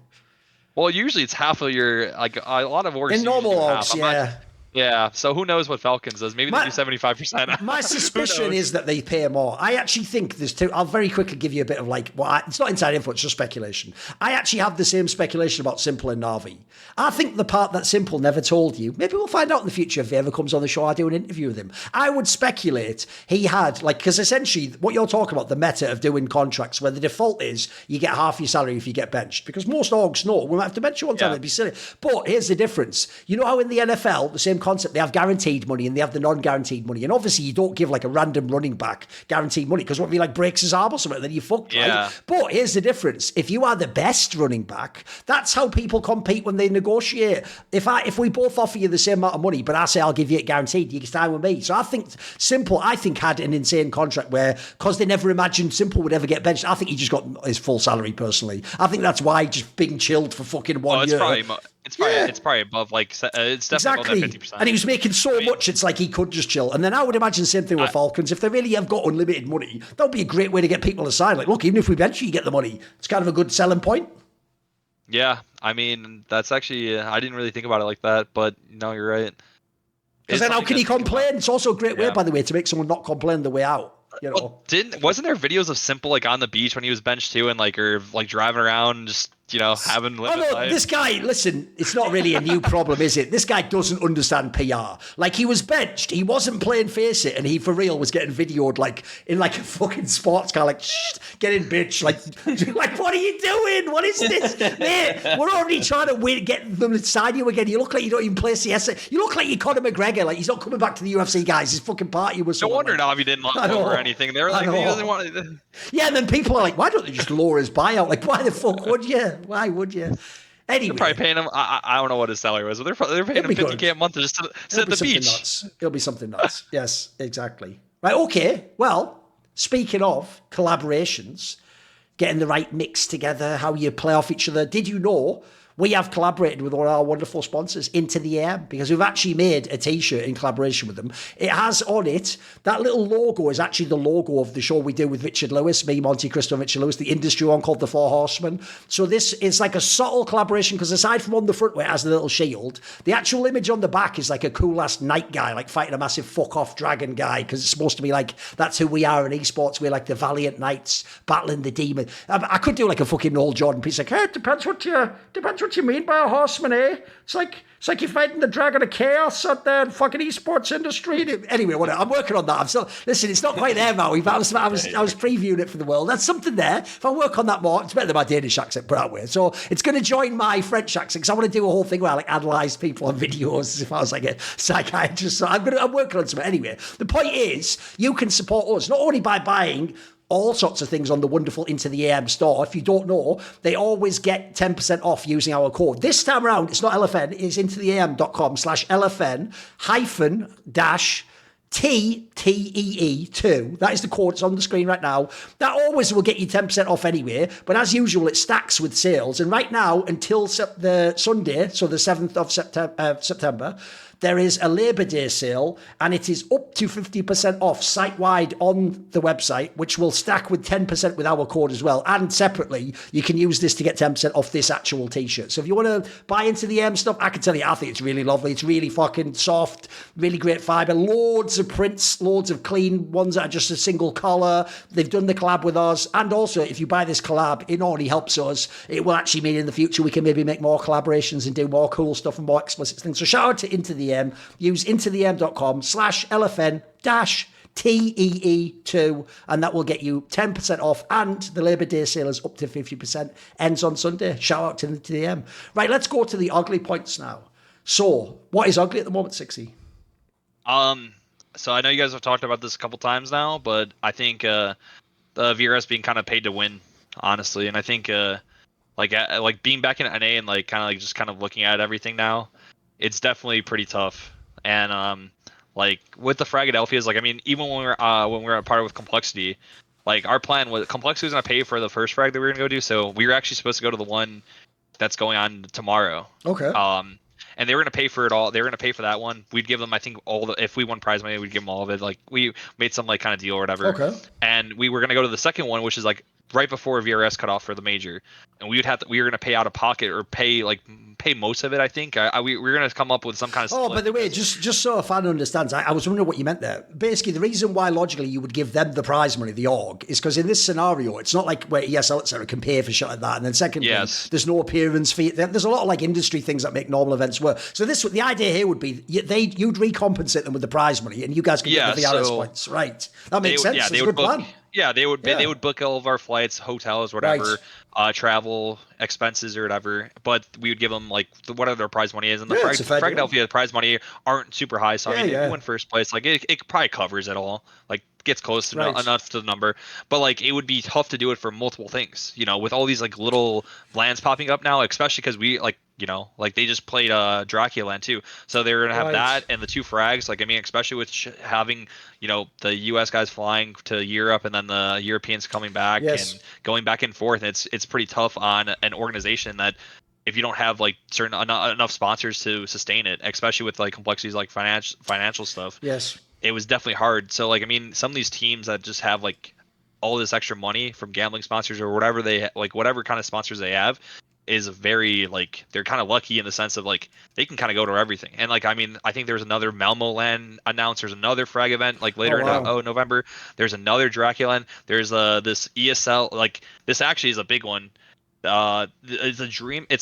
Well, usually it's half of your a lot of orgs in normal orgs, yeah. Yeah, so who knows what Falcons does? Maybe they do 75%. My suspicion is that they pay more. I actually think there's two. I'll very quickly give you a bit of it's not inside info, it's just speculation. I actually have the same speculation about Simple and Na'Vi. I think the part that Simple never told you, maybe we'll find out in the future if he ever comes on the show, I do an interview with him. I would speculate he had, because essentially what you're talking about, the meta of doing contracts where the default is you get half your salary if you get benched. Because most orgs know, we might have to bench you one time, it'd be silly. But here's the difference. You know how in the NFL, the same concept, they have guaranteed money and they have the non-guaranteed money, and obviously you don't give like a random running back guaranteed money because what if he like breaks his arm or something, then you fucked, right? But here's the difference: if you are the best running back, that's how people compete when they negotiate. If we both offer you the same amount of money, but I say I'll give you it guaranteed, you can stand with me. So I think Simple, had an insane contract where, because they never imagined Simple would ever get benched, I think he just got his full salary personally. I think that's why he's just being chilled for fucking 1 year. It's probably above it's definitely above that 50%. And he was making so much, it's like he could just chill. And then I would imagine the same thing with Falcons. If they really have got unlimited money, that would be a great way to get people to sign. Like, look, even if we bench you, you get the money. It's kind of a good selling point. Yeah, I mean, that's actually, I didn't really think about it like that, but no, you're right. Because then how can he complain? It's also a great way, by the way, to make someone not complain the way out. You know, wasn't there videos of Simple like on the beach when he was benched too, and like driving around just having life? This guy, listen, it's not really a new problem, is it? This guy doesn't understand PR. Like, he was benched, he wasn't playing Face It, and he for real was getting videoed like in like a fucking sports car, like, shh, get in, bitch. Like, what are you doing? What is this? Mate, we're already trying to get them to sign you again. You look like you don't even play CS. You look like you're Conor McGregor. Like, he's not coming back to the UFC, guys. His fucking party was. No wonder Na'Vi didn't lock over or anything. They were like, he doesn't want to. Yeah, and then people are like, why don't they just lower his buyout? Like, why the fuck would you? Why would you? Anyway, they're probably paying him. I don't know what his salary was, but they're paying him 50k a month to just sit at the beach. Nuts. It'll be something nuts. Yes, exactly. Right. Okay. Well, speaking of collaborations, getting the right mix together, how you play off each other. Did you know we have collaborated with one of our wonderful sponsors, Into the Air, because we've actually made a t-shirt in collaboration with them. It has on it, that little logo is actually the logo of the show we do with Richard Lewis, me, Monty Cristo, and Richard Lewis, the industry one called The Four Horsemen. So this is like a subtle collaboration, because aside from on the front where it has the little shield, the actual image on the back is like a cool-ass knight guy, like fighting a massive fuck-off dragon guy, because it's supposed to be like, that's who we are in esports. We're like the valiant knights battling the demon. I could do like a fucking Noel Jordan piece, like, hey, it depends what you mean by a horseman, eh? It's like you're fighting the dragon of chaos out there in fucking esports industry. Anyway, whatever. I'm working on that. I'm still listen. It's not quite there, Maui, but I was previewing it for the world. That's something there. If I work on that more, it's better than my Danish accent, put that way. So it's going to join my French accent, because I want to do a whole thing where I like analyze people on videos as if I was like a psychiatrist. So I'm working on something. Anyway, the point is, you can support us not only by buying all sorts of things on the wonderful Into the AM store. If you don't know, they always get 10% off using our code. This time around, it's not LFN, it's intotheam.com/LFN -dash TTEE2. That is the code. It's on the screen right now. That always will get you 10% off anyway, but as usual, it stacks with sales. And right now, until the Sunday, so the 7th of September, there is a Labour Day sale, and it is up to 50% off site-wide on the website, which will stack with 10% with our code as well. And separately, you can use this to get 10% off this actual t-shirt. So if you want to buy Into the M stuff, I can tell you, I think it's really lovely. It's really fucking soft, really great fibre. Loads of prints, loads of clean ones that are just a single colour. They've done the collab with us. And also, if you buy this collab, it not only helps us, it will actually mean in the future we can maybe make more collaborations and do more cool stuff and more explicit things. So shout out to Into the M. Use intotheM.com/LFN-TEE2, and that will get you 10% off. And the Labour Day sale is up to 50%. Ends on Sunday. Shout out to Into the M. Right, let's go to the ugly points now. So, what is ugly at the moment, Cxzi? So I know you guys have talked about this a couple times now, but I think the VRS being kind of paid to win, honestly. And I think like being back in NA and like kind of like just kind of looking at everything now, it's definitely pretty tough. And like with the Fragadelphias, like I mean, even when we were a part with Complexity, like our plan was Complexity was gonna pay for the first frag that we were gonna go do, so we were actually supposed to go to the one that's going on tomorrow. Okay. And they were gonna pay for it all. They were gonna pay for that one. We'd give them, I think, all the if we won prize money, we'd give them all of it. Like we made some like kind of deal or whatever. Okay. And we were gonna go to the second one, which is like right before VRS cut off for the major, and we were gonna pay out of pocket or pay most of it. I think we were gonna come up with some kind of. Oh, by the way, just so a fan understands, I was wondering what you meant there. Basically, the reason why logically you would give them the prize money, the org, is because in this scenario, it's not like where ESL etc. can pay for shit like that, and then secondly, there's no appearance fee. There's a lot of like industry things that make normal events work. So the idea here would be you'd recompensate them with the prize money, and you guys can get the VRS points, right? That makes sense. It's a good plan. Yeah, they would book all of our flights, hotels, whatever, travel expenses or whatever. But we would give them like whatever their prize money is, and the Fragadelphia prize money aren't super high. So I mean, if you win first place, like it probably covers it all. Like gets close to enough to the number. But like it would be tough to do it for multiple things, you know, with all these like little lands popping up now, especially because we like. You know, like they just played Dracula too, so they're gonna have that and the 2 frags. Like I mean, especially with having the U.S. guys flying to Europe and then the Europeans coming back and going back and forth. It's pretty tough on an organization that if you don't have like certain enough sponsors to sustain it, especially with like complexities like financial stuff. Yes, it was definitely hard. So like I mean, some of these teams that just have like all this extra money from gambling sponsors or whatever whatever kind of sponsors they have. Is very like they're kind of lucky in the sense of like they can kind of go to everything. And like I mean I think there's another Malmo land announced. There's another frag event like later in November. There's another Dracula. There's this ESL, like this actually is a big one. It's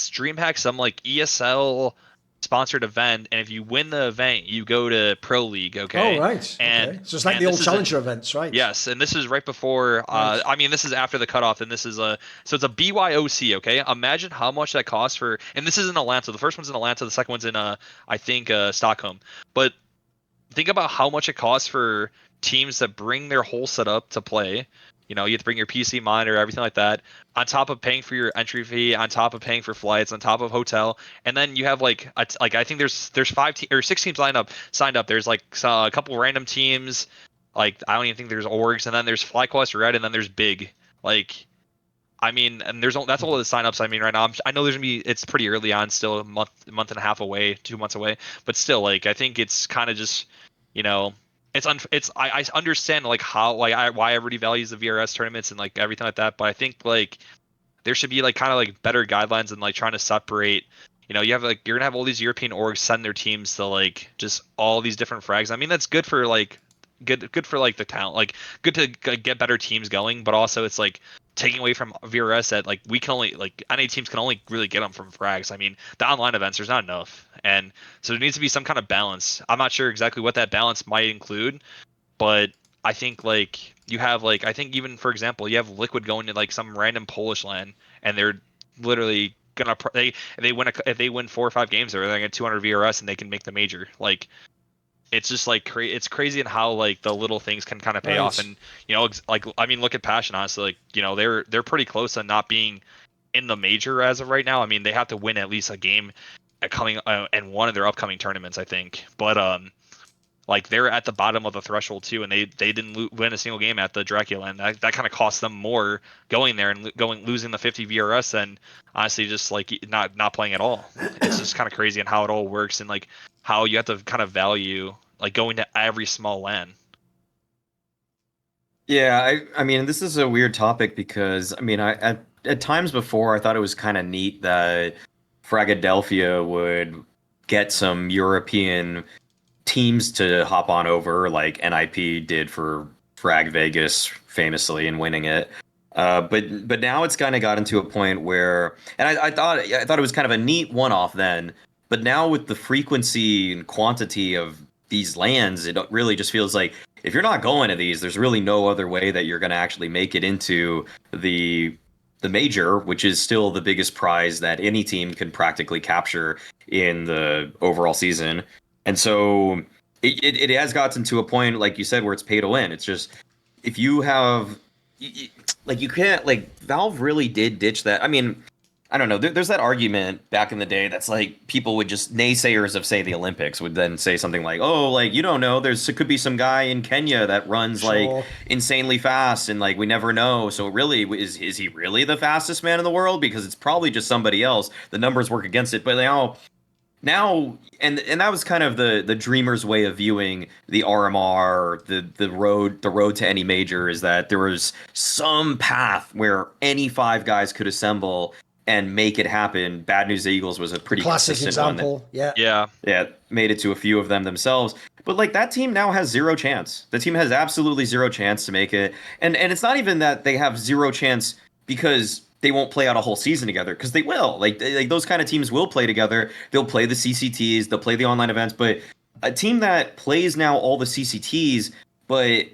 DreamHack, some like ESL sponsored event, and if you win the event you go to Pro League. Okay. Oh right. And okay. So it's like the old Challenger events, right? Yes, and this is right before I mean this is after the cutoff, and this is so it's a BYOC. Okay, imagine how much that costs for, and this is in Atlanta. The first one's in Atlanta, the second one's in I think Stockholm. But think about how much it costs for teams that bring their whole setup to play. You know, you have to bring your PC monitor, everything like that, on top of paying for your entry fee, on top of paying for flights, on top of hotel, and then you have like I think there's 6 teams signed up. There's like a couple random teams, like I don't even think there's orgs, and then there's FlyQuest Red, and then there's Big. Like, I mean, and that's all of the signups. I mean, right now I know there's gonna be it's pretty early on, still a month and a half away, 2 months away, but still like I think it's kind of just I understand like how why everybody values the VRS tournaments and like everything like that, but I think like there should be like kind of like better guidelines and like trying to separate. You have like you're gonna have all these European orgs send their teams to like just all these different frags. I mean that's good for like good for like the talent, like good to get better teams going, but also it's like taking away from VRS that like we can only like NA teams can only really get them from frags. I mean the online events there's not enough, and so there needs to be some kind of balance. I'm not sure exactly what that balance might include, but I think like you have like I think even for example you have Liquid going to like some random Polish land and they're literally gonna if they win 4 or 5 games they're gonna get 200 VRS and they can make the major. Like it's just like it's crazy in how like the little things can kind of pay off. And like I mean look at Passion, honestly, like they're pretty close to not being in the major as of right now. I mean they have to win at least a game at coming and one of their upcoming tournaments I think, but like they're at the bottom of the threshold too, and they didn't win a single game at the Dracula, and that kind of cost them more going there and losing the 50 VRS and honestly just like not playing at all. It's just kind of crazy on how it all works and like how you have to kind of value like going to every small LAN. Yeah, I mean this is a weird topic because I mean at times before I thought it was kind of neat that Fragadelphia would get some European teams to hop on over like NIP did for Frag Vegas famously in winning it. But now it's kind of gotten to a point where, and I thought it was kind of a neat one-off then, but now with the frequency and quantity of these lands, it really just feels like if you're not going to these, there's really no other way that you're going to actually make it into the major, which is still the biggest prize that any team can practically capture in the overall season. And so it has gotten to a point, like you said, where it's pay to win. It's just if you have like you can't like Valve really did ditch that. I mean, I don't know. There's that argument back in the day that's like people would just naysayers of say the Olympics would then say something like, "Oh, like you don't know. There could be some guy in Kenya that runs like insanely fast, and like we never know. So really, is he really the fastest man in the world? Because it's probably just somebody else. The numbers work against it. But now, and that was kind of the dreamer's way of viewing the RMR, the road to any major, is that there was some path where any 5 guys could assemble and make it happen. Bad News Eagles was a pretty classic example. One yeah, made it to a few of them themselves. But like that team now has zero chance. The team has absolutely zero chance to make it, and it's not even that they have zero chance because they won't play out a whole season together, because they will. Like those kind of teams will play together. They'll play the CCTs. They'll play the online events. But a team that plays now all the CCTs, but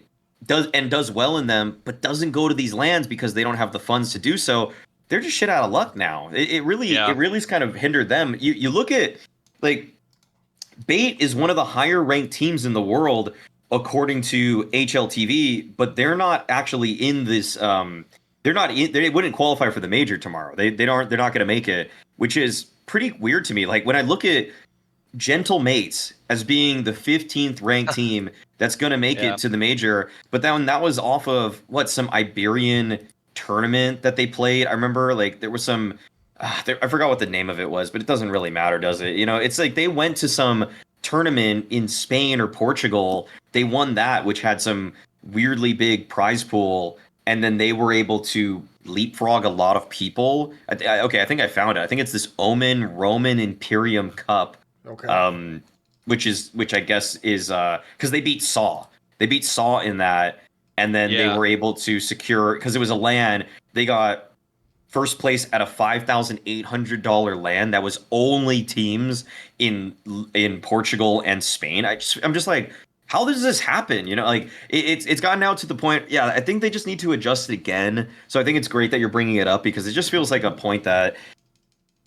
does well in them, but doesn't go to these LANs because they don't have the funds to do so, they're just shit out of luck now. It really has kind of hindered them. You look at, like, Bait is one of the higher ranked teams in the world according to HLTV, but they're not actually in this. They wouldn't qualify for the major tomorrow. They're not going to make it, which is pretty weird to me. Like when I look at Gentle Mates as being the 15th ranked team that's going to make it to the major, but then that was off of some Iberian tournament that they played. I remember like there was some I forgot what the name of it was, but it doesn't really matter, does it? You know, it's like they went to some tournament in Spain or Portugal. They won that, which had some weirdly big prize pool, and then they were able to leapfrog a lot of people. Okay, I think I found it. I think it's this Omen Roman Imperium Cup. Okay. Which I guess is because they beat Saw. They beat Saw in that, and then they were able to secure, because it was a LAN. They got first place at a $5,800 LAN that was only teams in Portugal and Spain. I'm just like, how does this happen? You know, like it's gotten out to the point. Yeah, I think they just need to adjust it again. So I think it's great that you're bringing it up, because it just feels like a point that,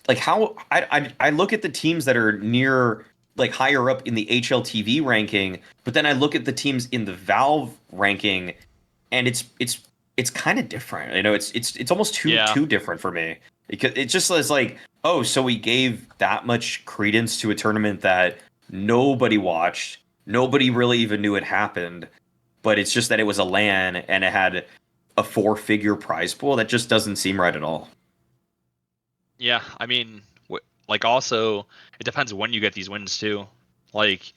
like, how I look at the teams that are near, like, higher up in the HLTV ranking, but then I look at the teams in the Valve ranking, and it's kind of different. You know, it's almost too different for me, because it just is like, oh, so we gave that much credence to a tournament that nobody watched, nobody really even knew it happened, but it's just that it was a LAN and it had a 4-figure prize pool. That just doesn't seem right at all. Yeah, I mean, like, also, it depends when you get these wins, too. Like,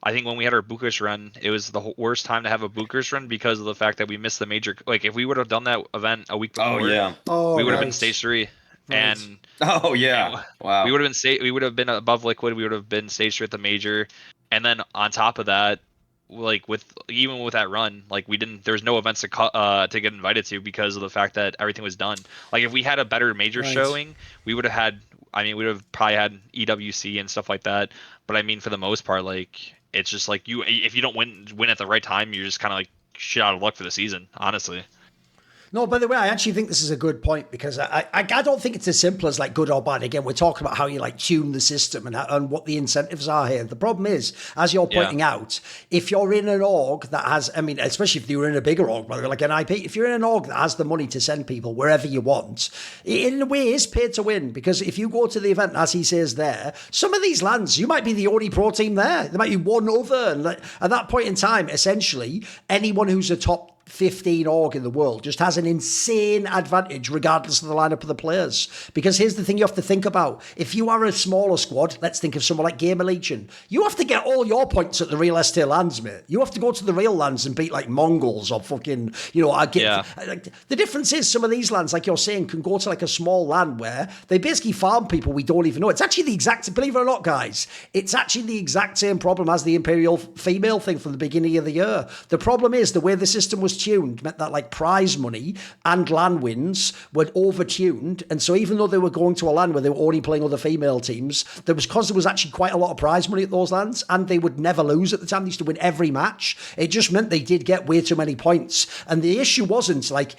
I think when we had our Bucharest run, it was the worst time to have a Bucharest run because of the fact that we missed the major. Like, if we would have done that event a week before, we would have been stage 3. Right. And wow, we would have been above Liquid. We would have been stage 3 at the major, and then on top of that, like, even with that run, like, there was no events to get invited to because of the fact that everything was done. Like, if we had a better major showing, we would have had. I mean, we would have probably had EWC and stuff like that. But I mean, for the most part, like, it's just like if you don't win at the right time, you're just kind of like shit out of luck for the season, honestly. No, by the way, I actually think this is a good point, because I don't think it's as simple as like good or bad. Again, we're talking about how you like tune the system and what the incentives are here. The problem is, as you're pointing out, if you're in an org that has, I mean, especially if you're in a bigger org, like an IP, if you're in an org that has the money to send people wherever you want, it in a way is pay to win, because if you go to the event, as he says there, some of these lands, you might be the only pro team there. There might be one other. And at that point in time, essentially, anyone who's a top 15 org in the world just has an insane advantage regardless of the lineup of the players. Because here's the thing you have to think about. If you are a smaller squad, let's think of someone like Gamer Legion, you have to get all your points at the real ST lands, mate. You have to go to the real lands and beat like Mongols or fucking, you know, like, the difference is some of these lands, like you're saying, can go to like a small land where they basically farm people we don't even know. It's actually the exact, believe it or not, guys, it's actually the exact same problem as the Imperial female thing from the beginning of the year. The problem is the way the system was tuned meant that like prize money and LAN wins were over-tuned, and so even though they were going to a LAN where they were only playing other female teams, there was actually quite a lot of prize money at those LANs, and they would never lose at the time. They used to win every match. It just meant they did get way too many points, and the issue wasn't like,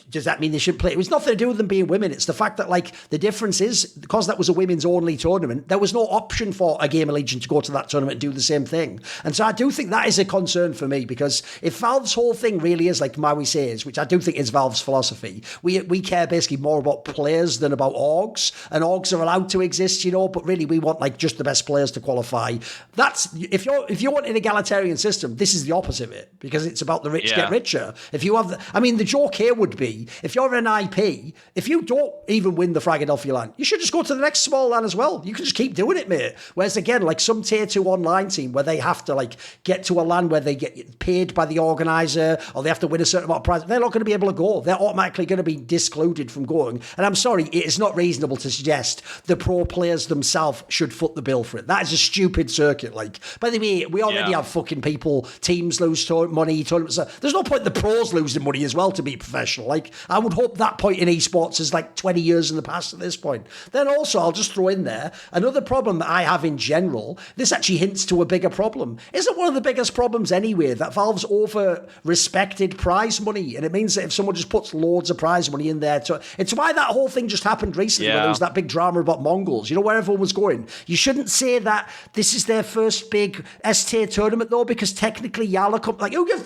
does that mean they shouldn't play? It was nothing to do with them being women. It's the fact that, like, the difference is, because that was a women's only tournament, there was no option for a Gamer Legion to go to that tournament and do the same thing. And so I do think that is a concern for me, because if Valve's whole thing really really is, like Maui says, which I do think is Valve's philosophy. We care basically more about players than about orgs, and orgs are allowed to exist, but really we want like just the best players to qualify. That's if you want an egalitarian system, this is the opposite of it, because it's about the rich get richer. If you have, the joke here would be, if you're an IP, if you don't even win the Philadelphia LAN, you should just go to the next small LAN as well. You can just keep doing it, mate. Whereas again, like some tier 2 online team where they have to like get to a LAN where they get paid by the organizer, or they have to win a certain amount of prize, they're not going to be able to go. They're automatically going to be discluded from going. And I'm sorry, it is not reasonable to suggest the pro players themselves should foot the bill for it. That is a stupid circuit. Like, by the way, we already have fucking people, teams lose money, tournaments. There's no point in the pros losing money as well to be professional. Like, I would hope that point in esports is like 20 years in the past at this point. Then also, I'll just throw in there, another problem that I have in general, this actually hints to a bigger problem. Isn't one of the biggest problems anyway that Valve's over-respected prize money, and it means that if someone just puts loads of prize money in there, it's why that whole thing just happened recently, when there was that big drama about Mongols, where everyone was going. You shouldn't say that this is their first big S-tier tournament, though, because technically Yala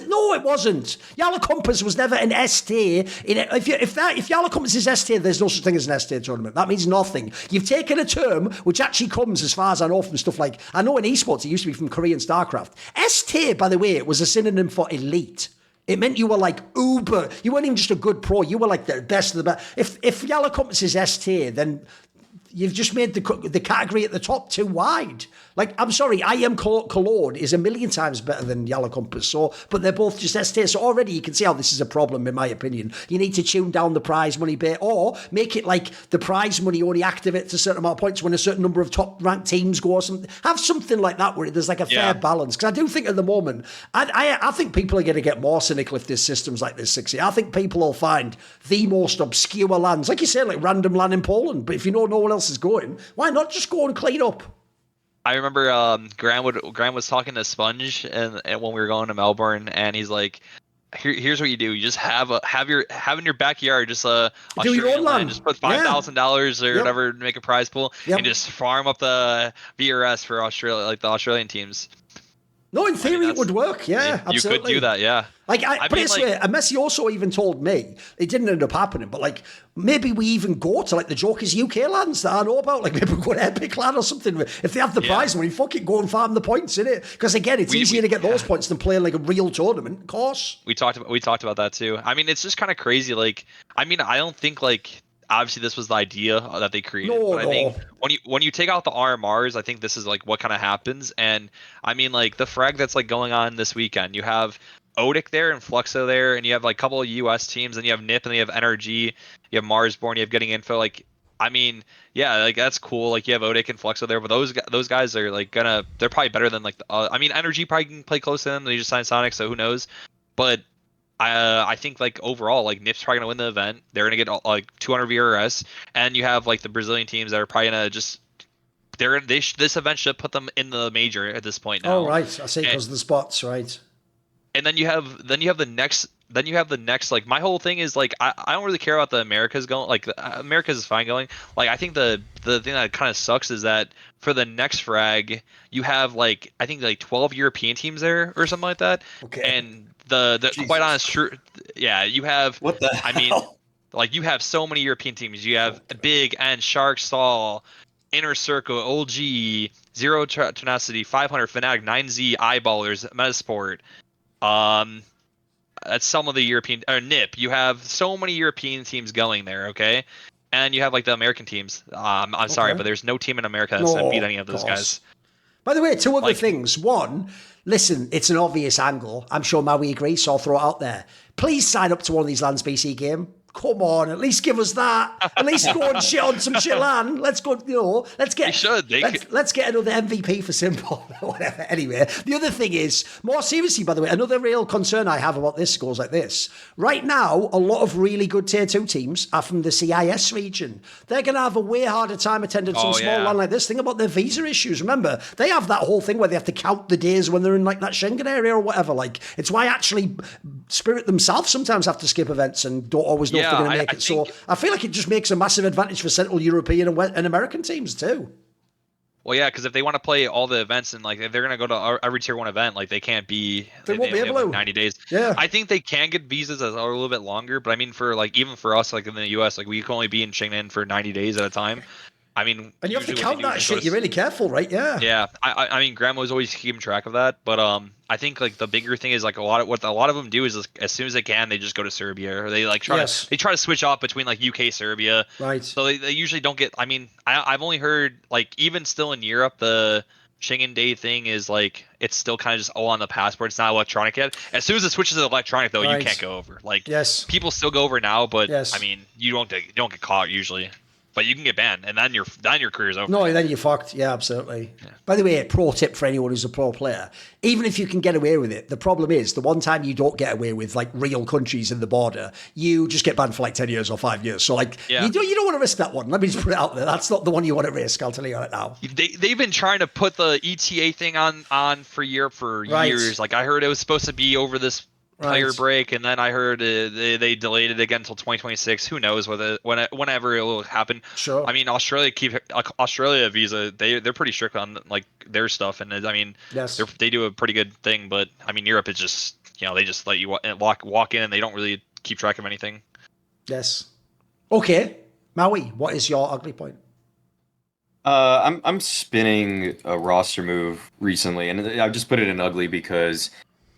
no, it wasn't. Yala Compass was never an S-tier. If Yala Compass is S-tier, there's no such thing as an S-tier tournament. That means nothing. You've taken a term which actually comes, as far as I know, from stuff like, I know in esports it used to be from Korean StarCraft. S-tier, by the way, was a synonym for elite. It meant you were like uber. You weren't even just a good pro. You were like the best of the best. If Yala Compass is S-tier, then you've just made the category at the top too wide. Like, I'm sorry, I Am Cologne is a million times better than Yellow Compass, but they're both just S-tier. So already you can see how this is a problem, in my opinion. You need to tune down the prize money bit, or make it like the prize money only activates a certain amount of points when a certain number of top-ranked teams go or something. Have something like that where there's like a fair balance. Because I do think at the moment, I think people are going to get more cynical if there's systems like this, Cxzi. I think people will find the most obscure lands, like you said, like random land in Poland. But if you know no one else is going, why not just go and clean up? I remember Graham was talking to Sponge and when we were going to Melbourne, and he's like, here's what you do: you just have in your backyard just a Australian land, just put $5,000 or whatever to make a prize pool, and just farm up the VRS for Australia, like the Australian teams. No, in theory it would work. Yeah, absolutely. You could do that. Yeah. Like, and Messi also even told me, it didn't end up happening, but like, maybe we even go to like the Joker's UK lands that I know about, like maybe we go to Epic Land or something. If they have the prize money, fuck it, go and farm the points, innit? Because again, it's easier to get those points than playing like a real tournament, of course. We talked about that too. I mean, it's just kind of crazy. Like, I mean, I don't think like, obviously this was the idea that they created, but I think when you take out the RMRs, I think this is like what kind of happens. And I mean, like the frag that's like going on this weekend, you have Odic there and Fluxo there, and you have like a couple of US teams, and you have NiP, and you have NRG, you have Marsborn, you have Getting Info. Like, I mean, yeah, like that's cool. Like you have Odic and Fluxo there, but those guys are like they're probably better than like I mean, NRG probably can play close to them. They just signed Sonic, so who knows? But I think like overall, like NiP's probably gonna win the event. They're gonna get like 200 VRS, and you have like the Brazilian teams that are probably gonna just this event should put them in the major at this point now. Oh right, I see, because of the spots, right? And then you have the next like, my whole thing is like I don't really care about the Americas going, like Americas is fine going. Like I think the thing that kind of sucks is that for the next frag you have like I think like 12 European teams there or something like that. Okay. And the quite honest truth, you have what the hell? I mean, like you have so many European teams. You have Big and Shark Stall, Inner Circle, OG, Zero Tenacity, 500, Fnatic, 9Z, Eyeballers, Metasport. That's some of the European NiP. You have so many European teams going there, okay? And you have like the American teams. I'm sorry, but there's no team in America that's gonna beat any of those guys. By the way, two other things. One, listen, it's an obvious angle. I'm sure Maui agrees, so I'll throw it out there. Please sign up to one of these LANs BC game. Come on, at least give us that. At least go and shit on some shit LAN. Let's go, let's get let's get another MVP for Simple or whatever. Anyway, the other thing is, more seriously, by the way, another real concern I have about this goes like this. Right now, a lot of really good tier 2 teams are from the CIS region. They're going to have a way harder time attending some small LAN like this. Think about their visa issues. Remember, they have that whole thing where they have to count the days when they're in like that Schengen area or whatever. Like, it's why actually Spirit themselves sometimes have to skip events and don't always know if they're going to make it. So I feel like it just makes a massive advantage for Central European and American teams too. Well, yeah, because if they want to play all the events and like if they're gonna go to every tier 1 event, like they can't be. They won't be only able have, to. 90 days. Yeah. I think they can get visas that are a little bit longer, but I mean for like even for us like in the U.S. like we can only be in Schengen for 90 days at a time. I mean, And you have to usually what count they do is that just go shit. to You're really careful, right? Yeah. Yeah, I mean, Grandma was always keeping track of that, but I think like the bigger thing is like a lot of them do is as soon as they can, they just go to Serbia, or they like try to switch off between like UK, Serbia. Right. So they usually don't get. I mean, I've only heard like even still in Europe the Schengen Day thing is like it's still kind of just all on the passport. It's not electronic yet. As soon as it switches to electronic though, you can't go over. Like people still go over now, but I mean you don't get caught usually. But you can get banned, and then your career's over. No, then you're fucked. Yeah, absolutely. Yeah. By the way, pro tip for anyone who's a pro player: even if you can get away with it, the problem is the one time you don't get away with like real countries in the border, you just get banned for like 10 years or 5 years. So like you don't want to risk that one. Let me just put it out there. That's not the one you want to risk. I'll tell you right now. They've been trying to put the ETA thing on for Europe for years. Like I heard it was supposed to be over this player break, and then I heard they delayed it again until 2026. Who knows whenever it will happen? Sure. I mean, Australia visa, they're pretty strict on like their stuff, and I mean, they do a pretty good thing. But I mean, Europe is just they just let you walk in, and they don't really keep track of anything. Yes. Okay, Maui, what is your ugly point? I'm spinning a roster move recently, and I've just put it in ugly because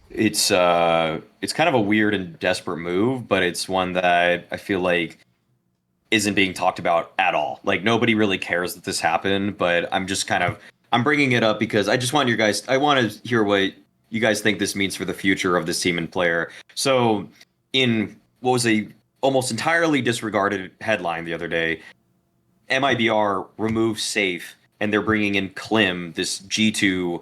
it's kind of a weird and desperate move, but it's one that I feel like isn't being talked about at all. Like nobody really cares that this happened, but I'm bringing it up because I just want I want to hear what you guys think this means for the future of this team and player. So in what was a almost entirely disregarded headline the other day, MIBR removes safe, and they're bringing in Klim, this G2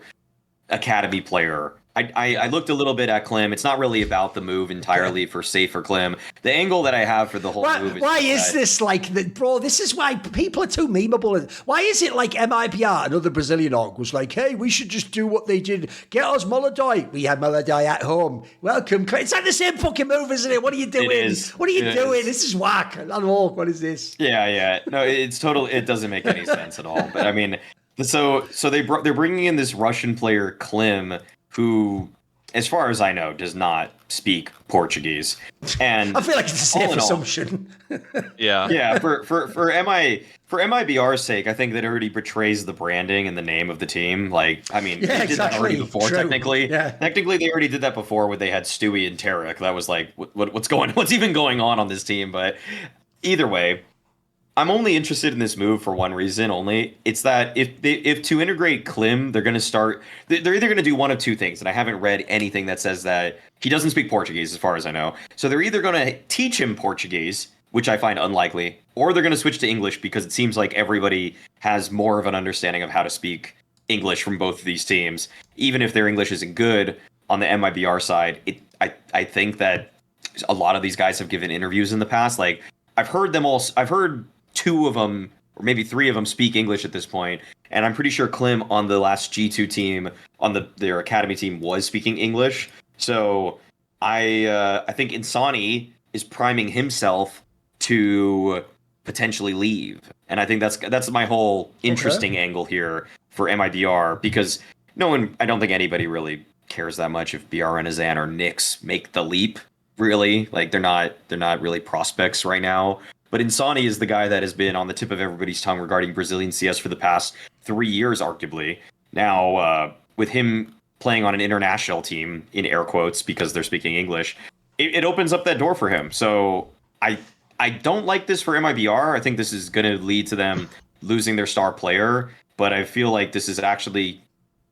academy player. I looked a little bit at Klim. It's not really about the move entirely for safe or Klim. The angle that I have for the whole move is why is this like that, bro? This is why people are too memeable. Why is it like MIBR, another Brazilian org, was like, hey, we should just do what they did. Get us molodoy. We had molodoy at home. Welcome. It's like the same fucking move, isn't it? What are you doing? What are you doing? This is whack. I don't know. What is this? Yeah. No, it's total. It doesn't make any sense at all. But I mean, so they're bringing in this Russian player Klim, who, as far as I know, does not speak Portuguese. And I feel like it's a safe assumption. Yeah. For MIBR's sake, I think that already betrays the branding and the name of the team. Like, I mean, they did that already before. True. Technically, they already did that before when they had Stewie and Tarek. That was like, what's even going on this team? But either way, I'm only interested in this move for one reason only. It's that if to integrate Klim, they're going to start. They're either going to do one of two things, and I haven't read anything that says that he doesn't speak Portuguese, as far as I know. So they're either going to teach him Portuguese, which I find unlikely, or they're going to switch to English because it seems like everybody has more of an understanding of how to speak English from both of these teams. Even if their English isn't good on the MIBR side, I think that a lot of these guys have given interviews in the past. Like I've heard two of them, or maybe three of them, speak English at this point, and I'm pretty sure Klim on the last G2 team, on their academy team, was speaking English. So I think Insani is priming himself to potentially leave, and I think that's my whole interesting angle here for MIBR, because I don't think anybody really cares that much if BR and Azan or Nyx make the leap. Really, like they're not really prospects right now. But Insani is the guy that has been on the tip of everybody's tongue regarding Brazilian CS for the past 3 years, arguably. Now, with him playing on an international team, in air quotes, because they're speaking English, it opens up that door for him. So I don't like this for MIBR. I think this is going to lead to them losing their star player. But I feel like this is actually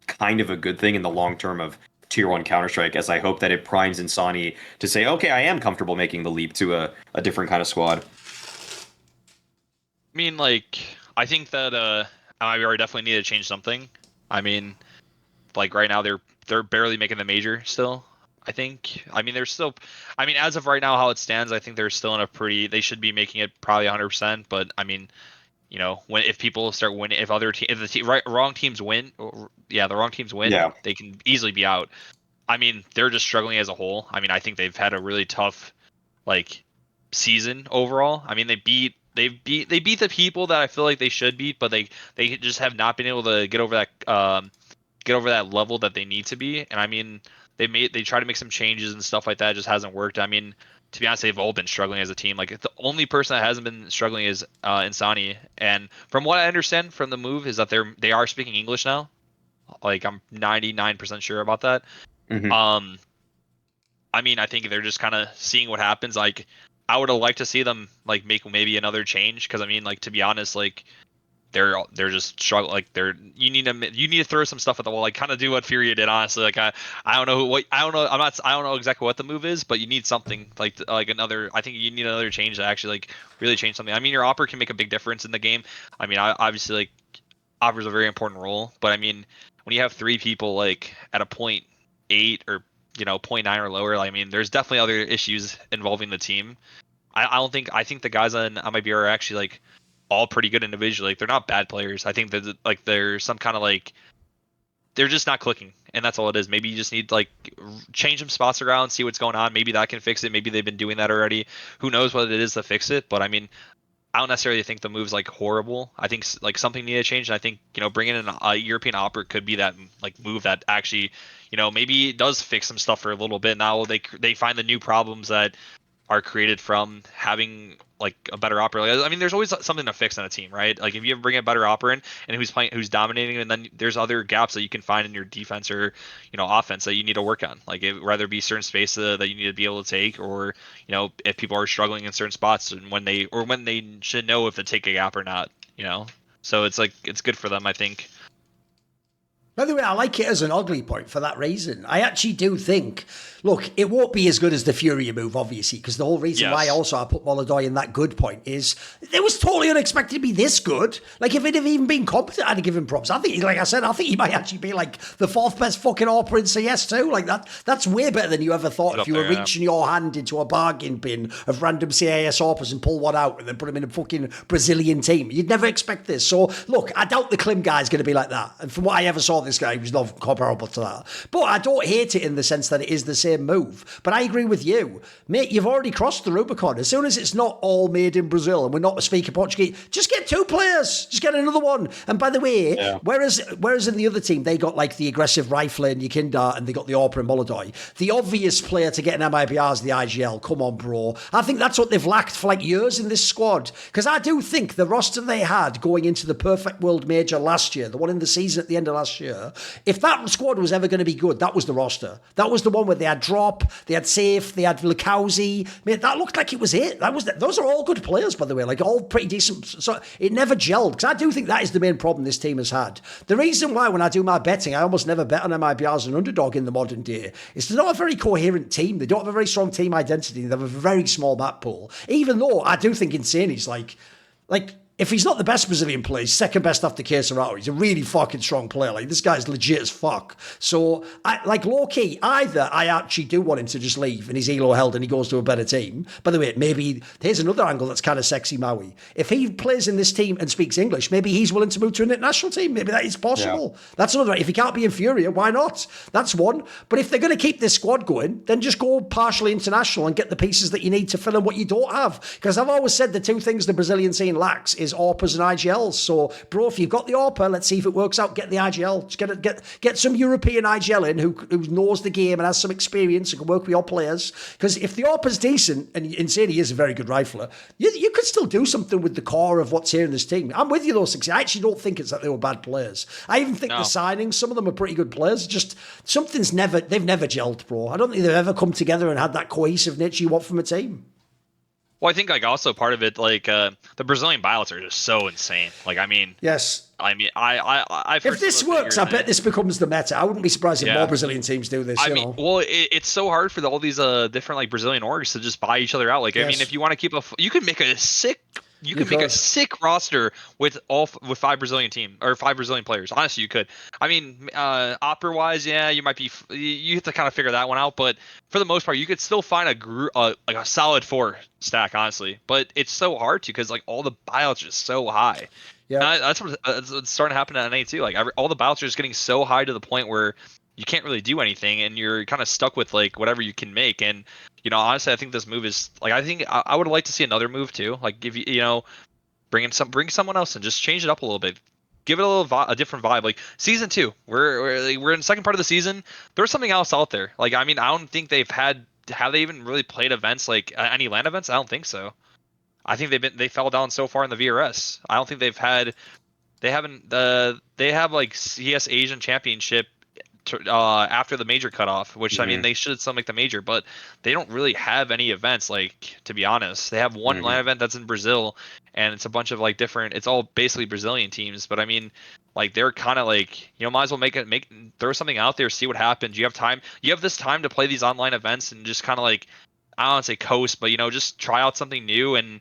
kind of a good thing in the long term of Tier 1 Counter-Strike, as I hope that it primes Insani to say, okay, I am comfortable making the leap to a different kind of squad. I mean, like, I think that MIBR definitely need to change something. I mean, like right now they're barely making the major still. I think. I mean, they're still. I mean, as of right now, how it stands, I think they're still in a pretty. They should be making it probably 100%. But I mean, if people start winning, if the wrong teams win, the wrong teams win, they can easily be out. I mean, they're just struggling as a whole. I mean, I think they've had a really tough, like, season overall. I mean, they beat they beat the people that I feel like they should beat, but they just have not been able to get over that level that they need to be. And I mean, they try to make some changes and stuff like that. It just hasn't worked. I mean, to be honest, they've all been struggling as a team. Like the only person that hasn't been struggling is Insani. And from what I understand from the move is that they are speaking English now. Like I'm 99% sure about that. Mm-hmm. I mean, I think they're just kind of seeing what happens. Like, I would have liked to see them like make maybe another change because I mean, like to be honest, like they're just struggling. Like you need to throw some stuff at the wall. Like kind of do what FURIA did. Honestly, like I don't know I don't know exactly what the move is, but you need something like another. I think you need another change to actually like really change something. I mean, your opera can make a big difference in the game. I mean, obviously like opera's a very important role, but I mean when you have 3 people like at a 0.8 or 0.9 or lower, I mean, there's definitely other issues involving the team. I think the guys on MIBR are actually like all pretty good individually. Like they're not bad players. I think that like there's some kind of like they're just not clicking, and that's all it is. Maybe you just need to like change some spots around, see what's going on. Maybe that can fix it. Maybe they've been doing that already. Who knows what it is to fix it? But I mean, I don't necessarily think the move's like horrible. I think like something needed to change. And I think bringing in a European opera could be that like move that actually maybe it does fix some stuff for a little bit. Now they find the new problems that are created from having like a better opera. Like, I mean, there's always something to fix on a team, right? Like if you ever bring a better opera in and who's dominating, and then there's other gaps that you can find in your defense or offense that you need to work on. Like rather be certain space that you need to be able to take, or if people are struggling in certain spots and when they should know if to take a gap or not. So it's like it's good for them, I think. By the way, I like it as an ugly point for that reason. I actually do think, look, it won't be as good as the FURIA move, obviously, because the whole reason why I put molodoy in that good point is it was totally unexpected to be this good. Like, if it had even been competent, I'd have given props. I think, like I said, I think he might actually be like the 4th best fucking AWPer in CS too. Like, that's way better than you ever thought if you were reaching your hand into a bargain bin of random CIS AWPers and pull one out and then put him in a fucking Brazilian team. You'd never expect this. So, look, I doubt the Klim guy's going to be like that. And from what I ever saw, this guy was not comparable to that. But I don't hate it in the sense that it is the same move. But I agree with you. Mate, you've already crossed the Rubicon. As soon as it's not all made in Brazil and we're not speaking Portuguese, just get 2 players. Just get another one. And by the way, whereas in the other team, they got like the aggressive rifling, Yekindar, and they got the AWPer and molodoy. The obvious player to get an MIBR is the IGL. Come on, bro. I think that's what they've lacked for like years in this squad. Because I do think the roster they had going into the Perfect World Major last year, the one in the season at the end of last year, if that squad was ever going to be good, that was the roster. That was the one where they had Drop, they had Safe, they had Cxzi. Mate, that looked like it was it. Those are all good players, by the way, like all pretty decent. So it never gelled, because I do think that is the main problem this team has had. The reason why when I do my betting, I almost never bet on MIBR as an underdog in the modern day is they're not a very coherent team. They don't have a very strong team identity. They have a very small map pool. Even though I do think Insani's like if he's not the best Brazilian player, he's second best after Cxzi. He's a really fucking strong player. Like, this guy's legit as fuck. So, low-key, either I actually do want him to just leave and he's elo held and he goes to a better team. By the way, maybe here's another angle that's kind of sexy, Maui. If he plays in this team and speaks English, maybe he's willing to move to an international team. Maybe that is possible. Yeah. That's another. If he can't be in FURIA, why not? That's one. But if they're going to keep this squad going, then just go partially international and get the pieces that you need to fill in what you don't have. Because I've always said the 2 things the Brazilian scene lacks is AWPers and IGLs. So, bro, if you've got the AWPer, let's see if it works out. Get the IGL. Just get some European IGL in who knows the game and has some experience and can work with your players. Because if the AWPer's decent, and Insani is a very good rifler, you could still do something with the core of what's here in this team. I'm with you, though, Cxzi. I actually don't think it's that they were bad players. I even think the signings, some of them are pretty good players. Just they've never gelled, bro. I don't think they've ever come together and had that cohesive nature you want from a team. Well, I think like also part of it, like the Brazilian buyouts are just so insane. Like, I mean, yes. I mean, I've if this works, I bet this becomes the meta. I wouldn't be surprised if more Brazilian teams do this. I mean, well, it's so hard for all these different like Brazilian orgs to just buy each other out. Like, I mean, if you want to keep you could make a sick. You could make a sick roster with 5 Brazilian players. Honestly, you could. I mean, opera wise, yeah, you might be. You have to kind of figure that one out. But for the most part, you could still find like a solid 4 stack, honestly. But it's so hard to because like all the buyouts are just so high. Yeah, that's what's starting to happen at NA too. Like all the buyouts are just getting so high to the point where you can't really do anything, and you're kind of stuck with like whatever you can make. And honestly, I think this move is like I think I would like to see another move too. Like give bring someone else and just change it up a little bit. Give it a different vibe. Like season 2, we're in the second part of the season. There's something else out there. Like I mean, I don't think have they even really played events like any LAN events? I don't think so. I think they fell down so far in the VRS. I don't think they haven't they have like CS Asian Championship after the major cutoff, which I mean they should still make the major, but they don't really have any events. Like to be honest, they have one LAN event that's in Brazil, and it's a bunch of like different. It's all basically Brazilian teams, but I mean, like they're kind of like might as well throw something out there, see what happens. You have time. You have this time to play these online events and just kind of like I don't want to say coast, but just try out something new and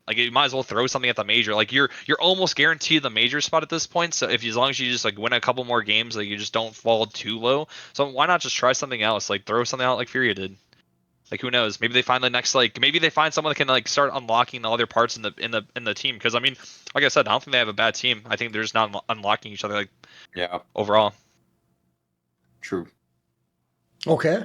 like you might as well throw something at the major. Like you're almost guaranteed the major spot at this point. So as long as you just like win a couple more games, like you just don't fall too low. So why not just try something else? Like throw something out like FURIA did. Like who knows? Maybe they find the next maybe they find someone that can like start unlocking the other parts in the team. Because I mean, like I said, I don't think they have a bad team. I think they're just not unlocking each other overall. True. Okay.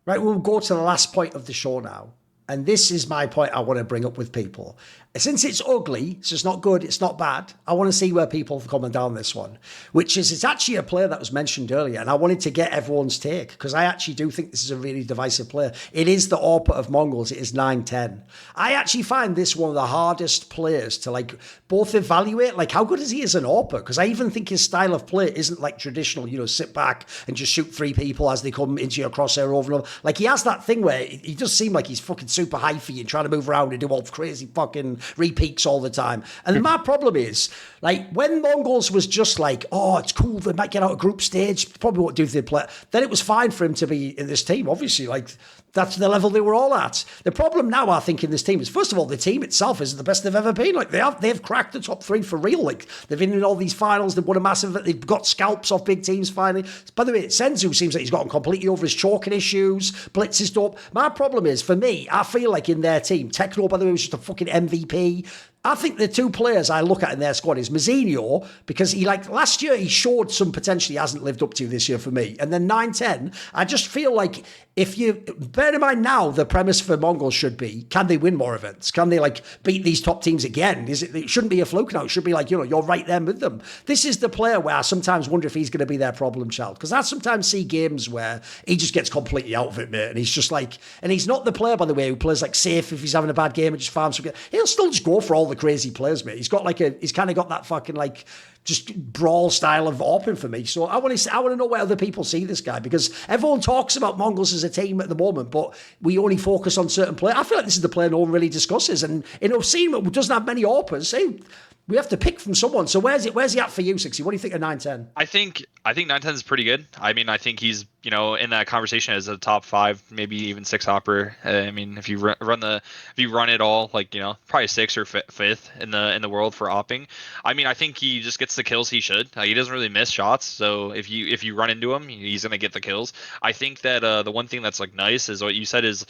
Right, we'll go to the last point of the show now. And this is my point I want to bring up with people. Since it's ugly, so it's not good, it's not bad, I want to see where people have come down this one, which is it's actually a player that was mentioned earlier, and I wanted to get everyone's take, because I actually do think this is a really divisive player. It is the AWP of Mongols, it is 9-10. I actually find this one of the hardest players to like both evaluate, like how good is he as an AWP? Because I even think his style of play isn't like traditional, sit back and just shoot 3 people as they come into your crosshair over and over. Like he has that thing where he does seem like he's fucking super hyphy and trying to move around and do all crazy fucking repeaks all the time. And my problem is, like, when Mongols was just like, oh, it's cool, they might get out of group stage, probably won't do if they play, then it was fine for him to be in this team, obviously. Like, that's the level they were all at. The problem now, I think, in this team is, first of all, the team itself is the best they've ever been. Like, they've cracked the top 3 for real. Like, they've been in all these finals, they've won a massive, they've got scalps off big teams finally. By the way, Cxzi seems like he's gotten completely over his choking issues, Blitz is dope. My problem is, for me, I feel like in their team, Techno, by the way, was just a fucking MVP. I think the 2 players I look at in their squad is Mouisinho, because he, like, last year he showed some potential he hasn't lived up to this year for me. And then 9-10, I just feel like if you, bear in mind now, the premise for Mongols should be, can they win more events? Can they, like, beat these top teams again? It shouldn't be a fluke now. It should be like, you're right there with them. This is the player where I sometimes wonder if he's going to be their problem child. Because I sometimes see games where he just gets completely out of it, mate. And he's just like, and he's not the player, by the way, who plays, like, safe if he's having a bad game and just farms. He'll still just go for all the crazy players, mate. He's kind of got that fucking, like, just brawl style of AWPing for me. So I want to know where other people see this guy, because everyone talks about Mongols as a team at the moment, but we only focus on certain players. I feel like this is the player no one really discusses, and in a scene that doesn't have many AWPers, we have to pick from someone. So where's he at for you, Cxzi? What do you think of 9-10? I think 9-10 is pretty good. I mean, I think he's in that conversation as a top 5, maybe even 6 hopper. I mean, if you run it all, like probably 6th or 5th in the world for opping. I mean, I think he just gets the kills he should. He doesn't really miss shots. So if you run into him, he's gonna get the kills. I think that the one thing that's like nice is what you said is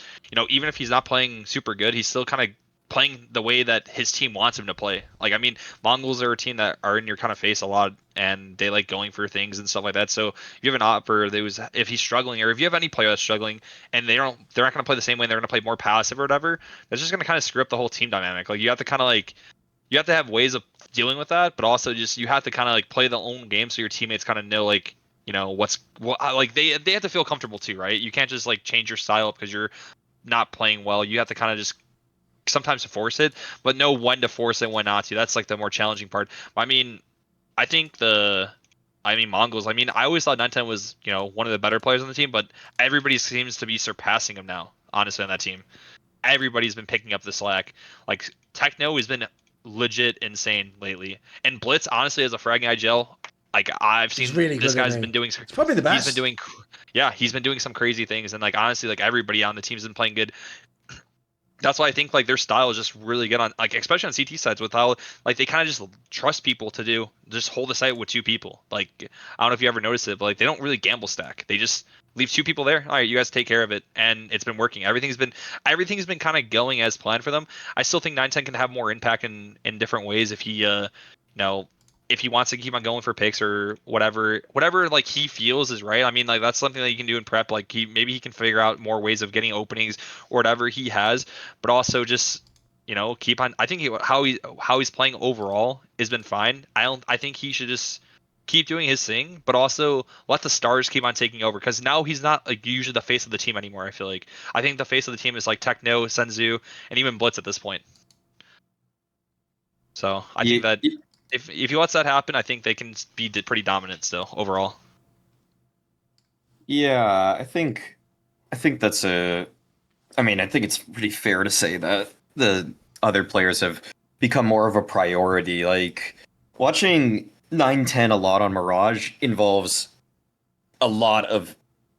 even if he's not playing super good, he's still kind of playing the way that his team wants him to play. Like, I mean, Mongols are a team that are in your kind of face a lot, and they like going for things and stuff like that. So if you have an opper, if he's struggling, or if you have any player that's struggling, and they're not going to play the same way, they're going to play more passive or whatever, that's just going to kind of screw up the whole team dynamic. Like, you have to kind of like, you have to have ways of dealing with that, but also just you have to kind of like play the own game so your teammates kind of know like what like they have to feel comfortable too, right? You can't just like change your style because you're not playing well. You have to kind of just sometimes to force it, but know when to force it and when not to. That's like the more challenging part. I mean, I think Mongols, I always thought 9-10 was, one of the better players on the team, but everybody seems to be surpassing him now, honestly, on that team. Everybody's been picking up the slack. Like, Techno has been legit insane lately. And Blitz, honestly, as a fragging IGL, like, I've seen really this good, guy's been doing... It's probably the best. He's been doing some crazy things, and, like, honestly, like, everybody on the team's been playing good. That's why I think like their style is just really good on, like, especially on CT sides, with how like they kind of just trust people to just hold the site with 2 people. Like, I don't know if you ever noticed it, but like they don't really gamble stack. They just leave 2 people there. All right, you guys take care of it, and it's been working. Everything's been kind of going as planned for them. I still think 9-10 can have more impact in different ways if he if he wants to keep on going for picks or whatever like he feels is right. I mean, like that's something that you can do in prep. Like maybe he can figure out more ways of getting openings or whatever he has, but also just keep on. I think how he's playing overall has been fine. I think he should just keep doing his thing, but also let the stars keep on taking over, because now he's not like usually the face of the team anymore. I think the face of the team is like Techno, Senzu, and even Blitz at this point. So I think that if he lets that happen, I think they can be pretty dominant still overall. Yeah, I think that's I think it's pretty fair to say that the other players have become more of a priority. Like watching 9-10 a lot on Mirage involves a lot of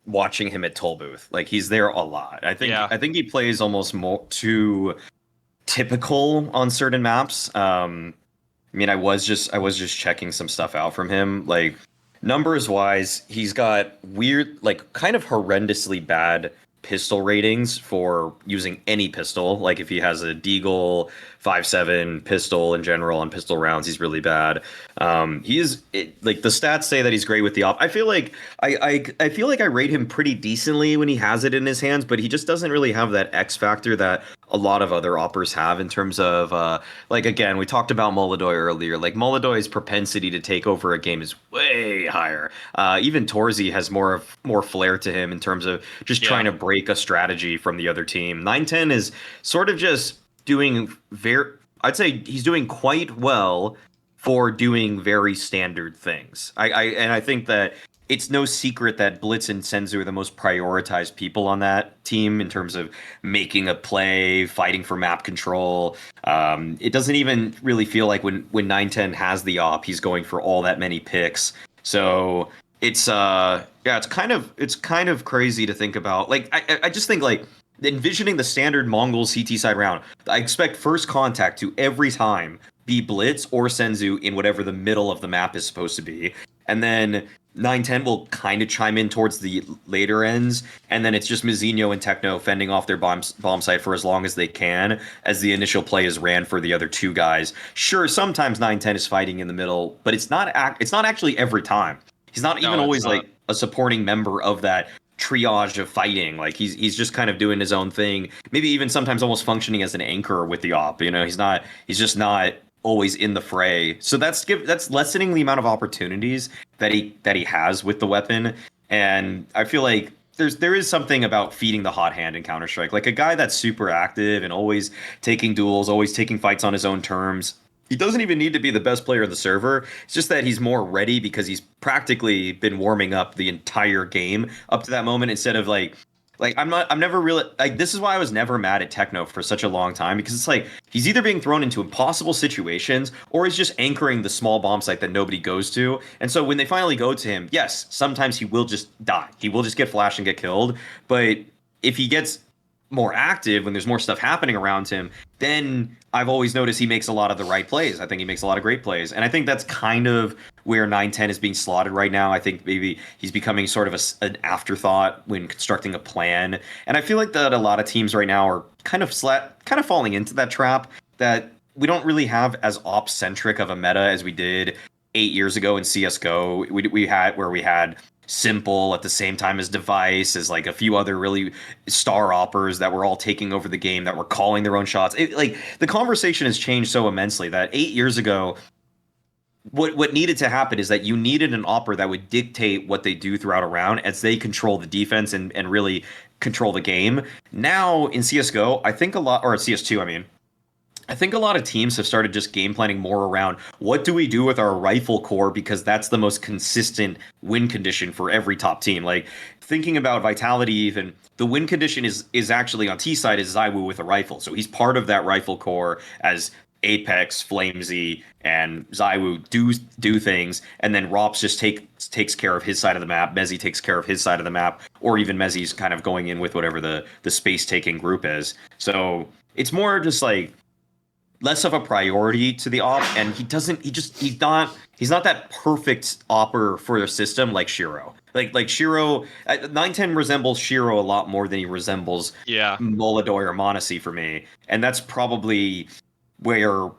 watching him at Toll Booth. Like he's there a lot. I think he plays almost more too typical on certain maps. I mean, I was just checking some stuff out from him. Like numbers wise, he's got weird, like kind of horrendously bad pistol ratings for using any pistol. Like if he has a Deagle 5.7 pistol in general on pistol rounds, he's really bad. Like the stats say that he's great with the op. I feel like I feel like I rate him pretty decently when he has it in his hands, but he just doesn't really have that X factor that a lot of other oppers have in terms of like, again, we talked about molodoy earlier. Like molodoy's propensity to take over a game is way higher. Even Cxzi has more flair to him in terms of just trying to break a strategy from the other team. 9-10 is sort of just doing I'd say he's doing quite well for doing very standard things. I think that it's no secret that Blitz and Senzu are the most prioritized people on that team in terms of making a play, fighting for map control. It doesn't even really feel like when 9-10 has the op, he's going for all that many picks. So it's it's kind of crazy to think about. Like I just think like envisioning the standard Mongol CT side round, I expect first contact to every time be Blitz or Senzu in whatever the middle of the map is supposed to be. And then 9-10 will kind of chime in towards the later ends, and then it's just Mizzino and Techno fending off their bomb site for as long as they can, as the initial play is ran for the other two guys. Sure, sometimes 9-10 is fighting in the middle, but it's not actually every time. He's not even always like a supporting member of that triage of fighting. Like he's just kind of doing his own thing, maybe even sometimes almost functioning as an anchor with the op. He's just not always in the fray. So that's lessening the amount of opportunities that he has with the weapon. And I feel like there is something about feeding the hot hand in Counter-Strike. Like a guy that's super active and always taking duels, always taking fights on his own terms. He doesn't even need to be the best player of the server. It's just that he's more ready because he's practically been warming up the entire game up to that moment, instead of like I'm never really like, this is why I was never mad at Techno for such a long time, because it's like he's either being thrown into impossible situations or he's just anchoring the small bomb site that nobody goes to. And so when they finally go to him, yes, sometimes he will just die. He will just get flashed and get killed. But if he gets more active, when there's more stuff happening around him, then I've always noticed he makes a lot of the right plays. I think he makes a lot of great plays. And I think that's kind of where 9-10 is being slotted right now. I think maybe he's becoming sort of an afterthought when constructing a plan. And I feel like that a lot of teams right now are kind of falling into that trap, that we don't really have as op-centric of a meta as we did 8 years ago in CSGO. We had Simple at the same time as Device, as like a few other really star oppers that were all taking over the game, that were calling their own shots. Like the conversation has changed so immensely that 8 years ago, what needed to happen is that you needed an opper that would dictate what they do throughout a round as they control the defense and really control the game. Now in CSGO, I think a lot, or CS2, I think a lot of teams have started just game planning more around what do we do with our rifle core, because that's the most consistent win condition for every top team. Like thinking about Vitality, even the win condition is actually on T side is ZywOo with a rifle. So he's part of that rifle core as Apex, Flamesy, and ZywOo do things, and then Rops just takes care of his side of the map. Mezzy takes care of his side of the map, or even Mezzy's kind of going in with whatever the space taking group is. So it's more just like less of a priority to the op, and he's not that perfect opper for the system like Shiro. Like Shiro, 9-10 resembles Shiro a lot more than he resembles Molodoy or Monacy for me, and that's probably where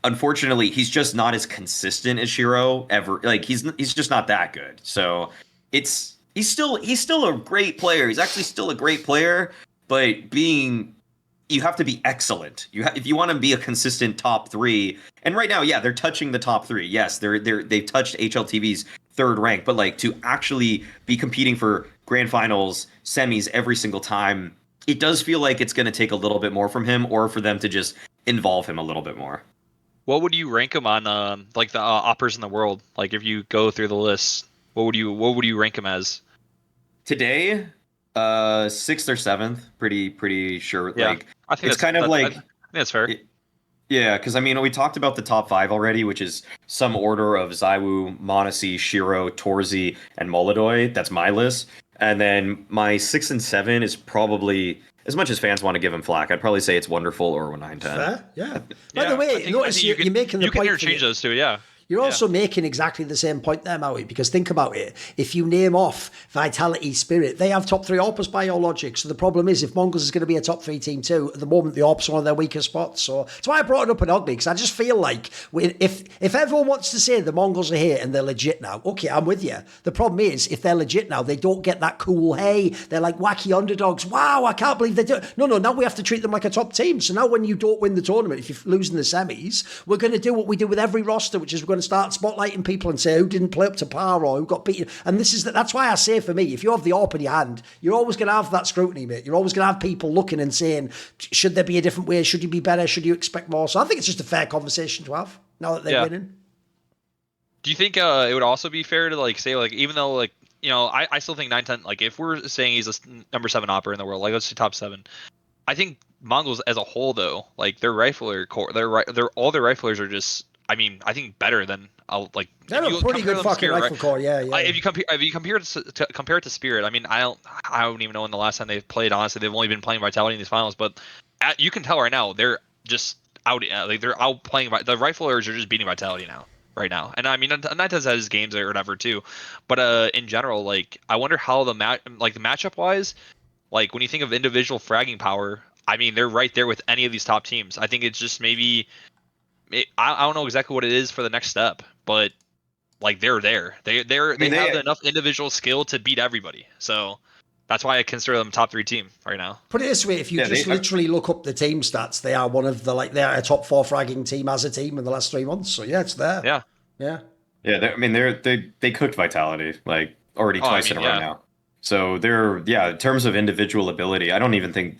unfortunately, he's just not as consistent as Shiro ever. Like he's just not that good. So he's still a great player. He's actually still a great player, but you have to be excellent. If you want to be a consistent top 3. And right now, yeah, they're touching the top 3. Yes, they've touched HLTV's 3rd rank, but like to actually be competing for grand finals, semis every single time, it does feel like it's going to take a little bit more from him, or for them to just involve him a little bit more. What would you rank him on, like the oppers in the world? Like if you go through the list, what would you rank him as? Today, 6th or 7th, pretty sure. Yeah, like I think it's kind of like I think that's fair. Yeah, because I mean, we talked about the top 5 already, which is some order of Zywoo, Monesi, Shiro, Torzy, and Molodoy. That's my list. And then my 6 and 7 is probably, as much as fans want to give him flack, I'd probably say it's Wonderful or 9-10. Fair, yeah. By the way, notice you're making the point. You can interchange those two, yeah. You're also making exactly the same point there, Maui, because think about it. If you name off Vitality, Spirit, they have top 3 AWPers by your logic. So the problem is, if Mongols is going to be a top 3 team too, at the moment the AWPs are one of their weaker spots. So that's why I brought it up in Ugly, because I just feel like if everyone wants to say the Mongols are here and they're legit now, okay, I'm with you. The problem is, if they're legit now, they don't get that cool, hey, they're like wacky underdogs. Wow, I can't believe they do. No, now we have to treat them like a top team. So now when you don't win the tournament, if you're losing the semis, we're going to do what we do with every roster, which is we're going to start spotlighting people and say who didn't play up to par or who got beaten. And that's why I say, for me, if you have the AWP in your hand, you're always going to have that scrutiny, mate. You're always going to have people looking and saying, should there be a different way? Should you be better? Should you expect more? So I think it's just a fair conversation to have now that they're winning. Do you think it would also be fair to like say, like, even though, like, you know, I still think 9-10, like if we're saying he's a number 7 opper in the world, like let's say top 7, I think Mongols as a whole, though, like their rifler core, all their riflers are just, I mean, I think better than like they're a pretty good fucking rifle core, yeah. If you compare it to Spirit, I mean, I don't even know when the last time they've played. Honestly, they've only been playing Vitality in these finals, but you can tell right now they're just out, like they're out playing. The riflers are just beating Vitality now, right now. And I mean, Nights has his games or whatever too, but in general, like I wonder how the matchup wise, like when you think of individual fragging power, I mean, they're right there with any of these top teams. I think it's just maybe. I don't know exactly what it is for the next step, but like they're there. They have enough individual skill to beat everybody. So that's why I consider them top 3 team right now. Put it this way: if you literally look up the team stats, they are one of the they're a top 4 fragging team as a team in the last 3 months. So yeah, it's there. Yeah. I mean, they cooked Vitality like already twice in a row now. So they're in terms of individual ability, I don't even think.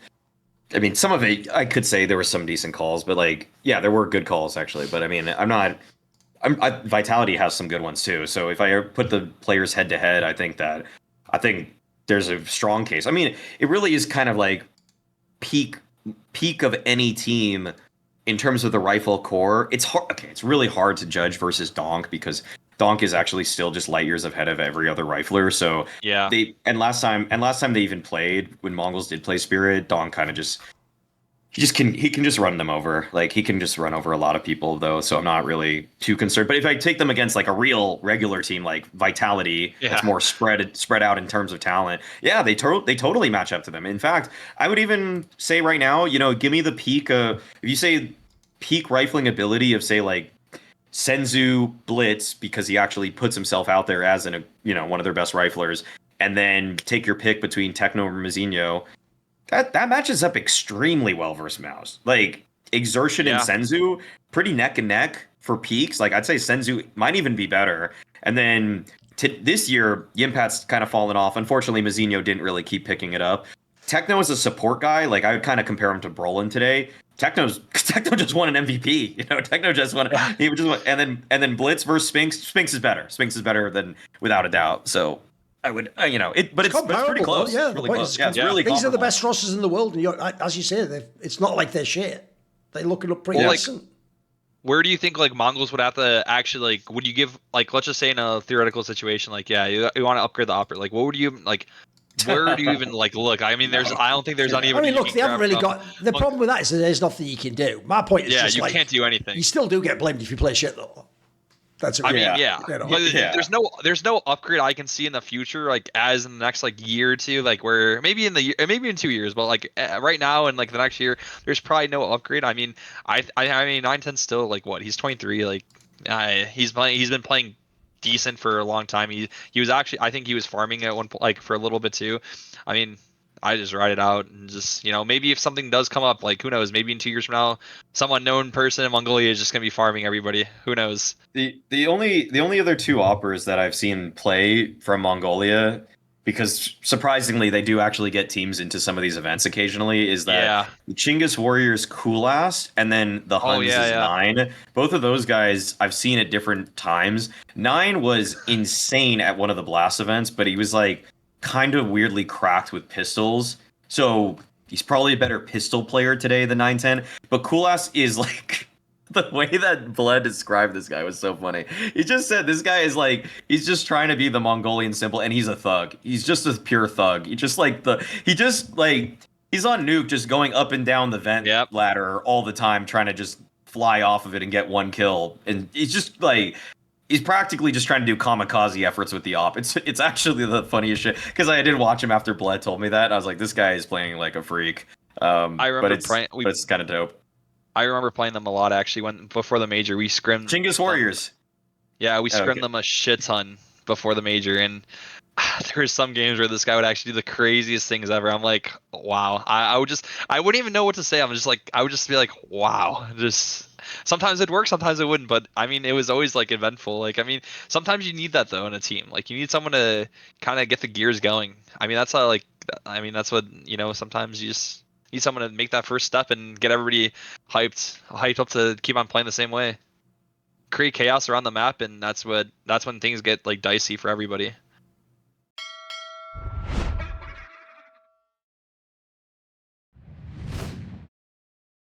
I mean, some of it, I could say there were some decent calls, but like, yeah, there were good calls actually. But I mean, Vitality has some good ones too. So if I put the players head to head, I think there's a strong case. I mean, it really is kind of like peak of any team in terms of the rifle core. It's hard. Okay, it's really hard to judge versus Donk because Donk is actually still just light years ahead of every other rifler. So yeah, last time they even played, when Mongols did play Spirit, Donk kind of he can just run them over. Like he can just run over a lot of people though. So I'm not really too concerned. But if I take them against like a real regular team like Vitality, it's more spread out in terms of talent. Yeah, they totally match up to them. In fact, I would even say right now, you know, give me the peak if you say peak rifling ability of say like Senzu Blitz, because he actually puts himself out there as one of their best riflers, and then take your pick between Techno or Mizinho. That matches up extremely well versus Mouse. Like Exertion and Senzu, pretty neck and neck for peaks. Like I'd say Senzu might even be better. And then this year, Yimpat's kind of fallen off. Unfortunately, Mizinho didn't really keep picking it up. Techno is a support guy. Like I would kind of compare him to Brolin today. Techno just won an MVP. You know, Techno just won. He just won, and then Blitz versus Spinks. Spinks is better. Spinks is better than without a doubt. So I would, but it's pretty close. Yeah, it's really close. Yeah, it's really. These are the best rosters in the world, and as you say, it's not like they're shit. They look pretty decent. Like, where do you think like Mongols would have to actually like? Would you give like, let's just say in a theoretical situation, like you want to upgrade the opera, like what would you like? Where do you even like look? I mean, I don't think there's not even. I mean, look, they haven't really got. The problem with that is that there's nothing you can do. My point is just you can't do anything. You still do get blamed if you play shit though. That's I mean, Yeah. yeah. You know. But Yeah. there's no upgrade I can see in the future, like as in the next like year or two, like where maybe maybe in 2 years, but like right now and like the next year, there's probably no upgrade. I mean, I mean, 910 still like what? He's 23. Like, he's been playing decent for a long time. He was actually, I think he was farming at one like for a little bit too. I mean, I just ride it out and just, maybe if something does come up, like who knows, maybe in 2 years from now, some unknown person in Mongolia is just gonna be farming everybody. Who knows? The only other two operas that I've seen play from Mongolia, because surprisingly they do actually get teams into some of these events occasionally, is that Yeah. the Chinggis Warriors Kulas and then the Oh, Huns yeah, is yeah. Nine. Both of those guys I've seen at different times. Nine was insane at one of the Blast events, but he was like kind of weirdly cracked with pistols. So he's probably a better pistol player today than 910. But Kulas is like the way that Bled described this guy was so funny. He just said this guy is like he's just trying to be the Mongolian symbol, and he's a thug. He's just a pure thug. He's on nuke, just going up and down the vent Yep. ladder all the time, trying to just fly off of it and get one kill. And he's just like he's practically just trying to do kamikaze efforts with the op. It's actually the funniest shit because I did watch him after Bled told me that. And I was like, this guy is playing like a freak. I remember but it's kind of dope. I remember playing them a lot actually before the major. We scrimmed Chinggis Warriors. Yeah, we scrimmed Okay. them a shit ton before the major, and there were some games where this guy would actually do the craziest things ever. I'm like, wow. I wouldn't even know what to say. I'm just like, I would just be like, wow. Just sometimes it'd work, sometimes it wouldn't. But I mean, it was always like eventful. Like, I mean, sometimes you need that though in a team. Like, you need someone to kind of get the gears going. I mean, that's how that's what sometimes you just need someone to make that first step and get everybody hyped up to keep on playing the same way. Create chaos around the map, and that's when things get like dicey for everybody.